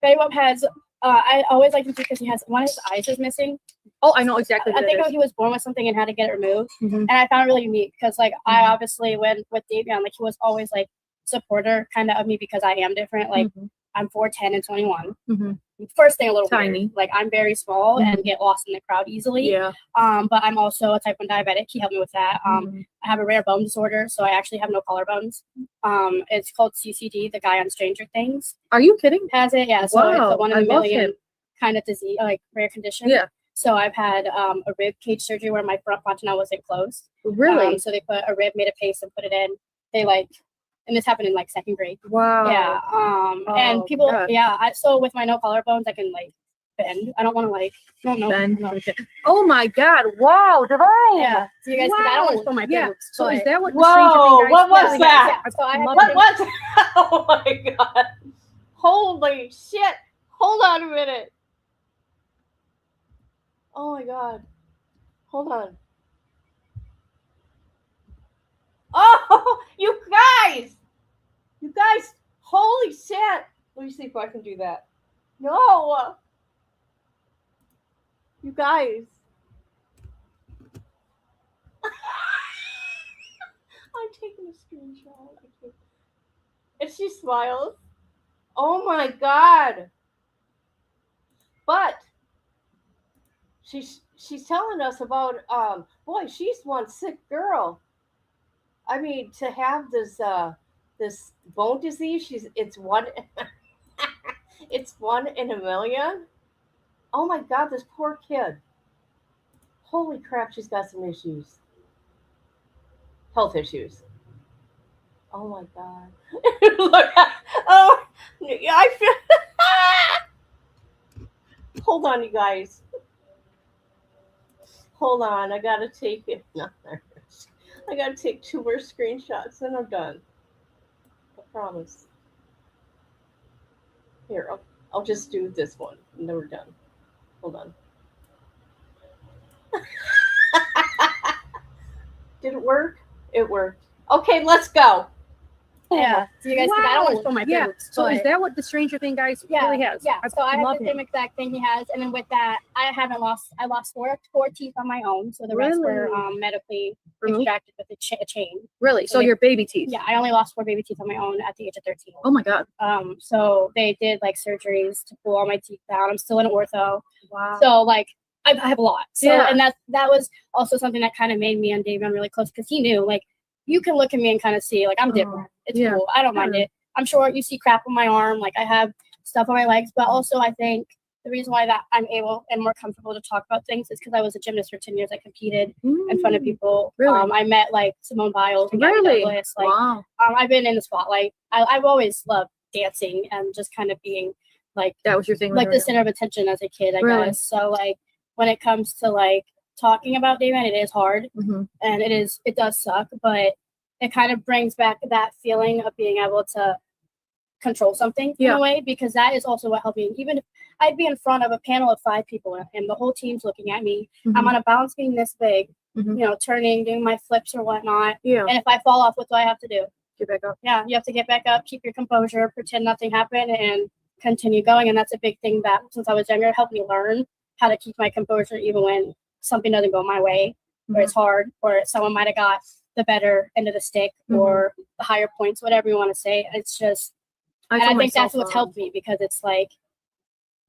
Baywop has, I always like him because he has one of his eyes is missing. Oh, I know exactly. I think he was born with something and had to get it removed. Mm-hmm. And I found it really unique because, like, I obviously, when with Davion, like, he was always like supporter kind of me because I am different. Like, I'm 4'10" and 21. First thing, a little tiny. Weird. Like, I'm very small and get lost in the crowd easily. Yeah. But I'm also a type 1 diabetic. He helped me with that. I have a rare bone disorder, so I actually have no collarbones. It's called CCD, the guy on Stranger Things. Are you kidding? Has it? Yeah. So it's a 1 in a million kind of disease, like rare condition. Yeah. So I've had a rib cage surgery where my front fontanelle wasn't closed. Really? So they put a rib, made a paste, and put it in. They and this happened in like 2nd grade. Wow. Yeah. And people, so with my no collarbones, I can like bend. I don't want to bend. No. Oh my God! Wow, Divine. Yeah. So you guys, I don't want to show my boobs. So is that what? Whoa! What was that? Yeah. So I have What? Oh my God! Holy shit! Hold on a minute. Oh my God! Hold on. Oh, you guys! You guys! Holy shit! Let me see if I can do that. No! You guys. I'm taking a screenshot. And she smiles. Oh my God. But she's telling us about boy, she's one sick girl. I mean, to have this this bone disease, it's one it's 1 in a million. Oh my God, this poor kid. Holy crap, she's got some issues. Health issues. Oh my God. Look at, oh, I feel. Hold on, you guys. Hold on, I gotta take it. I gotta take 2 more screenshots and I'm done. I promise. Here, I'll just do this one and then we're done. Hold on. Did it work? It worked. Okay, let's go. Yeah. So you guys, I don't want to show my boobs. So is that what the Stranger Thing guys really has? Yeah. So I have the him. same exact thing he has, and then with that, I lost four teeth on my own, so the rest were medically extracted with a chain. Really? So your baby teeth? Yeah, I only lost 4 baby teeth on my own at the age of 13. Oh my God. So they did like surgeries to pull all my teeth down. I'm still in ortho. Wow. So like I have a lot. So and that was also something that kind of made me and Davion really close because he knew like you can look at me and kind of see like I'm different. It's cool. I don't mind it. I'm sure you see crap on my arm, like I have stuff on my legs, but also I think the reason why that I'm able and more comfortable to talk about things is because I was a gymnast for 10 years. I competed in front of people. Really? I met like Simone Biles and Gabby Douglas. Like, wow. I've been in the spotlight. I've always loved dancing and just kind of being like that was your thing, like the center of attention as a kid, I guess. So like when it comes to like talking about Davion, it is hard and it does suck, but it kind of brings back that feeling of being able to control something in a way, because that is also what helped me. Even if I'd be in front of a panel of 5 people and the whole team's looking at me, I'm on a balance beam this big, you know, turning, doing my flips or whatnot. And if I fall off, what do I have to do? Get back up. Yeah, you have to get back up, keep your composure, pretend nothing happened, and continue going. And that's a big thing that since I was younger, it helped me learn how to keep my composure even when something doesn't go my way, or it's hard, or someone might have got the better end of the stick or the higher points, whatever you want to say. It's just, and I think that's what's helped me, because it's like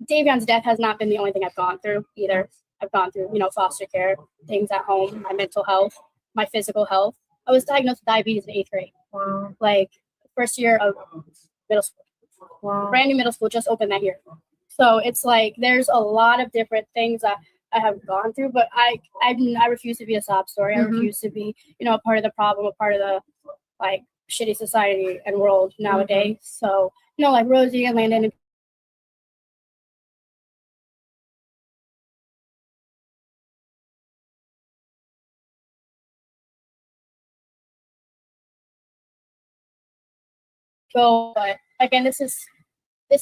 Davion's death has not been the only thing I've gone through either. I've gone through, you know, foster care, things at home, my mental health, my physical health. I was diagnosed with diabetes in 8th grade. Wow. Like first year of middle school. Wow. Brand new middle school just opened that year. So it's like there's a lot of different things that I have gone through, but I refuse to be a sob story. I refuse to be, you know, a part of the problem, a part of the like shitty society and world nowadays. So, you know, like Rosie and Landon and go. But again, this is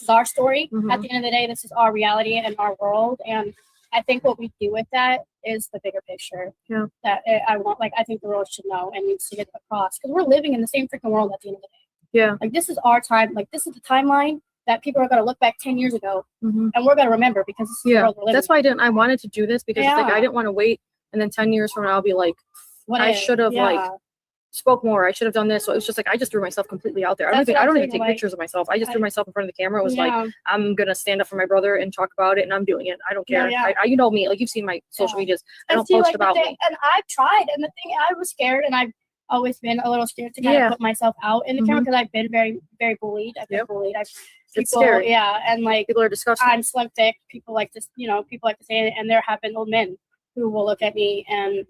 our story. Mhm. At the end of the day, this is our reality and our world. And I think what we do with that is the bigger picture. Yeah. That I want, like, I think the world should know and needs to get across, because we're living in the same freaking world at the end of the day. Yeah. Like, this is our time. Like, this is the timeline that people are going to look back 10 years ago, Mhm. and we're going to remember, because this is the Yeah. world we're living That's why I wanted to do this, because it's like Yeah. I didn't want to wait and then 10 years from now I'll be like, What I if? should have like Yeah. spoke more. I should have done this. So it was just like I just threw myself completely out there. I That's what I'm don't even saying, take like, pictures of myself. I just threw myself in front of the camera. It was like, Yeah. I'm gonna stand up for my brother and talk about it, and I'm doing it. I don't care. Yeah. I you know me, like you've seen my social Yeah. medias. I And don't see, post like, about the thing, me. and I've tried, and the thing, I was scared, and I've always been a little scared to kind Yeah. of put myself out in the camera, because I've been very, very bullied. I've been Yep. bullied. It's scary. Yeah, and like, People are disgusting. I'm slim thick. People like to, people like to say it, and there have been old men who will look at me and,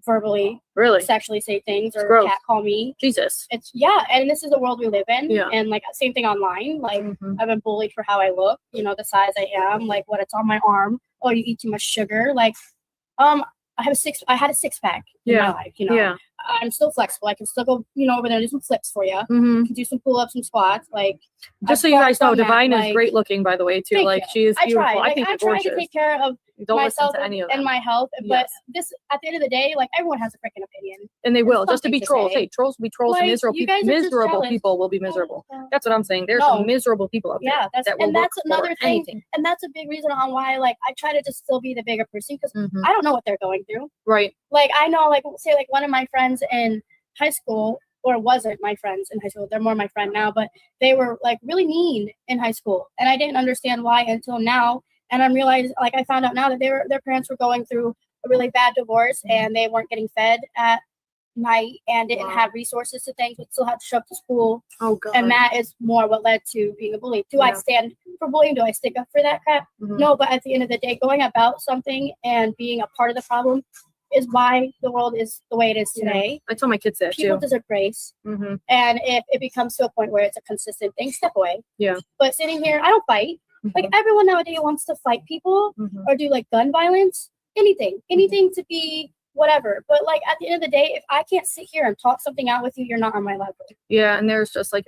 verbally, Really? sexually say things or gross. catcall me. Jesus. It's and this is the world we live in. Yeah. And like, same thing online. Like, Mhm. I've been bullied for how I look, the size I am, like what it's on my arm. Oh, you eat too much sugar. Like, I had a six pack in my life. Yeah. I'm still flexible. I can still go, over there and do some flips for you. Mhm. Can do some pull ups, some squats. Like, Just so you guys know, Divine is great looking, by the way, too. Thank Like, you. she is I beautiful. try. I Like, think I'm you're trying gorgeous. to take care of Don't myself listen to any of and them. my health. Yes. But this, at the end of the day, like, everyone has a freaking opinion. And they will, just to be something to trolls. say. Hey, trolls will be trolls, and Like, you guys are just miserable jealous. people will be miserable. Yeah. That's what I'm saying. There's No. some miserable people out there. Yeah, that's that will and that's look for another thing, anything. and that's a big reason on why, like, I try to just still be the bigger person, because Mhm. I don't know what they're going through. Right. Like, I know, like, say, like, one of my friends in high school, or wasn't my friends in high school, they're more my friend now, but they were like really mean in high school, and I didn't understand why until now. And I'm realized, like, I found out now that their parents were going through a really bad divorce, and they weren't getting fed at night, and didn't have resources to things, but still had to show up to school. Oh, God. And that is more what led to being a bully. Do I Yeah. stand for bullying? Do I stick up for that crap? Mhm. No, but at the end of the day, going about something and being a part of the problem is why the world is the way it is today. I tell my kids that, People too. deserve grace. Mm-hmm. And if it becomes to a point where it's a consistent thing, step away. Yeah. But sitting here, I don't fight. Like, everyone nowadays wants to fight people Mhm. or do, like, gun violence. Anything to be whatever. But, like, at the end of the day, if I can't sit here and talk something out with you, you're not on my level. Yeah, and there's just like,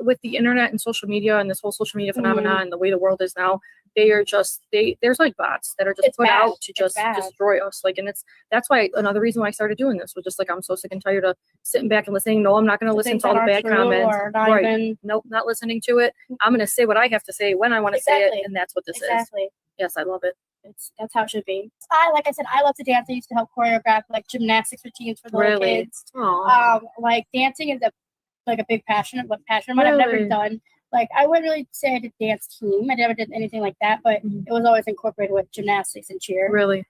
with the internet and social media and this whole social media phenomenon and the way the world is now, they are just there's like bots that are just It's put bad. out to It's just bad. destroy us. Like, and that's why another reason why I started doing this was just like, I'm so sick and tired of sitting back and listening. No, I'm not going to listen Things to all the that bad aren't true comments. or not Right. even- Nope, not listening to it. I'm going to say what I have to say when I want to say Exactly. it, and that's what this is. Exactly. Yes, I love it. That's how it should be. Like I said, I love to dance. I used to help choreograph like gymnastics routines for the little Really? kids. Aw. Like, dancing is a big passion of mine. I've never Really? done. Like, I wouldn't really say I did dance team. I never did anything like that, but Mhm. it was always incorporated with gymnastics and cheer. Really?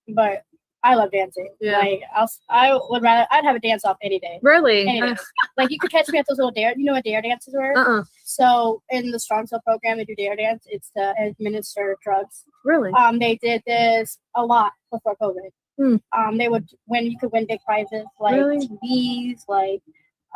But I love dancing. Yeah. Like, I'd have a dance off any day. Really? Any day. Like, you could catch me at those little dare. You know what dare dances were? Uh-uh. So in the Strong Cell program, they do dare dance. It's to administer drugs. Really? They did this a lot before COVID. They would you could win big prizes like Really? TVs, like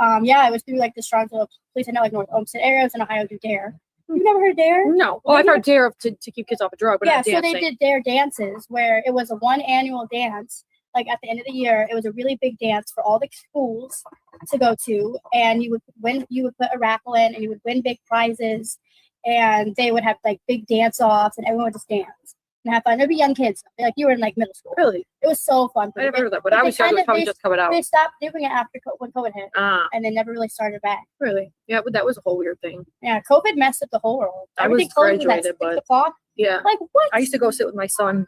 it was through like the Strong Cell Police and like North Olmsted areas in Ohio do Dare. You've never heard of Dare? No. Oh, I've heard Dare to keep kids off a drug, but Yeah, not so dancing. they did Dare dances where it was a one annual dance. Like, at the end of the year, it was a really big dance for all the schools to go to, and you would put a raffle in, and you would win big prizes, and they would have like big dance offs, and everyone would just dance and have fun. There'd be young kids, like you were in like middle school. Really? It was so fun. I never heard of that, but I was sure it was probably just coming out. They stopped doing it after when COVID hit, And they never really started back. really? Yeah, but that was a whole weird thing. Yeah, COVID messed up the whole world. I Everything was closed at graduated, 6 but- o'clock. Yeah. Like, what? I used to go sit with my son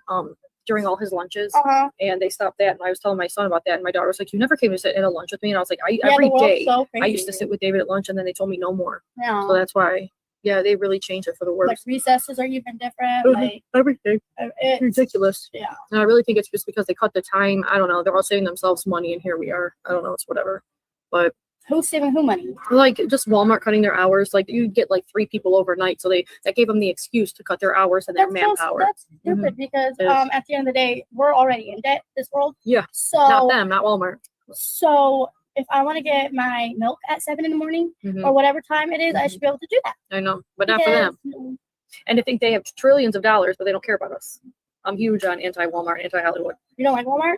during all his lunches, and they stopped that, and I was telling my son about that, and my daughter was like, "You never came to sit in a lunch with me," and I was like, "Every the world's day so crazy. I used to sit with David at lunch, and then they told me no more." Yeah. So that's why, yeah, they really changed it for the worse. Like, recesses are even different. Mhm. Like, Everything. it's Ridiculous. Yeah. And I really think it's just because they cut the time. I don't know. They're all saving themselves money, and here we are. I don't know. It's whatever. But Who's saving who money? like, just Walmart cutting their hours. Like, you'd get like 3 people overnight, so that gave them the excuse to cut their hours and their manpower. That's stupid because It is. at the end of the day, we're already in debt, this world. Yeah. So Not them, not Walmart. So if I want to get my milk at 7 in the morning Mhm. or whatever time it is, I should be able to do that. I know, but not for them. Because- And they think they have trillions of dollars, but they don't care about us. I'm huge on anti-Walmart, anti-Hollywood. You don't like Walmart?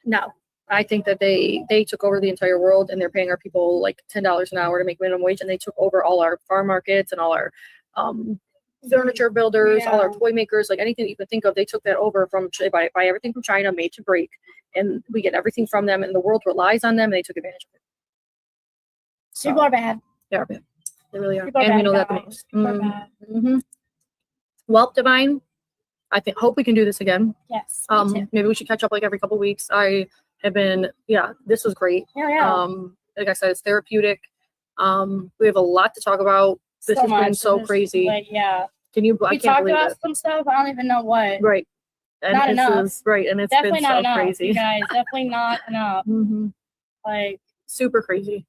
No, I think that they took over the entire world, and they're paying our people like $10 an hour to make minimum wage, and they took over all our farm markets and all our furniture builders, all our toy makers, like anything that you could think of. They took that over from buy everything from China, made to break, and we get everything from them, and the world relies on them, and they took advantage of it. So, people are bad. They are bad. They really are, People are and we bad, know that the guys. most. People are bad. Mm-hmm. Well, Divine, hope we can do this again. Yes. Me too. Maybe we should catch up like every couple weeks. I have been, this was great. Yeah. Like I said, it's therapeutic. We have a lot to talk about. This has been so crazy. Like, Can you? I we can't talked believe about it. some stuff. I don't even know what. Right. And not enough. Right, and it's Definitely been not so enough, crazy. you guys. Definitely not enough. Like, super crazy.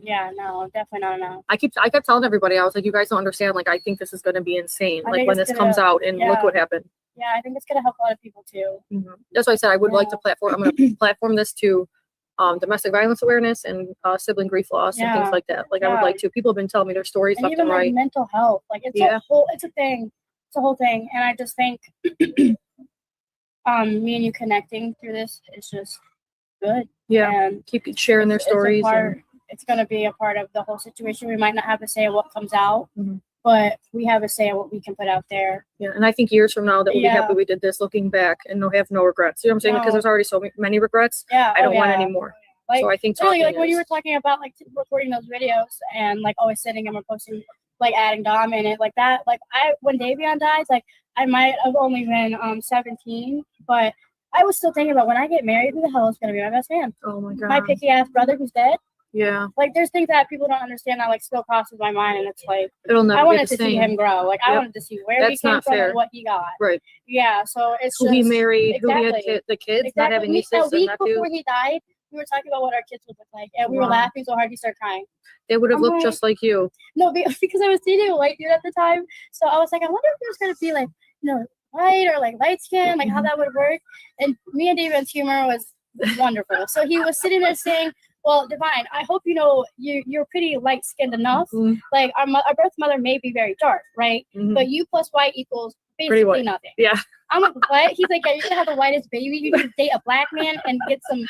Yeah, no, definitely not enough. I kept telling everybody, I was like, you guys don't understand. Like, I think this is going to be insane. I Like think when it's this comes out, and look what happened. Yeah, I think it's gonna help a lot of people too. That's why I said I would like to platform. I'm going to platform this to domestic violence awareness and sibling grief loss and things like that. Like I would like to. People have been telling me their stories and left even and right. like mental health. Like it's a whole thing. It's a whole thing. And I just think me and you connecting through this is just good. Yeah. And keep sharing their stories. It's gonna be a part of the whole situation. We might not have a say in what comes out, but we have a say in what we can put out there. Yeah, and I think years from now that we'll be happy we did this, looking back, and have no regrets. You know what I'm saying? Because there's already so many regrets. Yeah, I don't want any more. Like, so I think like when you were talking about like recording those videos and like always sitting and posting, like adding Dom in it, like that. Like when Davion died, like I might have only been 17, but I was still thinking about when I get married, who the hell is gonna be my best man? Oh my god, my picky ass brother who's dead. Yeah. Like there's things that people don't understand that like still crosses my mind, and it's like it'll never I wanted be the to same. see him grow. Like I wanted to see where he came from and what he got. Right. Yeah. So it's who just, he married, who he had the kids, not having nieces and nephews. A week before he died, we were talking about what our kids would look like, and we were laughing so hard we started crying. They would have looked just like you. No, because I was dating a white dude at the time, so I was like, I wonder if he was gonna be like, white or like light skin, like how that would work. And me and David's humor was wonderful. So he was sitting there saying, well, Divine, I hope you're pretty light skinned enough. Like our birth mother may be very dark, right? But you plus white equals basically nothing. Yeah. I'm like, what? He's like, yeah, you're gonna have the whitest baby. You need to date a black man and get some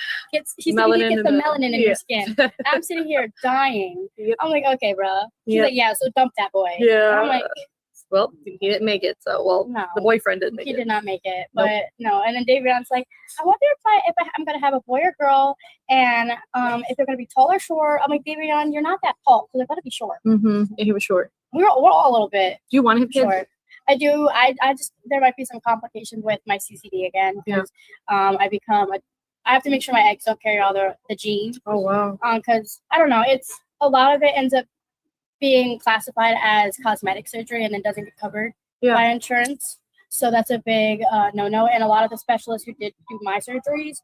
melanin in your skin. I'm sitting here dying. I'm like, okay, bro. He's like, yeah, so dump that boy. Yeah. I'm like, well, he didn't make it. So, no, the boyfriend didn't make it. He did not make it. But no. And then Davion's like, I wonder if I'm gonna have a boy or girl, and if they're gonna be tall or short. I'm like, Davion, you're not that tall, so they're gonna be short. Yeah, he was short. We're all a little bit. Do you want him short? I do. I just there might be some complications with my CCD again because I have to make sure my eggs don't carry all the genes. Oh wow. Because I don't know, it's a lot of it ends up being classified as cosmetic surgery and then doesn't get covered by insurance. So that's a big no-no. And a lot of the specialists who did do my surgeries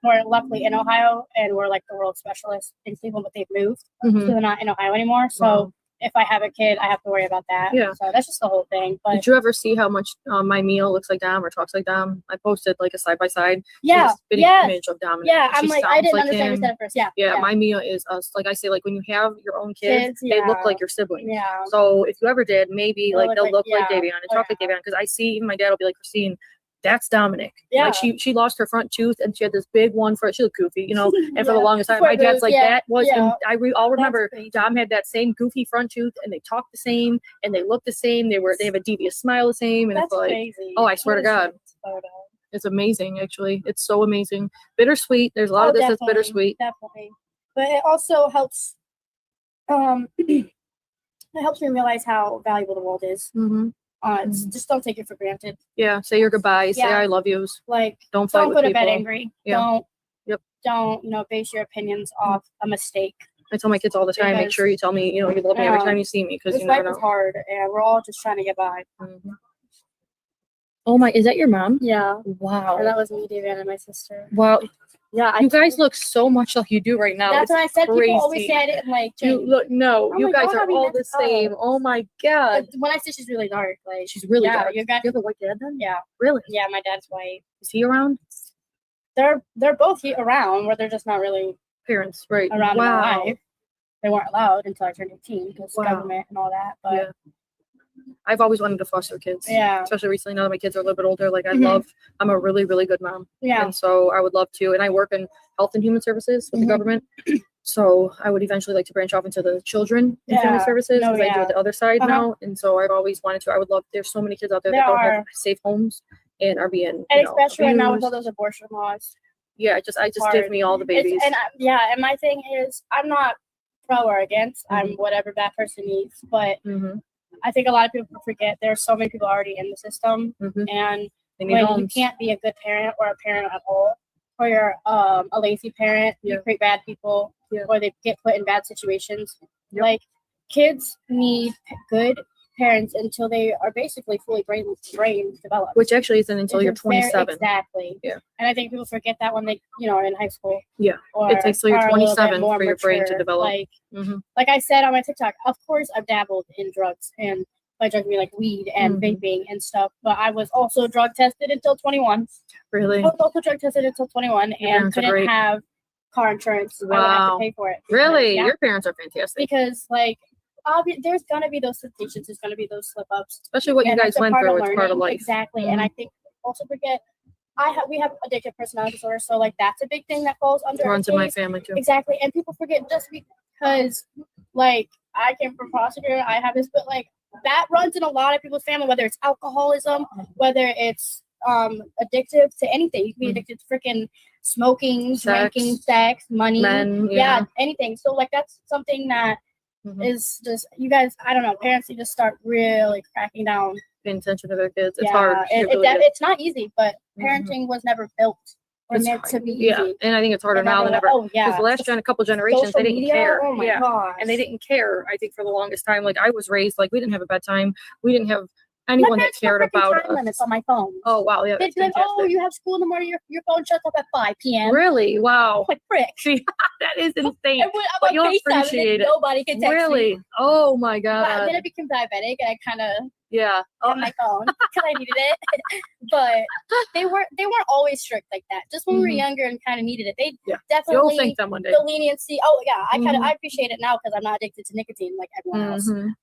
were luckily in Ohio and were like the world specialists in Cleveland, but they've moved. So they're not in Ohio anymore. So if I have a kid, I have to worry about that. Yeah. So that's just the whole thing. But did you ever see how much my meal looks like Dom or talks like Dom? I posted like a side-by-side image of Dom. Yeah, I'm like, I didn't understand what you said at first. Yeah, my meal is like I say, like when you have your own kids they look like your siblings. Yeah. So if you ever did, maybe they'll look like Davion and talk like Davion, because I see even my dad will be like, Christine, that's Dominic. Yeah. Like she lost her front tooth and she had this big one she looked goofy, and for the longest time my dad's like that was and I'll remember Dom had that same goofy front tooth and they talk the same and they look the same. They have a devious smile the same, and that's it's like crazy. Oh, I swear to God. It's amazing, actually. It's so amazing. Bittersweet. There's a lot of this that's bittersweet. Definitely. But it also helps it helps me realize how valuable the world is. It's just don't take it for granted. Yeah, say your goodbyes. Say I love yous. Like don't fight don't go with to bed people. Angry. Yeah. Don't base your opinions off a mistake. I tell my kids all the time, make sure you tell me, you love me every time you see me, because this life is hard and we're all just trying to get by. Oh my, is that your mom? Yeah. Wow. And that was me, Davion, and my sister. Wow. Yeah, you guys look so much like you do right now. That's what I said. Crazy. People always say I didn't like change. You guys are all the same. Oh my God. But when I say she's really dark, like she's really dark. You have a white dad then? Yeah. Really? Yeah, my dad's white. Is he around? They're both around, where they're just not really parents, right? Around in my life. They weren't allowed until I turned 18 because government and all that. But I've always wanted to foster kids. Yeah. Especially recently now that my kids are a little bit older. Like Mhm. I'm a really, really good mom. Yeah. And so I would love to. And I work in health and human services with Mhm. the government. So I would eventually like to branch off into the children and family Yeah. services No, because I do yeah. it the other side Uh-huh. now. And so I've always wanted to. I would love. There's so many kids out there There that don't are. have safe homes and are being, And especially right now with abused. all those abortion laws. Yeah, I just hard. give me all the babies. And my thing is, I'm not pro or against. I'm Mhm. whatever that person needs. But Mhm. I think a lot of people forget there's so many people already in the system, Mhm. and They need when you homes. can't be a good parent or a parent at all, or you're a lazy parent, Yeah. you create bad people, Yeah. or they get put in bad situations. Yep. Like kids need good parents until they are basically fully brain developed. Which actually isn't until you're It's very- 27. Exactly. Yeah. And I think people forget that when they, are in high school. Yeah. Or It takes till you're are a little bit 27 more for your brain to mature. develop. Mhm. Like I said on my TikTok, of course I've dabbled in drugs, and by drugs I mean like weed and Mhm. vaping and stuff. But I was also drug tested until 21. Really? I was also drug tested until 21 Your and parents are couldn't great. have car insurance. I would have to Wow. pay for it. Really? Yeah. Your parents are fantastic. Because like there's gonna be those temptations, there's gonna be those slip ups. Especially what you And guys that's a went part through. of It's part of learning. life. Exactly. And I think also forget we have addictive personality disorder, so like that's a big thing that falls under It our runs in my case. family too. Exactly. And people forget just because like I came from foster care, I have this, but like that runs in a lot of people's family, whether it's alcoholism, whether it's addictive to anything. You can be addicted to freaking smoking, Sex. drinking, sex, money, Men, yeah. anything. So like that's something that Mhm. is just you guys, I don't know, parents need to start really cracking down. Paying attention to their kids. It's hard. It really is. It's not easy, but Mhm. parenting was never built or It's meant hard. to be Yeah, easy. and I think it's harder It now than never ever. was. Oh yeah. Because the last couple generations, Social they didn't media, care. oh my Yeah. gosh. And they didn't care. I think for the longest time, like I was raised, like we didn't have a bedtime. We didn't have My anyone that parents put cared freaking about time limits us. on my phone. Oh wow, yeah, They'd that's be like, fantastic. "Oh, you have school in the morning. Your phone shuts off at 5 p.m." Really? Wow. Like frick. See, that is insane. And when I'm But on you'll FaceTime, and appreciate then it. nobody can text me. Really? Oh my But god. then I became diabetic, and I kind of Yeah. had my phone because I needed it. But they weren't always strict like that. Just when we were Mhm. younger and kind of needed it, they Yeah. You'll definitely thank them one day. the leniency. Oh yeah, Mhm. I appreciate it now because I'm not addicted to nicotine like everyone else. Mhm.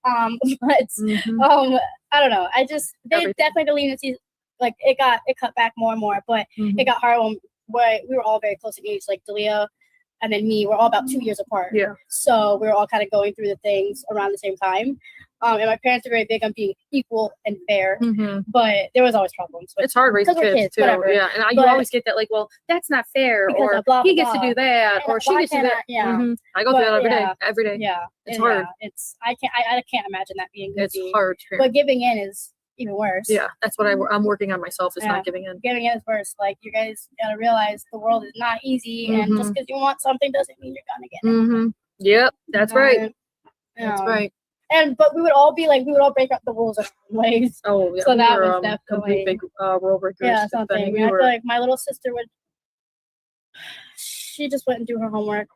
But Mhm. I don't know. They Everything. definitely the leniency, like it cut back more and more, but Mhm. it got hard when we were all very close in age. Like Dalia and then me, we're all about 2 years apart. Yeah. So we were all kind of going through the things around the same time. And my parents are very big on being equal and fair, Mhm. but there was always problems. With It's hard raising because we're kids, kids, too. whatever. Yeah, and you But- always get that, like, well, that's not fair, Because or of blah, he blah, gets to blah. do that, And or she why gets to do can't that. yeah. Mhm. I go through But, that every day. yeah. Every day. Yeah, It's and, hard. Yeah, I can't imagine that being It's easy. hard. But giving in is even worse. Yeah, that's what I'm working on myself, is Yeah. not giving in. Giving in is worse. Like you guys gotta realize the world is not easy, and just because you want something doesn't mean you're gonna get it. Mm-hmm. Yep, that's right. And, That's right. But we would all break up the rules in ways. Oh, yeah. So we that were, was complete definitely big rule breakers. Yeah, but something. then I we feel were. like my little sister she just wouldn't do her homework.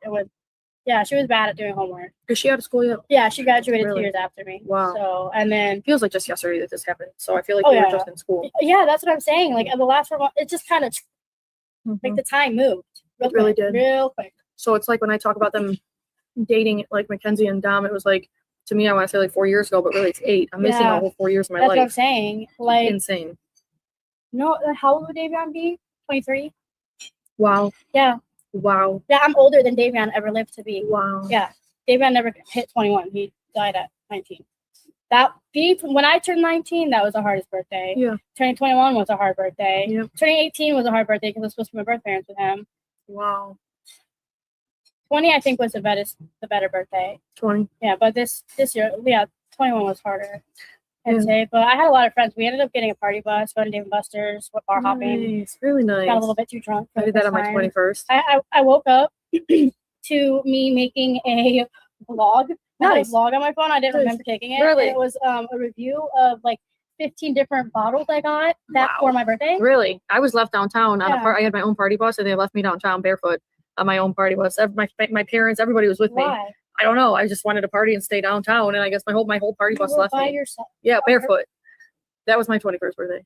She was bad at doing homework. Is she out of school yet? Yeah, she graduated Really? 2 years after me. Wow. So, and then It feels like just yesterday that this happened. So I feel like Oh, we were yeah. just in school. yeah, that's what I'm saying. Like the last 4 months, it just kind of like Mhm. the time moved. It really quick, did. real quick. So it's like when I talk about them dating, like Mackenzie and Dom, it was like, to me, I want to say like 4 years ago, but really it's 8. I'm missing Yeah. a whole 4 years of my That's what I'm life. saying. Like, Insane. no, how old would Davion be? 23. Wow. Yeah, Wow. yeah. I'm older than Davion ever lived to be. Wow. Yeah, Davion never hit 21. He died at 19. When I turned 19, that was the hardest birthday. Yeah. Turning 21 was a hard birthday. Yep. Turning 18 was a hard birthday because I was supposed to be my birth parents with him. Wow. 20, I think, was the better birthday. 20. Yeah, but this year, 21 was harder, I'd Yeah. say. But I had a lot of friends. We ended up getting a party bus, going to Dave & Buster's, went bar hopping. Nice. Really nice. Got a little bit too drunk. I did that on my 21st. I woke up to me making a vlog. I had a Nice. vlog on my phone. I didn't Nice. remember taking it. Really? And it was a review of like 15 different bottles I got for my birthday. Really? I was left downtown on Yeah. I had my own party bus, and they left me downtown barefoot on my own party bus. My parents, everybody was with me. Why? I don't know. I just wanted to party and stay downtown, and I guess my whole party bus You were left by me. yourself. Yeah, barefoot. That was my 21st birthday.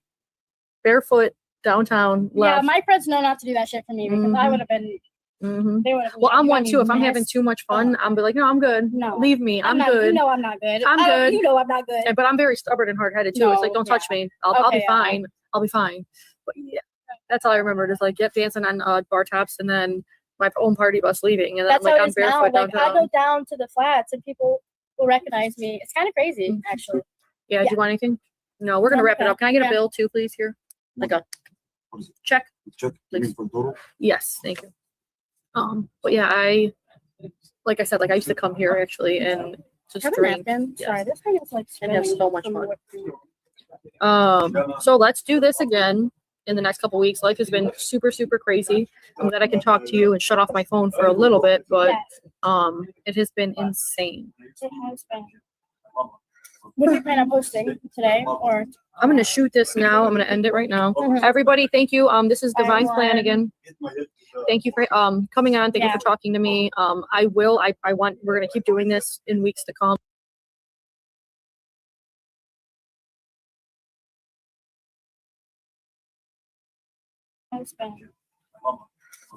Barefoot downtown. Yeah, Left. my friends know not to do that shit for me because I Mhm. would have been Mm-hmm. They would have. Well, I'm one too. If I'm having too much fun, I'm be like, no, I'm good. No. Leave me. I'm not, good. You know I'm not good. I'm good. You know I'm not good. But I'm very stubborn and hard headed too. It's like, don't touch me. I'll be fine. I'll be fine. But yeah, that's all I remembered is like, dancing on bar tops and then my own party bus leaving. And then that's I'm like, how it I'm is now. barefoot Like downtown. I go down to the flats and people will recognize me. It's kind of crazy, actually. Yeah. Do you want anything? No, we're gonna wrap it up. Can I get a bill too, please? Here, like a check. Please. Yes, thank you. But yeah, like I said, like I used to come here actually and just drink. Sorry, this thing is like And have so much fun. So let's do this again in the next couple weeks. Life has been super, super crazy. I'm glad I can talk to you and shut off my phone for a little bit, but it has been insane. It has been. What do you plan on posting today? Or I'm gonna shoot this now. I'm gonna end it right now. Everybody, thank you. This is Divine's Plan again. Thank you for coming on. Thank you for talking to me. We're gonna keep doing this in weeks to come.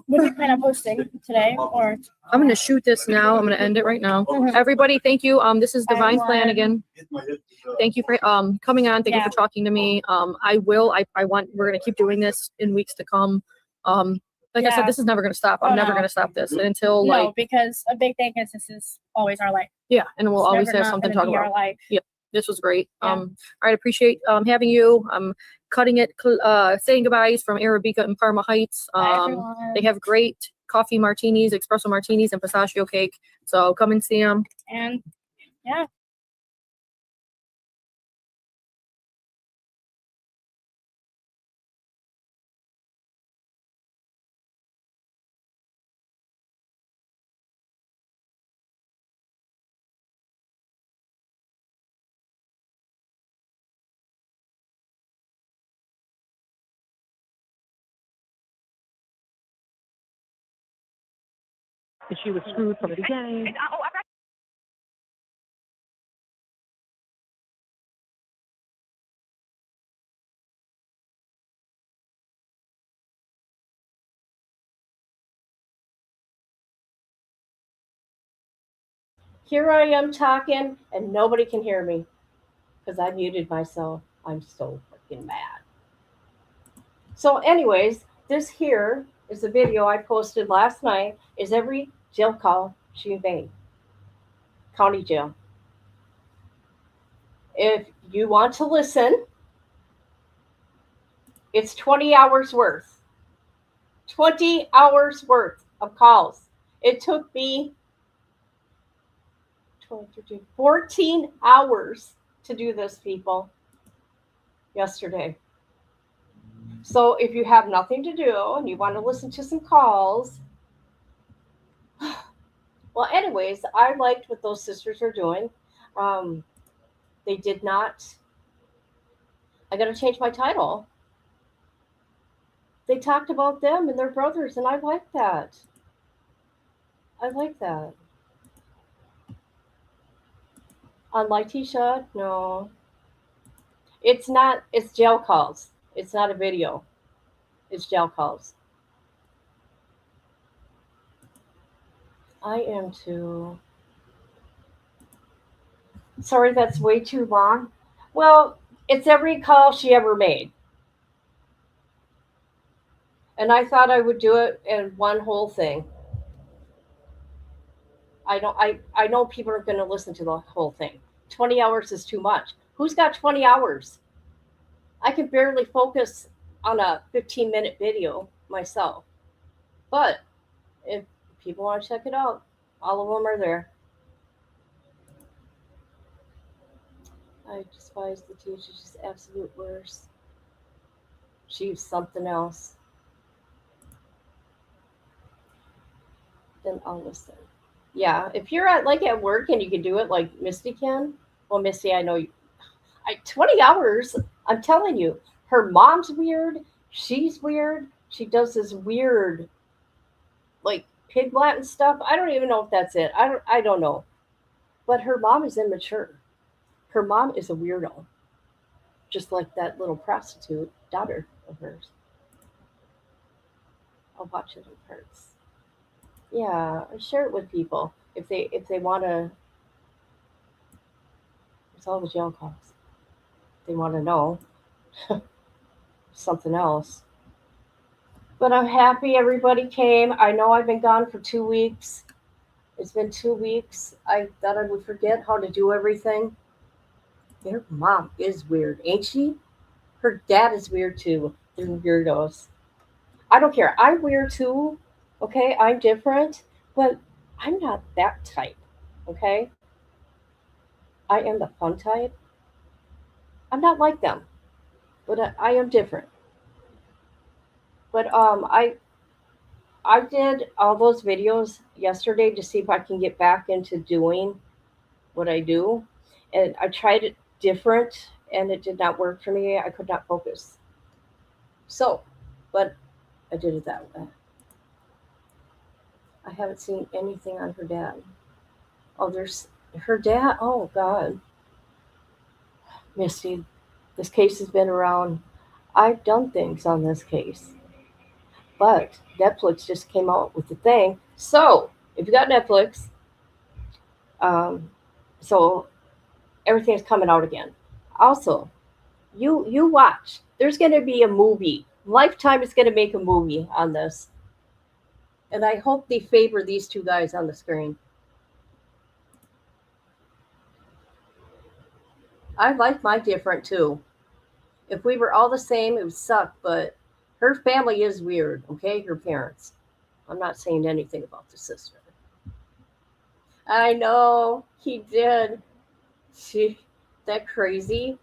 what do you plan on posting today? Or I'm gonna shoot this now. I'm gonna end it right now. Everybody, thank you. This is Divine's Plan again. Thank you for coming on. Thank you for talking to me. We're gonna keep doing this in weeks to come. Like I said, this is never gonna stop. I'm never gonna stop this until because a big thing is this is always our life. Yeah, and we'll always have something to talk about. Yeah, this was great. All right, appreciate having you. Cutting it, saying goodbyes from Arabica and Parma Heights. They have great coffee martinis, espresso martinis, and pistachio cake. So come and see them. And yeah. And she was screwed from the beginning. Here I am talking, and nobody can hear me because I muted myself. I'm so freaking mad. So, anyways, this here is a video I posted last night. Is every jail call she made, county jail. If you want to listen, it's 20 hours worth. 20 hours worth of calls. It took me 14 hours to do this, people, yesterday. So if you have nothing to do and you want to listen to some calls, well, anyways, I liked what those sisters are doing. They did not, I got to change my title. They talked about them and their brothers, and I like that. I like that. Unlike Tisha, no. It's not, it's jail calls. It's not a video. It's jail calls. I am too. Sorry, that's way too long. Well, it's every call she ever made. And I thought I would do it in one whole thing. I know people are going to listen to the whole thing. 20 hours is too much. Who's got 20 hours? I can barely focus on a 15-minute video myself. But if people want to check it out, all of them are there. I despise the teacher. She's absolute worst. She's something else. Then I'll listen. Yeah, if you're at work and you can do it like Misty can. Well, Misty, I know you. 20 hours. I'm telling you, her mom's weird. She's weird. She does this weird, like pig Latin stuff. I don't even know if that's it. I don't know. But her mom is immature. Her mom is a weirdo, just like that little prostitute daughter of hers. I'll watch it in parts. Yeah, share it with people if they want to. It's all the jail calls. They want to know something else. But I'm happy everybody came. I know I've been gone for 2 weeks. It's been 2 weeks. I thought I would forget how to do everything. Their mom is weird, ain't she? Her dad is weird too. They're weirdos. I don't care. I'm weird too. Okay, I'm different, but I'm not that type. Okay, I am the fun type. I'm not like them, but I am different. But I did all those videos yesterday to see if I can get back into doing what I do, and I tried it different, and it did not work for me. I could not focus. So, but I did it that way. I haven't seen anything on her dad. Oh, there's her dad. Oh God, Misty, this case has been around. I've done things on this case, but Netflix just came out with the thing. So if you got Netflix, um, so everything's coming out again. Also, you watch. There's going to be a movie. Lifetime is going to make a movie on this, and I hope they favor these two guys on the screen. I like my different too. If we were all the same, it would suck. But her family is weird. Okay, her parents. I'm not saying anything about the sister. I know he did. She that crazy.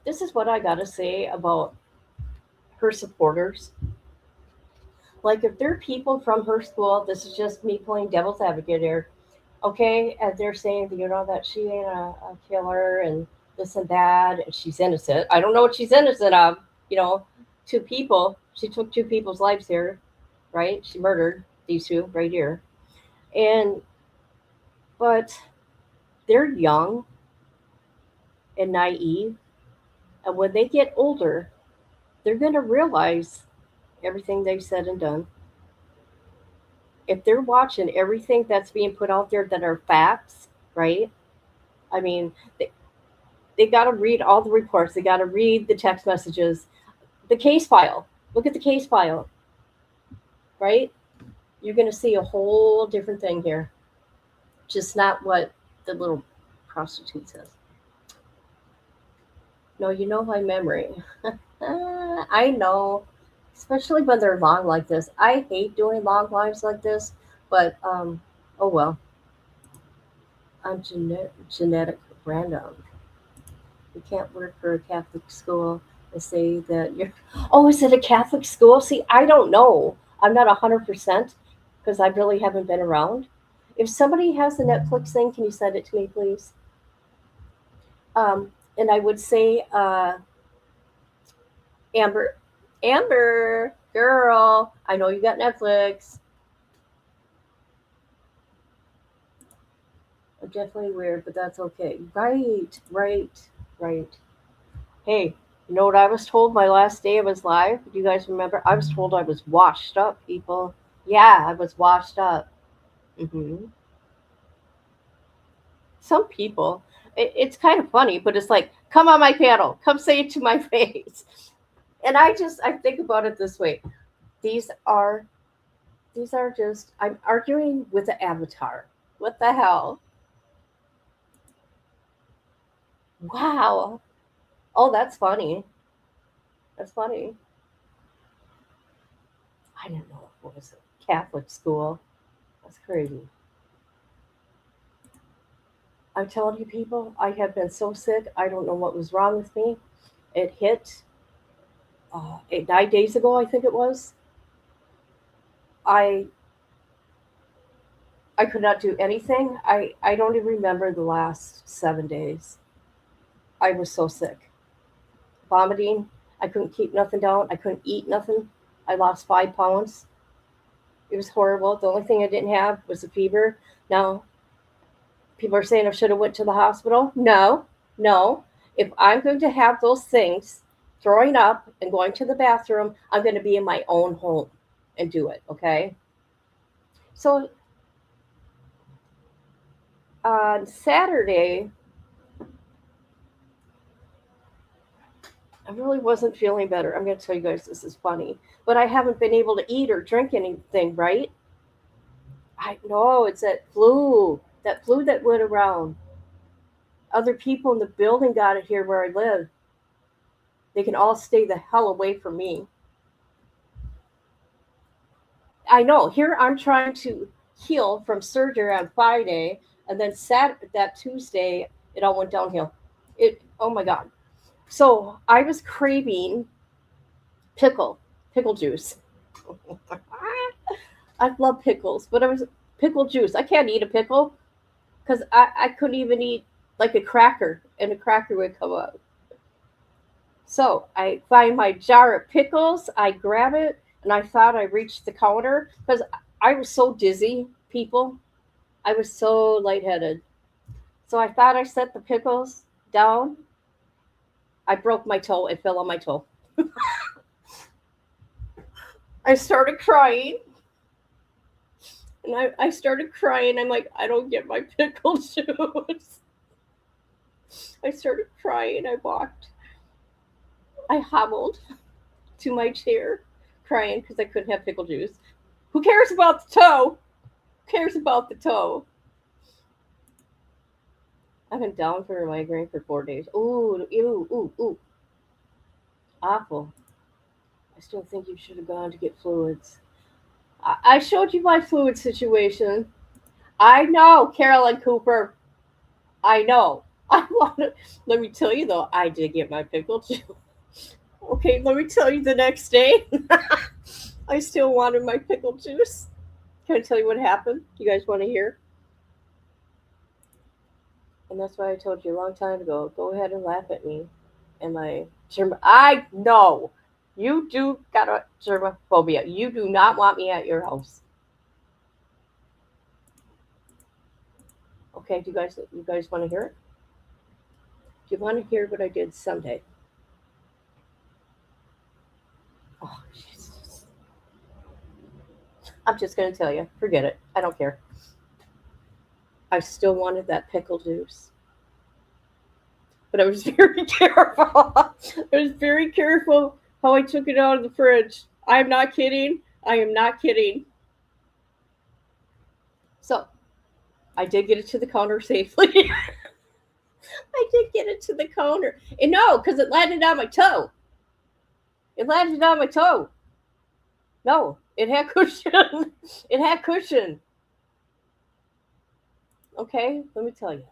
This is what I gotta say about her supporters. Like if they're people from her school, this is just me playing devil's advocate here. Okay, and they're saying that she ain't a killer and this and that, and she's innocent. I don't know what she's innocent of. You know, two people. She took two people's lives here, right? She murdered these two right here, and but they're young and naive, and when they get older, they're gonna realize everything they've said and done. If they're watching everything that's being put out there that are facts, right? I mean, they got to read all the reports. They got to read the text messages, the case file. Look at the case file, right? You're going to see a whole different thing here. Just not what the little prostitute says. No, you know my memory. I know, especially when they're long like this. I hate doing long lives like this, but oh well. I'm genetic random. You can't work for a Catholic school and say that you're. Oh, is it a Catholic school? See, I don't know. I'm not 100% because I really haven't been around. If somebody has the Netflix thing, can you send it to me, please? And I would say, Amber, Amber, girl, I know you got Netflix. I'm definitely weird, but that's okay. Right, right, right. Hey, you know what I was told my last day I was live? Do you guys remember? I was told I was washed up, people. Yeah, I was washed up. hmm Some people, it's kind of funny, but it's like, come on my panel, come say it to my face. And I think about it this way. These are, these are just, I'm arguing with the avatar. What the hell? Wow. Oh, that's funny. That's funny. I didn't know it was a Catholic school. That's crazy. I'm telling you, people, I have been so sick. I don't know what was wrong with me. It hit 9 days ago, I think it was. I I could not do anything. I don't even remember the last 7 days. I was so sick, vomiting. I couldn't keep nothing down. I couldn't eat nothing. I lost 5 pounds. It was horrible. The only thing I didn't have was a fever. Now people are saying I should have went to the hospital. No, no. If I'm going to have those things, throwing up and going to the bathroom, I'm going to be in my own home and do it, okay? So on Saturday, I really wasn't feeling better. I'm going to tell you guys this is funny, but I haven't been able to eat or drink anything, right? I know it's that flu that went around. Other people in the building got it here where I live. They can all stay the hell away from me. I know. Here I'm trying to heal from surgery on Friday, and then that Tuesday it all went downhill. Oh my god. So I was craving pickle juice. I love pickles, but I was pickle juice. I can't eat a pickle because I couldn't even eat like a cracker, and a cracker would come up. So I find my jar of pickles, I grab it, and I thought I reached the counter because I was so dizzy, people. I was so lightheaded. So I thought I set the pickles down. I broke my toe. It fell on my toe. I started crying. And I started crying. I'm like, I don't get my pickle juice. I started crying. I hobbled to my chair crying because I couldn't have pickle juice. Who cares about the toe? Who cares about the toe? I've been down for a migraine for 4 days. Ooh, ew, ooh, ooh. Awful. I still think you should have gone to get fluids. I showed you my fluid situation. I know, Carolyn Cooper. I know. Let me tell you though, I did get my pickle juice. Okay, let me tell you the next day. I still wanted my pickle juice. Can I tell you what happened? You guys want to hear? And that's why I told you a long time ago, go ahead and laugh at me. And I know. You do got a germophobia. You do not want me at your house. Okay, do you guys want to hear it? Do you want to hear what I did Sunday? Oh, Jesus. I'm just going to tell you. Forget it. I don't care. I still wanted that pickle juice. But I was very careful. I was very careful how I took it out of the fridge. I'm not kidding. I am not kidding. So, I did get it to the counter safely. I did get it to the counter. And no, because it landed on my toe. It landed on my toe. No, it had cushion. It had cushion. Okay, let me tell you.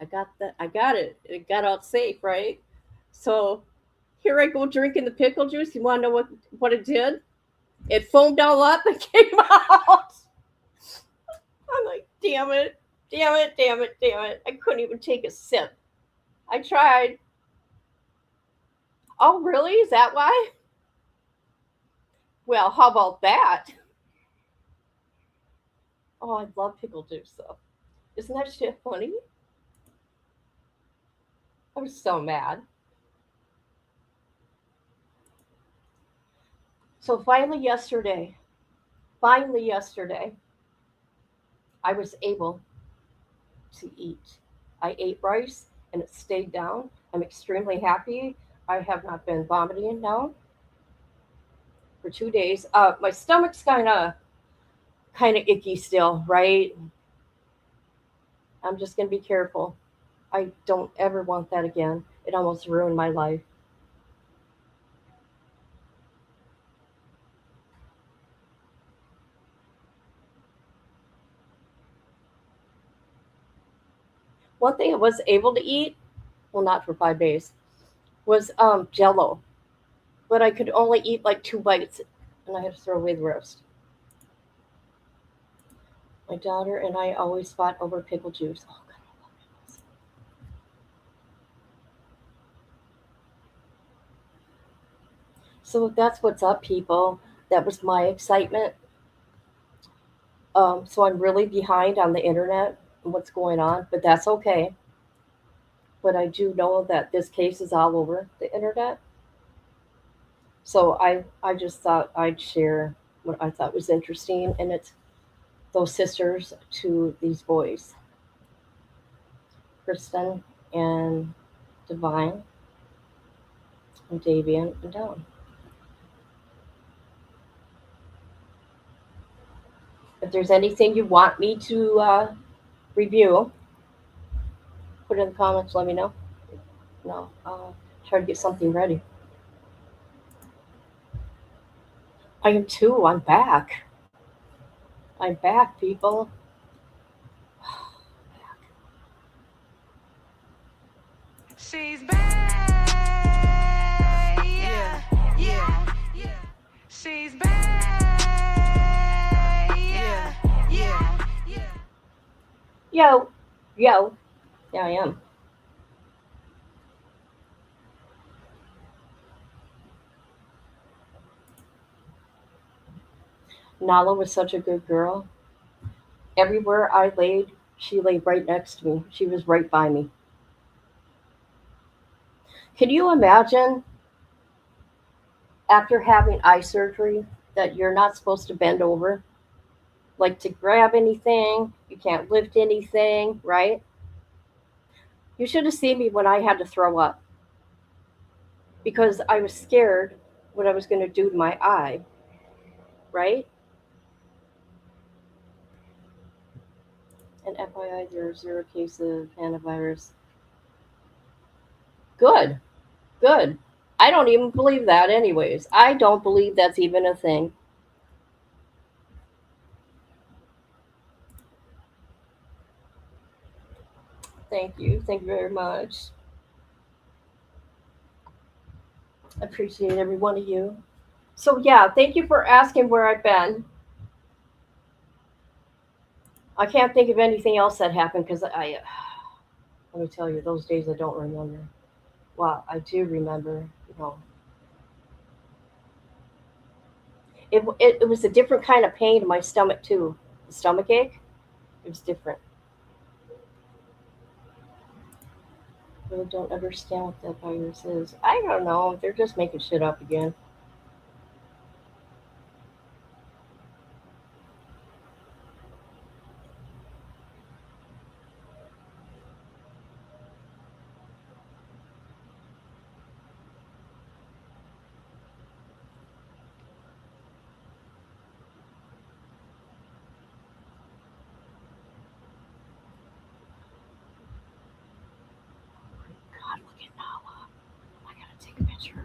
I got it. It got out safe, right? So here I go drinking the pickle juice. You want to know what it did? It foamed all up and came out. I'm like, damn it. I couldn't even take a sip. I tried. Oh, really? Is that why? Well, how about that? Oh, I love pickle juice, though. Isn't that shit funny? I was so mad. So finally yesterday, I was able to eat. I ate rice and it stayed down. I'm extremely happy. I have not been vomiting now for 2 days. My stomach's kind of icky still, right? I'm just going to be careful. I don't ever want that again. It almost ruined my life. One thing I was able to eat, well, not for 5 days, was Jello, but I could only eat like 2 bites, and I had to throw away the rest. My daughter and I always fought over pickle juice. Oh God, I love pickles. So that's what's up, people. That was my excitement. So I'm really behind on the internet and what's going on, but that's okay. but I do know that this case is all over the internet. So I just thought I'd share what I thought was interesting, and it's those sisters to these boys, Kristen and Divine and Davion and Dawn. If there's anything you want me to review, put it in the comments. Let me know. No, I'll try to get something ready. I am too. I'm back. I'm back, people. She's back. Yeah, yeah, yeah. She's back. Yeah, yeah, yeah. Yo, yo. Yeah, I am. Nala was such a good girl. Everywhere I laid, she laid right next to me. She was right by me. Can you imagine after having eye surgery that you're not supposed to bend over? Like to grab anything, you can't lift anything, right? You should have seen me when I had to throw up because I was scared what I was going to do to my eye, right? And FYI, there are 0 cases of hantavirus. Good, good. I don't even believe that, anyways. I don't believe that's even a thing. Thank you. Thank you very much. I appreciate every one of you. So, yeah, thank you for asking where I've been. I can't think of anything else that happened because let me tell you, those days I don't remember. Well, I do remember, it was a different kind of pain in my stomach, too. The stomach ache, it was different. I really don't understand what that virus is. I don't know. They're just making shit up again. God, look at Nala. I gotta take a picture.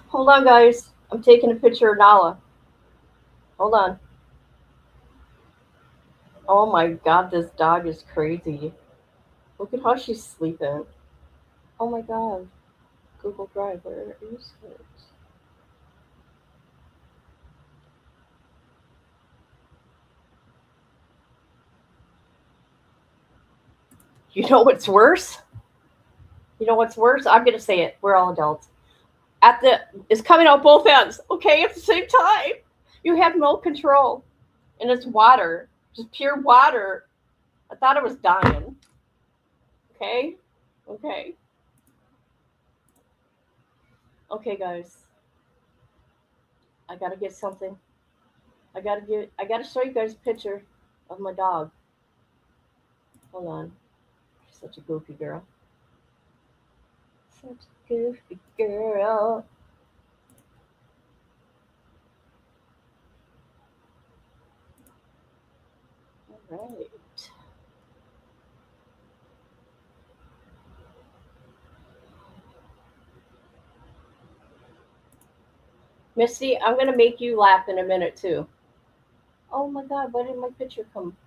Hold on, guys. I'm taking a picture of Nala. Hold on. Oh my god, this dog is crazy. Look at how she's sleeping. Oh my god. Google Drive, where is it? You know what's worse? You know what's worse? I'm gonna say it. We're all adults. It's coming out both ends, okay, at the same time. You have no control. And it's water. Just pure water. I thought I was dying. Okay? Okay. Okay, guys. I gotta get something. I gotta show you guys a picture of my dog. Hold on. She's such a goofy girl. Such a goofy girl. All right. Misty, I'm gonna make you laugh in a minute too. Oh my god, why didn't my picture come?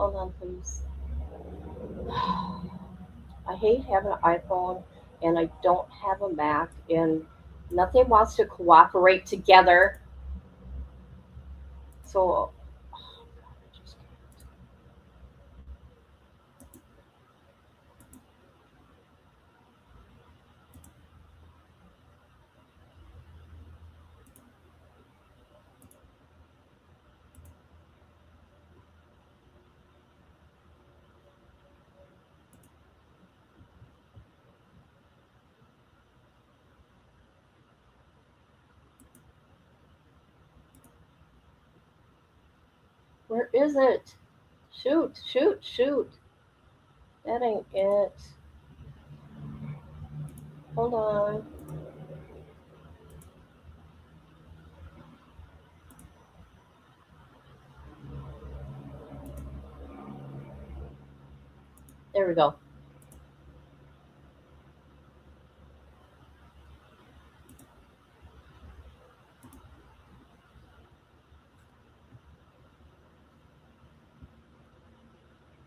Hold on, please. I hate having an iPhone and I don't have a Mac and nothing wants to cooperate together. So, oh, God, I just can't. Where is it? Shoot, shoot, shoot. That ain't it. Hold on. There we go.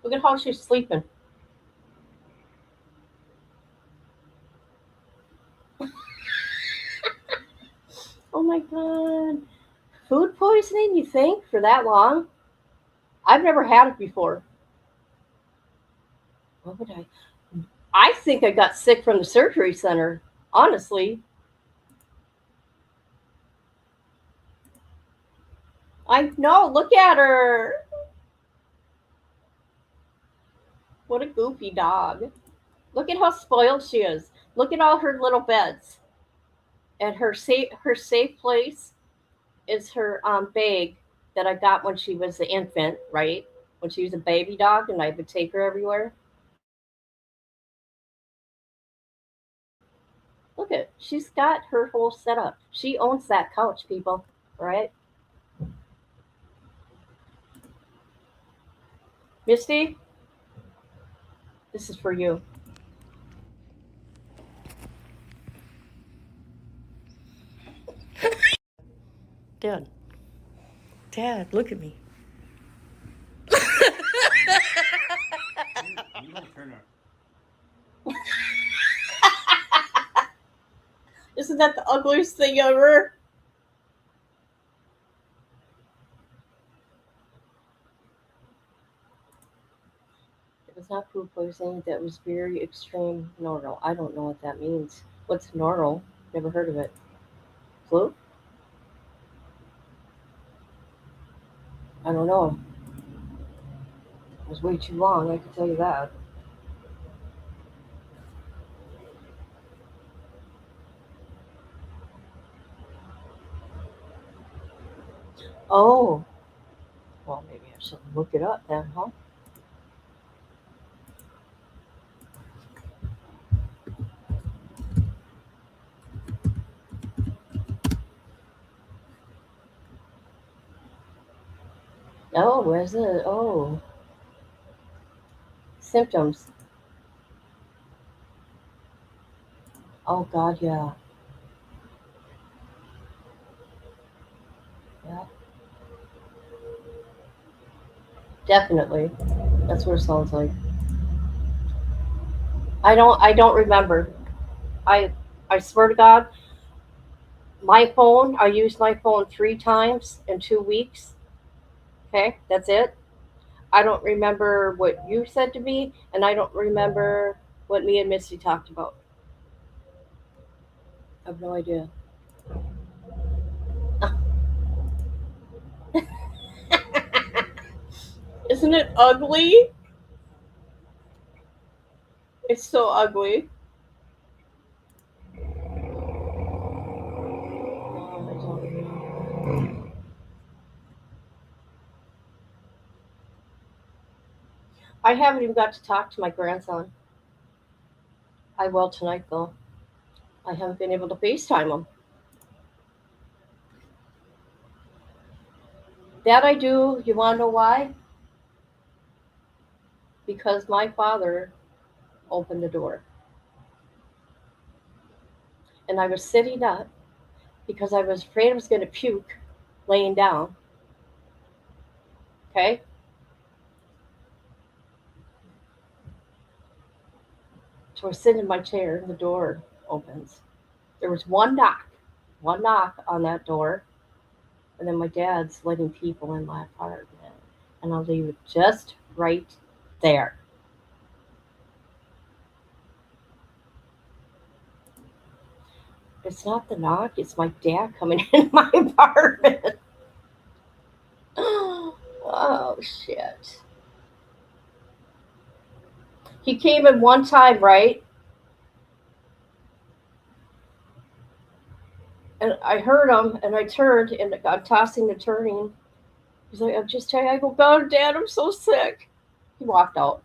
Look at how she's sleeping. Oh my God. Food poisoning, you think, for that long? I've never had it before. What would I think I got sick from the surgery center, honestly. I know, look at her. What a goofy dog. Look at how spoiled she is. Look at all her little beds. And her safe place is her bag that I got when she was an infant, right? When she was a baby dog and I would take her everywhere. Look at, she's got her whole setup. She owns that couch, people, right? Misty, this is for you. Dad. Dad, look at me. You don't turn up. Isn't that the ugliest thing ever? It was not food poisoning. That was very extreme normal. I don't know what that means. What's normal? Never heard of it. Flu? I don't know. It was way too long, I can tell you that. Oh. Well, maybe I should look it up then, huh? Oh, where's it? Oh. Symptoms. Oh, God, yeah. Yeah. Definitely. That's what it sounds like. I don't remember. I I swear to God, my phone, I used my phone 3 times in 2 weeks. Okay, that's it. I don't remember what you said to me, and I don't remember what me and Misty talked about. I have no idea. Isn't it ugly? It's so ugly. Oh, I don't remember. I haven't even got to talk to my grandson. I will tonight, though. I haven't been able to FaceTime him. That I do. You want to know why? Because my father opened the door. And I was sitting up because I was afraid I was going to puke laying down. Okay? So I sit in my chair and the door opens. There was one knock on that door, and then my dad's letting people in my apartment. And I'll leave it just right there. It's not the knock, it's my dad coming in my apartment. Oh, shit. He came in one time, right? And I heard him, and I turned, and I'm tossing and turning. He's like, I'm just telling you. I go, God, Dad, I'm so sick. He walked out.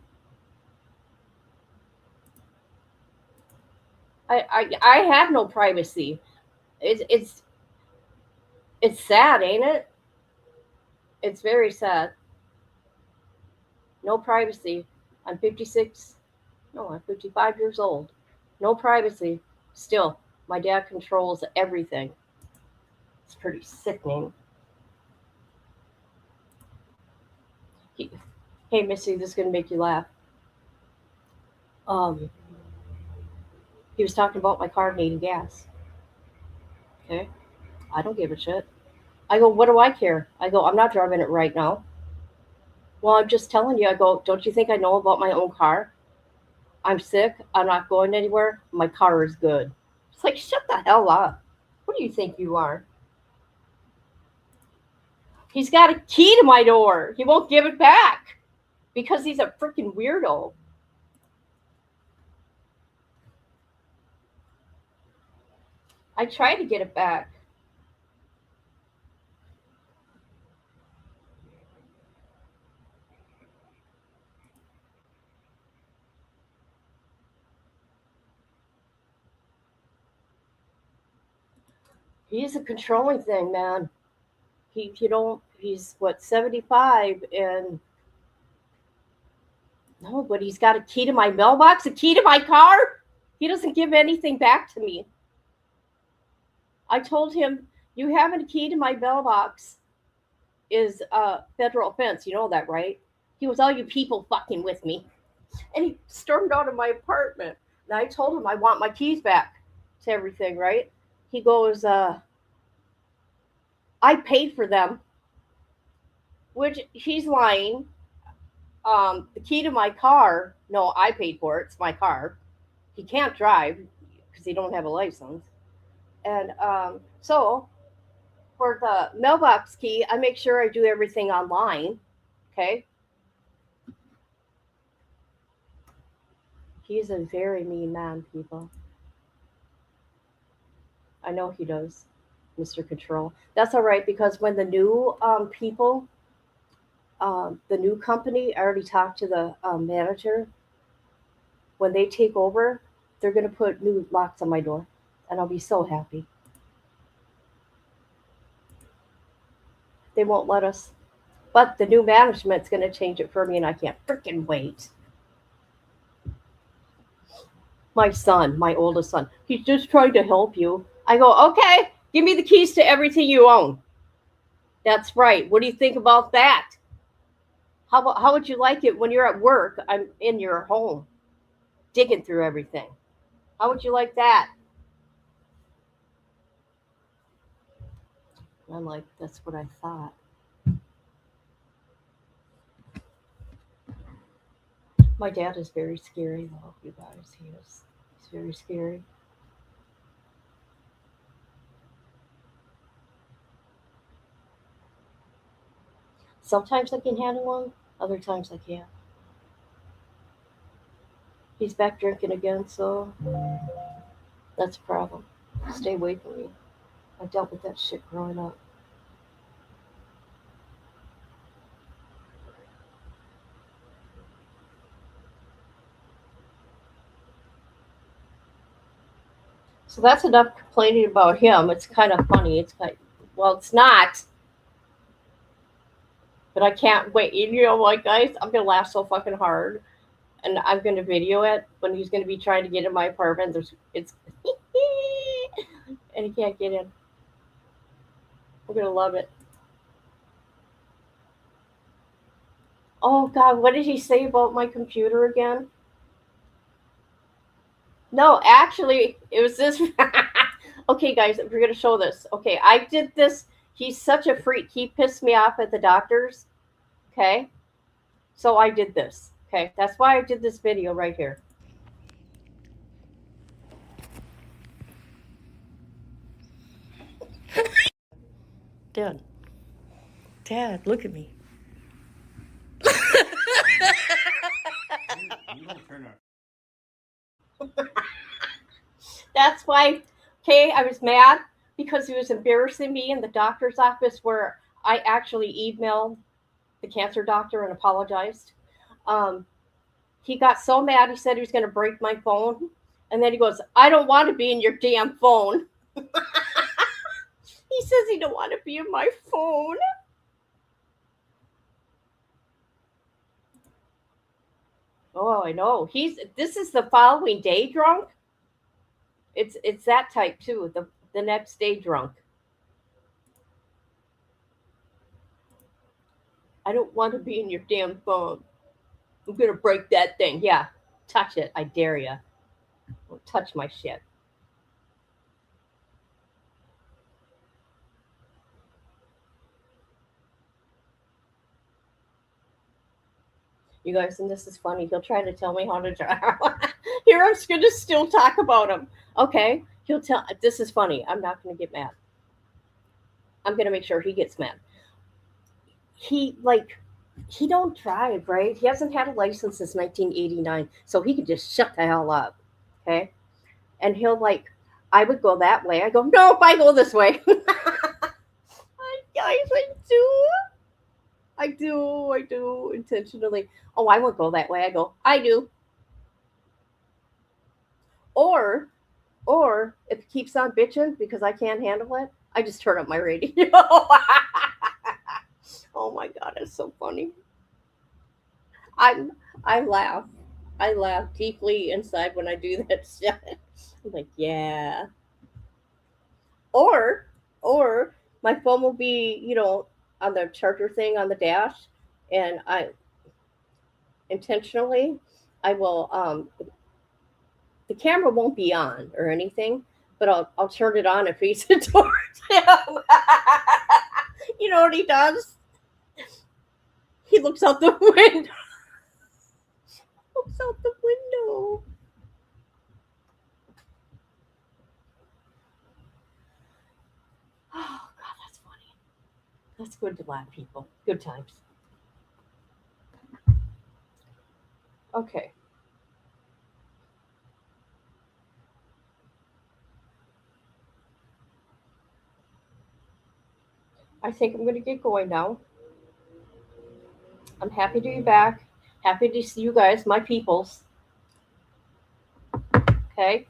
I have no privacy. It's sad, ain't it? It's very sad. No privacy. I'm 56. No, I'm 55 years old. No privacy. Still, my dad controls everything. It's pretty sickening. Hey, Missy, this is gonna make you laugh. Um, he was talking about my car needing gas. Okay, I don't give a shit. I go, what do I care? I go, I'm not driving it right now. Well, I'm just telling you. I go, don't you think I know about my own car? I'm sick. I'm not going anywhere. My car is good. It's like, shut the hell up. What do you think you are? He's got a key to my door. He won't give it back because he's a freaking weirdo. I tried to get it back. He's a controlling thing, man. He's what, 75, and no, but he's got a key to my mailbox, a key to my car. He doesn't give anything back to me. I told him, you having a key to my mailbox is a federal offense. You know that, right? He was, all you people fucking with me. And he stormed out of my apartment. And I told him I want my keys back to everything, right? He goes, I paid for them, which he's lying. The key to my car, no, I paid for it. It's my car. He can't drive because he don't have a license. And so for the mailbox key, I make sure I do everything online. Okay. He's a very mean man, people. I know he does, Mr. Control. That's all right, because when the new people, the new company, I already talked to the manager. When they take over, they're going to put new locks on my door, and I'll be so happy. They won't let us, but the new management's going to change it for me, and I can't freaking wait. My son, my oldest son, he's just trying to help you. I go, okay, give me the keys to everything you own. That's right. What do you think about that? How would you like it when you're at work? I'm in your home, digging through everything. How would you like that? And I'm like, that's what I thought. My dad is very scary, though, you guys. He's very scary. Sometimes I can handle him, other times I can't. He's back drinking again, so that's a problem. Stay away from me. I dealt with that shit growing up. So that's enough complaining about him. It's kind of funny. Well, it's not. But I can't wait. You know what, guys? I'm gonna laugh so fucking hard, and I'm gonna video it when he's gonna be trying to get in my apartment. It's and he can't get in. I'm gonna love it. Oh God, what did he say about my computer again? No, actually, it was this. Okay, guys, we're gonna show this. Okay, I did this. He's such a freak. He pissed me off at the doctors. Okay, so I did this. Okay, that's why I did this video right here. Dad, Dad, look at me. You don't turn up. That's why, okay, I was mad because he was embarrassing me in the doctor's office where I actually emailed the cancer doctor and apologized. He got so mad, he said he was going to break my phone. And then he goes, I don't want to be in your damn phone. He says he don't want to be in my phone. Oh, I know. This is the following day drunk. It's that type too. The next day drunk. I don't want to be in your damn phone. I'm gonna break that thing. Yeah, touch it. I dare you. Don't touch my shit. You guys, and this is funny. He'll try to tell me how to drive. Here, I'm going to still talk about him. Okay, he'll tell. This is funny. I'm not going to get mad. I'm going to make sure he gets mad. He don't drive, right? He hasn't had a license since 1989, so he could just shut the hell up. Okay, and he'll I would go that way. I go, nope, I go this way. Guys, I do intentionally. Oh, I won't go that way. I go, I do. Or if it keeps on bitching because I can't handle it, I just turn up my radio. Oh my God, it's so funny. I laugh. I laugh deeply inside when I do that shit. I'm like, yeah. Or my phone will be, on the charger thing on the dash, and I intentionally I will the camera won't be on or anything, but I'll turn it on and face it towards him. You know what he does? He looks out the window. Looks out the window. Oh God, that's funny. That's good to laugh, people. Good times. Okay. I think I'm going to get going now. I'm happy to be back. Happy to see you guys, my peoples. Okay.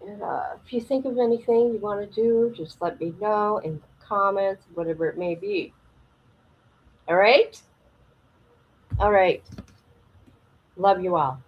And if you think of anything you want to do, just let me know in the comments, whatever it may be. All right? All right. Love you all.